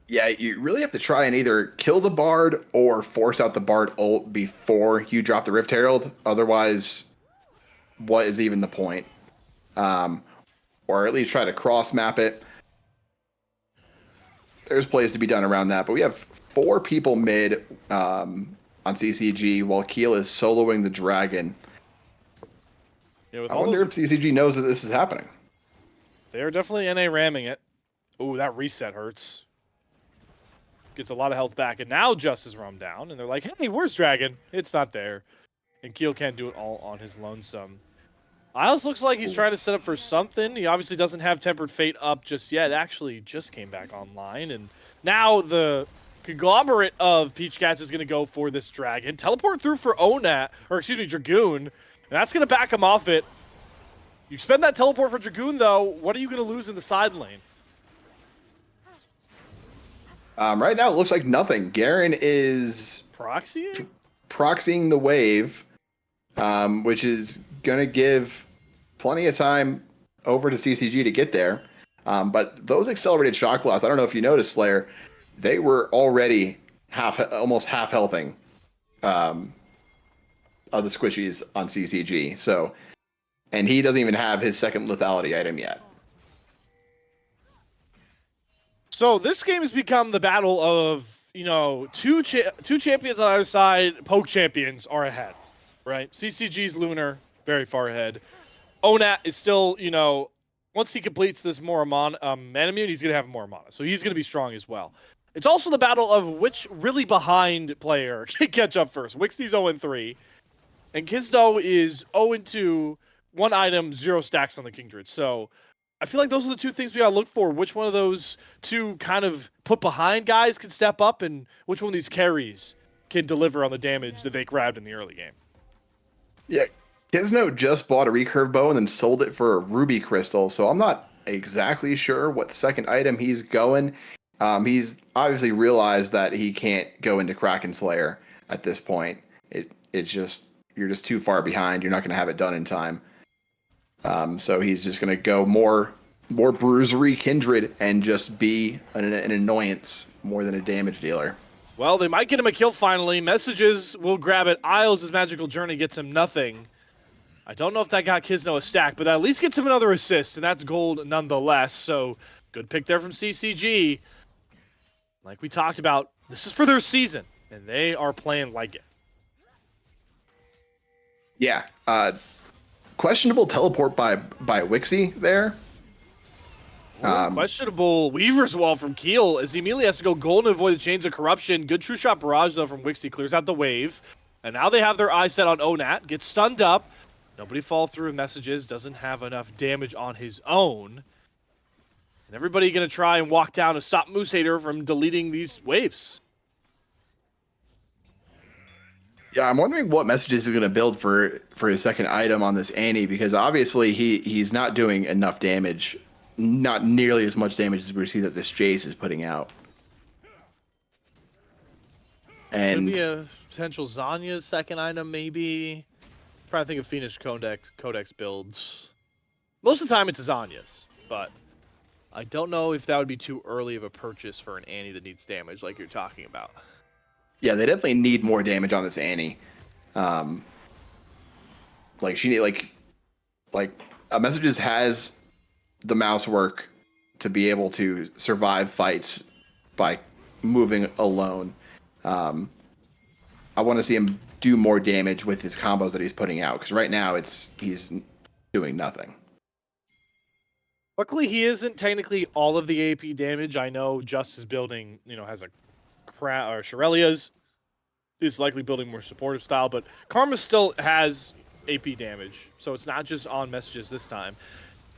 B: Yeah, you really have to try and either kill the Bard or force out the Bard ult before you drop the Rift Herald. Otherwise, what is even the point? Or at least try to cross map it. There's plays to be done around that, but we have 4 people mid on CCG while Keel is soloing the dragon.
A: Yeah,
B: I wonder if CCG knows that this is happening.
A: They're definitely NA ramming it. Ooh, that reset hurts. Gets a lot of health back, and now Just is roamed down, and they're like, hey, where's Dragon? It's not there. And Keel can't do it all on his lonesome. Isles looks like he's trying to set up for something. He obviously doesn't have Tempered Fate up just yet. Actually, just came back online, and now the conglomerate of Peach Cats is going to go for this Dragon. Teleport through for Onat, or excuse me, Dragoon, and that's going to back him off it. You spend that teleport for Dragoon, though, what are you going to lose in the side lane?
B: Right now, it looks like nothing. Garen is proxying the wave, which is going to give plenty of time over to CCG to get there. But those accelerated shock blasts, I don't know if you noticed, Slayer, they were already almost half healthing of the squishies on CCG. So, and he doesn't even have his second lethality item yet.
A: So this game has become the battle of two champions on either side, poke champions are ahead, right? CCG's Lunar, very far ahead. Onat is still, once he completes this mana immune, he's going to have more mana. So he's going to be strong as well. It's also the battle of which really behind player can catch up first. Wixie's 0-3, and Kisno is 0-2, 1 item, 0 stacks on the Kindred. So I feel like those are the two things we got to look for. Which one of those two kind of put behind guys can step up, and which one of these carries can deliver on the damage that they grabbed in the early game.
B: Yeah, Kisno just bought a recurve bow and then sold it for a ruby crystal, so I'm not exactly sure what second item he's going. He's obviously realized that he can't go into Kraken Slayer at this point. It's just you're just too far behind. You're not going to have it done in time. So he's just going to go more bruisery Kindred and just be an annoyance more than a damage dealer.
A: Well, they might get him a kill finally. Messages will grab it. Isles' magical journey gets him nothing. I don't know if that got Kisno a stack, but that at least gets him another assist, and that's gold nonetheless. So good pick there from CCG. Like we talked about, this is for their season, and they are playing like it.
B: Yeah. Questionable teleport by Wixie there.
A: Questionable Weaver's Wall from Keel as he immediately has to go gold to avoid the chains of corruption. Good true shot barrage though from Wixie, clears out the wave. And now they have their eye set on Onat, gets stunned up. Nobody fall through messages, doesn't have enough damage on his own. And everybody gonna try and walk down to stop Moosehater from deleting these waves.
B: Yeah, I'm wondering what messages he's going to build for his second item on this Annie, because obviously he's not doing enough damage, not nearly as much damage as we see that this Jace is putting out. And
A: could be a potential Zanya's second item, maybe. I'm trying to think of Phoenix Codex builds. Most of the time it's Zanya's, but I don't know if that would be too early of a purchase for an Annie that needs damage like you're talking about.
B: yeah, they definitely need more damage on this Annie. Like she need like Messages has the mouse work to be able to survive fights by moving alone. I want to see him do more damage with his combos that he's putting out, because right now he's doing nothing.
A: Luckily, he isn't technically all of the AP damage. I know Justice building, has a or Shirelia's is likely building more supportive style, but Karma still has AP damage, so it's not just on Messages this time.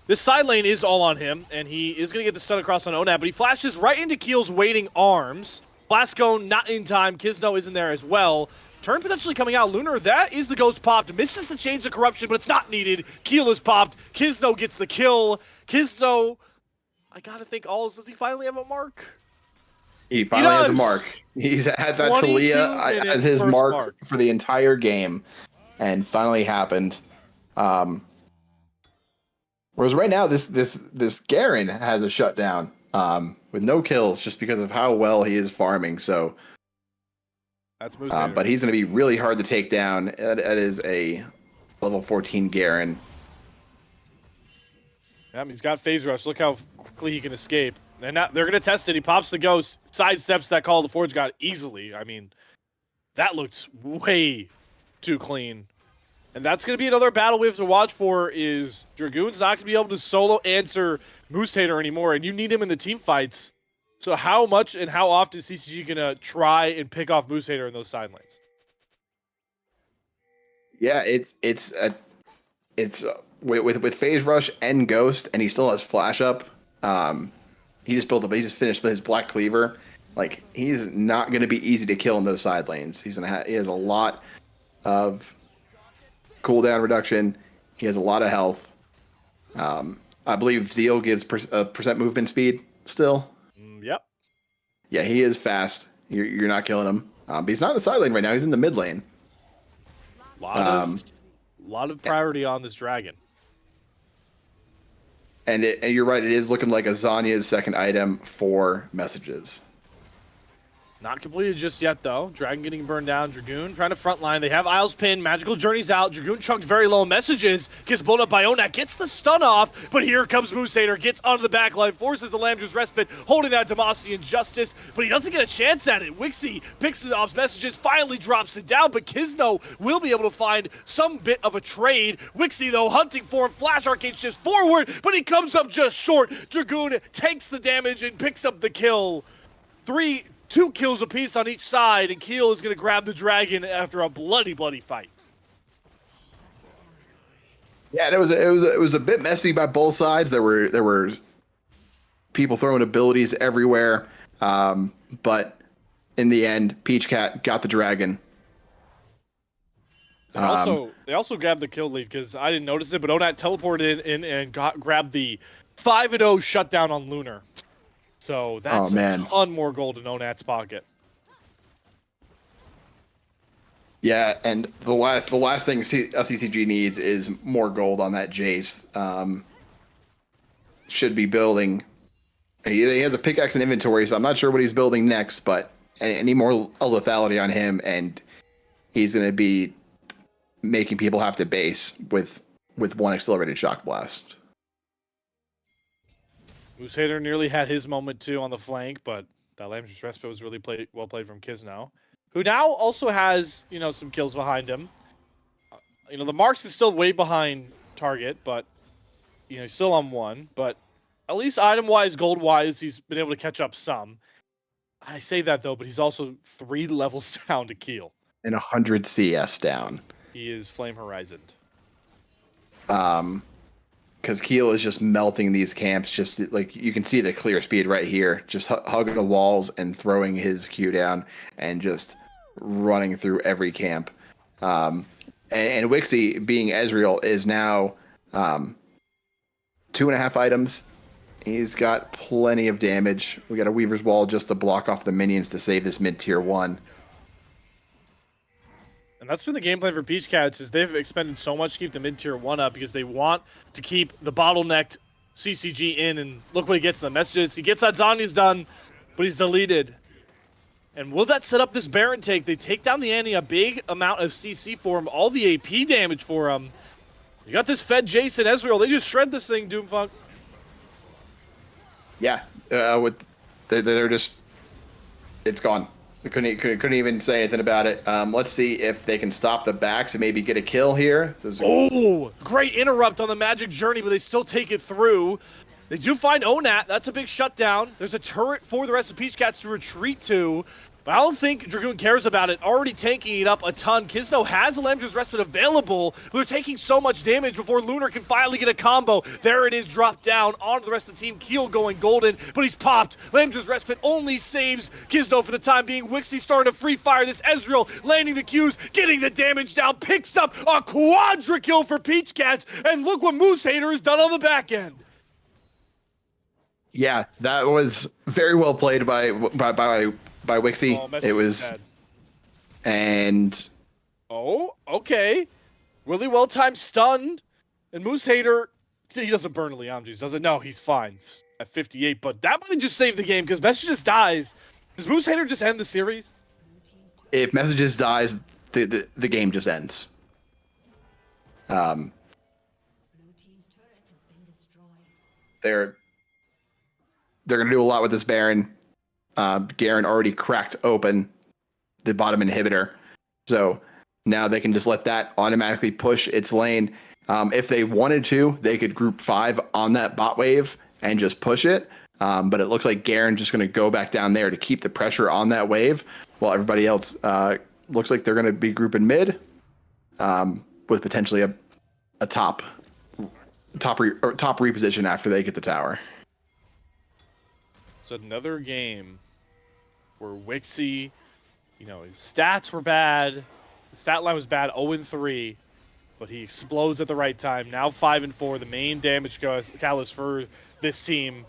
A: This side lane is all on him, and he is going to get the stun across on Onat, but he flashes right into Keel's waiting arms. Blastcone not in time. Kisno isn't there as well. Turn potentially coming out. Lunar, that is the ghost popped. Misses the chains of corruption, but it's not needed. Keel is popped. Kisno gets the kill. Kisno, I gotta think, does he finally have a mark?
B: He finally has a mark. He's had that Talia as his mark for the entire game, and finally happened. Whereas right now, this Garen has a shutdown with no kills just because of how well he is farming. So,
A: that's
B: but he's going to be really hard to take down. That is a level 14 Garen.
A: Yeah, he's got phase rush. Look how quickly he can escape. And now they're going to test it. He pops the ghost, sidesteps that call the Forge God easily. I mean, that looked way too clean. And that's going to be another battle we have to watch for, is Dragoon's not going to be able to solo answer Moosehater anymore, and you need him in the team fights. So how much and how often is CCG going to try and pick off Moosehater in those side lanes?
B: Yeah, it's with phase rush and ghost, and he still has flash up. He just finished his Black Cleaver. Like, he's not going to be easy to kill in those side lanes. He has a lot of cooldown reduction. He has a lot of health. I believe Zeal gives percent movement speed still.
A: Yep.
B: Yeah, he is fast. You're not killing him. But he's not in the side lane right now. He's in the mid lane.
A: Lot of priority on this dragon.
B: And you're right. It is looking like a Zanya's second item for Messages.
A: Not completed just yet, though. Dragon getting burned down. Dragoon trying to frontline. They have Isles pinned. Magical Journey's out. Dragoon chunked very low. Messages. Gets blown up by Onak. Gets the stun off. But here comes Moosehater. Gets onto the back line. Forces the Lambja's Respite. Holding that Demacian Justice. But he doesn't get a chance at it. Wixie picks his off Messages. Finally drops it down. But Kizno will be able to find some bit of a trade. Wixie, though, hunting for him. Flash Arcade shifts forward. But he comes up just short. Dragoon takes the damage and picks up the kill. 2 kills apiece on each side, and Keel is going to grab the dragon after a bloody fight.
B: Yeah, it was a bit messy by both sides. There were people throwing abilities everywhere, but in the end, Peach Cat got the dragon.
A: They also grabbed the kill lead because I didn't notice it, but Onat teleported in and grabbed the 5-0 shutdown on Lunar. So that's a ton more gold in Onat's pocket.
B: Yeah, and the last thing CCG needs is more gold on that Jace. Should be building. He has a pickaxe in inventory, so I'm not sure what he's building next. But any more lethality on him, and he's going to be making people have to base with 1 accelerated shock blast.
A: Moosehater nearly had his moment too on the flank, but that Lambja's Respite was really well played from Kizno, who now also has, some kills behind him. The Marks is still way behind Target, but, he's still on 1. But at least item-wise, gold-wise, he's been able to catch up some. I say that, though, but he's also 3 levels down to Keel.
B: And 100 CS down.
A: He is Flame Horizoned.
B: Because Keel is just melting these camps. Just like you can see the clear speed right here, just hugging the walls and throwing his Q down and just running through every camp. And Wixie, being Ezreal, is now 2.5 items. He's got plenty of damage. We got a Weaver's Wall just to block off the minions to save this mid-tier 1.
A: And that's been the game plan for Peach Cats, is they've expended so much to keep the mid-tier 1 up because they want to keep the bottlenecked CCG in, and look what he gets in the messages. He gets that Zanya's done, but he's deleted. And will that set up this Baron take? They take down the Annie, a big amount of CC for him, all the AP damage for him. You got this Fed Jason, Ezreal. They just shred this thing, Doomfunk.
B: Yeah, they're just, it's gone. We couldn't even say anything about it. Let's see if they can stop the backs and maybe get a kill here.
A: Oh, great interrupt on the Magic Journey, but they still take it through. They do find Onat. That's a big shutdown. There's a turret for the rest of Peach Cats to retreat to. But I don't think Dragoon cares about it. Already tanking it up a ton. Kizno has Lambja's Respite available. But they're taking so much damage before Lunar can finally get a combo. There it is, dropped down onto the rest of the team. Keel going golden, but he's popped. Lambja's Respite only saves Kizno for the time being. Wixie starting to free fire this Ezreal, landing the Qs, getting the damage down, picks up a quadra kill for Peach Cats. And look what Moosehater has done on the back end.
B: Yeah, that was very well played by Wixie.
A: Oh,
B: it was
A: dead.
B: And
A: okay, really well timed stun, and Moosehater, he doesn't burn Liamji's, does it? No, he's fine at 58, but that might have just saved the game because Messages dies. Does Moosehater just end the series?
B: If Messages dies, the game just ends. They're going to do a lot with this Baron. Garen already cracked open the bottom inhibitor. So now they can just let that automatically push its lane. If they wanted to, they could group 5 on that bot wave and just push it. But it looks like Garen's just going to go back down there to keep the pressure on that wave while everybody else looks like they're going to be grouping mid with potentially a top reposition after they get the tower.
A: It's another game where Wixie, his stats were bad. The stat line was bad, 0-3, but he explodes at the right time. Now 5-4, the main damage catalyst for this team.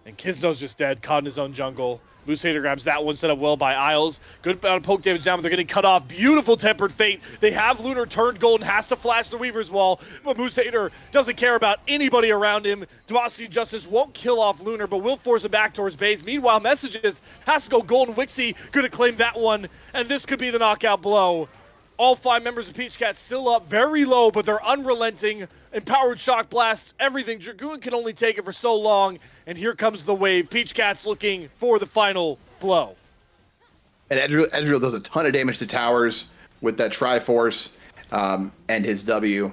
A: And Kizno's just dead, caught in his own jungle. Moose Hater grabs that one, set up well by Isles. Good amount of poke damage down, but they're getting cut off. Beautiful Tempered Fate. They have Lunar turned golden, has to flash the Weaver's Wall, but Moose Hater doesn't care about anybody around him. Demacia Justice won't kill off Lunar, but will force him back towards base. Meanwhile, Messages has to go golden. Wixie gonna claim that one, and this could be the knockout blow. All 5 members of Peach Cat still up very low, but they're unrelenting. Empowered Shock Blasts, everything. Dragoon can only take it for so long, and here comes the wave. Peach Cat's looking for the final blow.
B: And Ezreal does a ton of damage to towers with that Triforce and his W.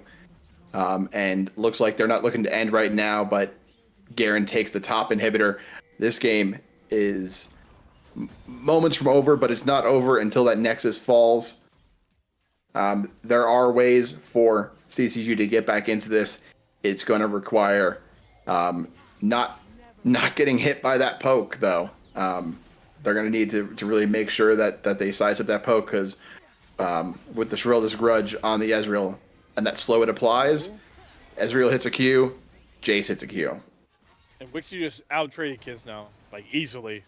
B: And looks like they're not looking to end right now, but Garen takes the top inhibitor. This game is moments from over, but it's not over until that Nexus falls. There are ways for CCG to get back into this. It's going to require not getting hit by that poke, though. They're going to need to really make sure that they size up that poke, because with the Shrill Grudge on the Ezreal and that slow it applies, Ezreal hits a Q, Jace hits a Q.
A: And Wixie just out-traded Kiz now, like easily.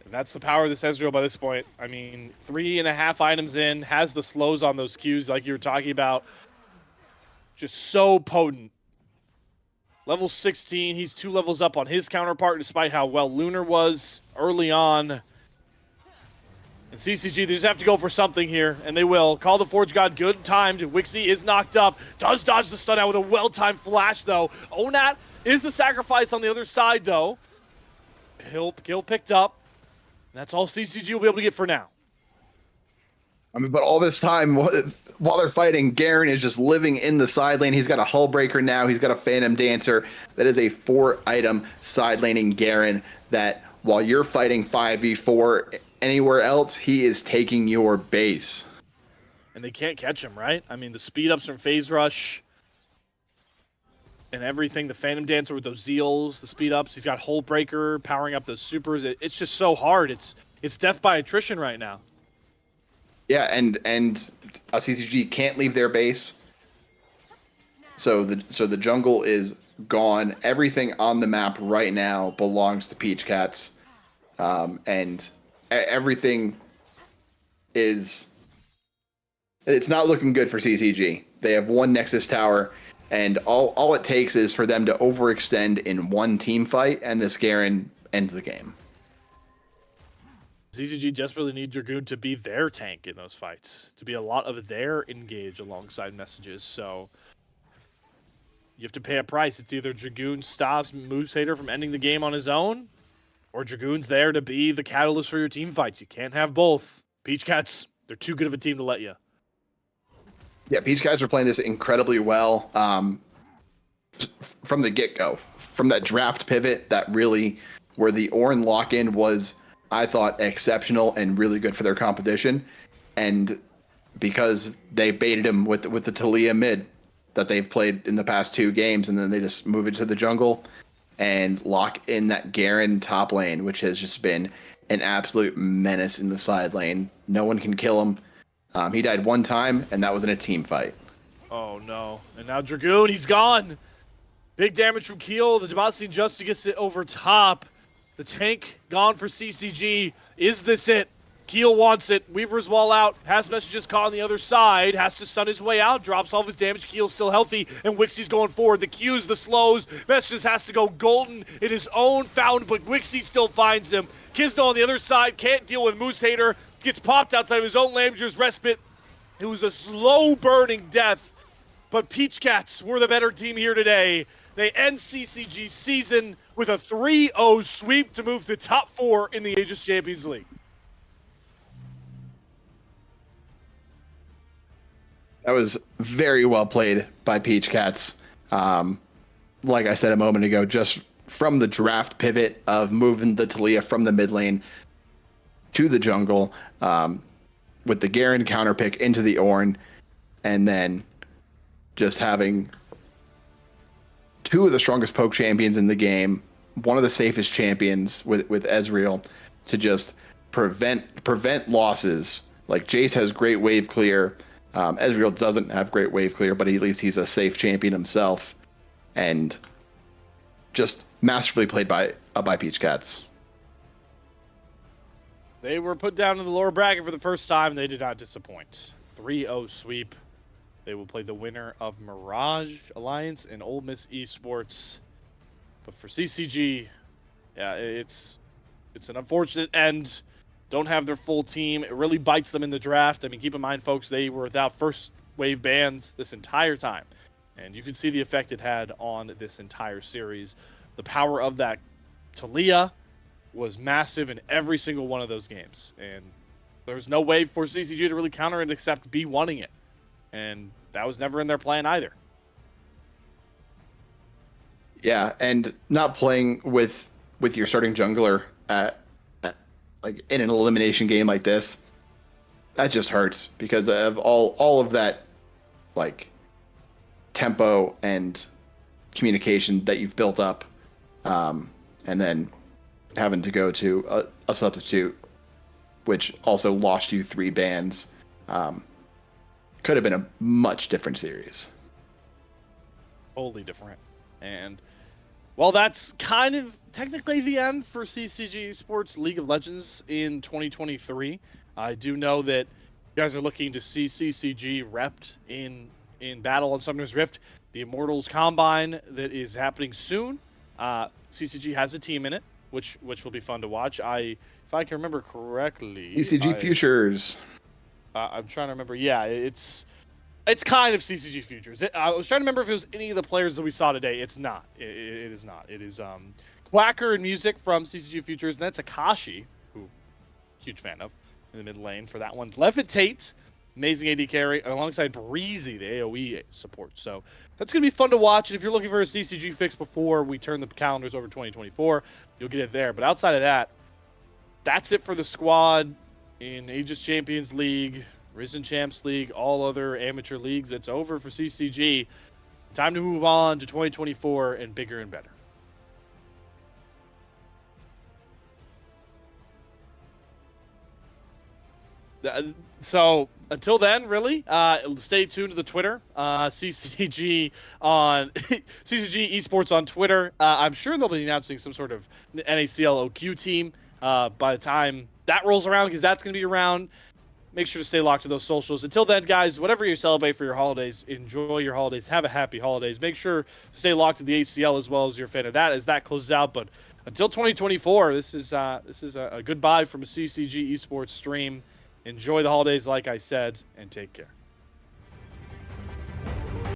A: And that's the power of this Ezreal by this point. I mean, 3.5 items in, has the slows on those Qs like you were talking about. Just so potent. Level 16, he's 2 levels up on his counterpart despite how well Lunar was early on. And CCG, they just have to go for something here, and they will. Call the Forge God, good timed. Wixie is knocked up, does dodge the stun out with a well-timed flash, though. Onat is the sacrifice on the other side, though. Kill picked up. That's all CCG will be able to get for now.
B: I mean, but all this time, while they're fighting, Garen is just living in the side lane. He's got a Hull Breaker now. He's got a Phantom Dancer. That is a 4-item side laning Garen that, while you're fighting 5v4 anywhere else, he is taking your base.
A: And they can't catch him, right? I mean, the speed-ups from Phase Rush and everything, the Phantom Dancer with those Zeals, the speed-ups. He's got Hull Breaker powering up those supers. It's just so hard. It's death by attrition right now.
B: Yeah, and CCG can't leave their base. So the jungle is gone. Everything on the map right now belongs to Peach Cats. And everything is... It's not looking good for CCG. They have one Nexus Tower, and all it takes is for them to overextend in one team fight, and this Garen ends the game.
A: CCG desperately need Dragoon to be their tank in those fights, to be a lot of their engage alongside Messages. So you have to pay a price. It's either Dragoon stops Moose Hater from ending the game on his own, or Dragoon's there to be the catalyst for your team fights. You can't have both. Peach Cats, they're too good of a team to let you.
B: Yeah, Peach Cats are playing this incredibly well from the get-go. From that draft pivot, that really, where the Ornn lock-in was, I thought, exceptional and really good for their competition. And because they baited him with the Taliyah mid that they've played in the past 2 games, and then they just move it to the jungle and lock in that Garen top lane, which has just been an absolute menace in the side lane. No one can kill him. He died 1 time, and that was in a team fight.
A: Oh, no. And now Dragoon, he's gone. Big damage from Keel. The Demacia Justice gets it over top. The tank gone for CCG. Is this it? Keel wants it. Weaver's Wall out. Has Messages caught on the other side. Has to stun his way out. Drops all of his damage. Keel's still healthy. And Wixie's going forward. The Qs, the slows. Messages has to go golden in his own fountain, but Wixie still finds him. Kisno on the other side. Can't deal with Moose Hater. Gets popped outside of his own Lamger's respite. It was a slow burning death. But Peach Cats were the better team here today. They end CCG's season with a 3-0 sweep to move to top 4 in the Aegis Champions League.
B: That was very well played by Peach Cats. Like I said a moment ago, just from the draft pivot of moving the Taliyah from the mid lane to the jungle, with the Garen counter pick into the Ornn, and then just having 2 of the strongest poke champions in the game, one of the safest champions with Ezreal, to just prevent losses. Like, Jace has great wave clear. Ezreal doesn't have great wave clear, but at least he's a safe champion himself. And just masterfully played by Peach Cats.
A: They were put down in the lower bracket for the first time. They did not disappoint. 3-0 sweep. They will play the winner of Mirage Alliance and Ole Miss Esports. But for CCG, yeah, it's an unfortunate end. Don't have their full team. It really bites them in the draft. I mean, keep in mind, folks, they were without first wave bans this entire time. And you can see the effect it had on this entire series. The power of that Talia was massive in every single one of those games. And there's no way for CCG to really counter it except be wanting it. And that was never in their plan either.
B: Yeah, and not playing with your starting jungler at like in an elimination game like this, that just hurts because of all of that like tempo and communication that you've built up, and then having to go to a substitute, which also lost you 3 bans. Could have been a much different series.
A: Totally different. And well, that's kind of technically the end for CCG Sports League of Legends in 2023. I do know that you guys are looking to see CCG repped in Battle on Summoner's Rift, the Immortals Combine that is happening soon. CCG has a team in it, which will be fun to watch. If I can remember correctly,
B: CCG Futures.
A: I'm trying to remember. Yeah, it's kind of CCG Futures. I was trying to remember if it was any of the players that we saw today. It's not. It is not. It is Quacker and Music from CCG Futures, and that's Akashi, who huge fan of in the mid lane for that one. Levitate, amazing AD carry, alongside Breezy, the AoE support. So that's going to be fun to watch. And if you're looking for a CCG fix before we turn the calendars over 2024, you'll get it there. But outside of that, that's it for the squad in Aegis Champions League, Risen Champs League, all other amateur leagues. It's over for CCG. Time to move on to 2024 and bigger and better. So until then, really, stay tuned to the Twitter, CCG on CCG Esports on Twitter. I'm sure they'll be announcing some sort of NACL OQ team by the time that rolls around, because that's going to be around. Make sure to stay locked to those socials. Until then, guys, whatever you celebrate for your holidays, enjoy your holidays. Have a happy holidays. Make sure to stay locked to the ACL as well as you're a fan of that as that closes out. But until 2024, this is a goodbye from a CCG Esports stream. Enjoy the holidays, like I said, and take care.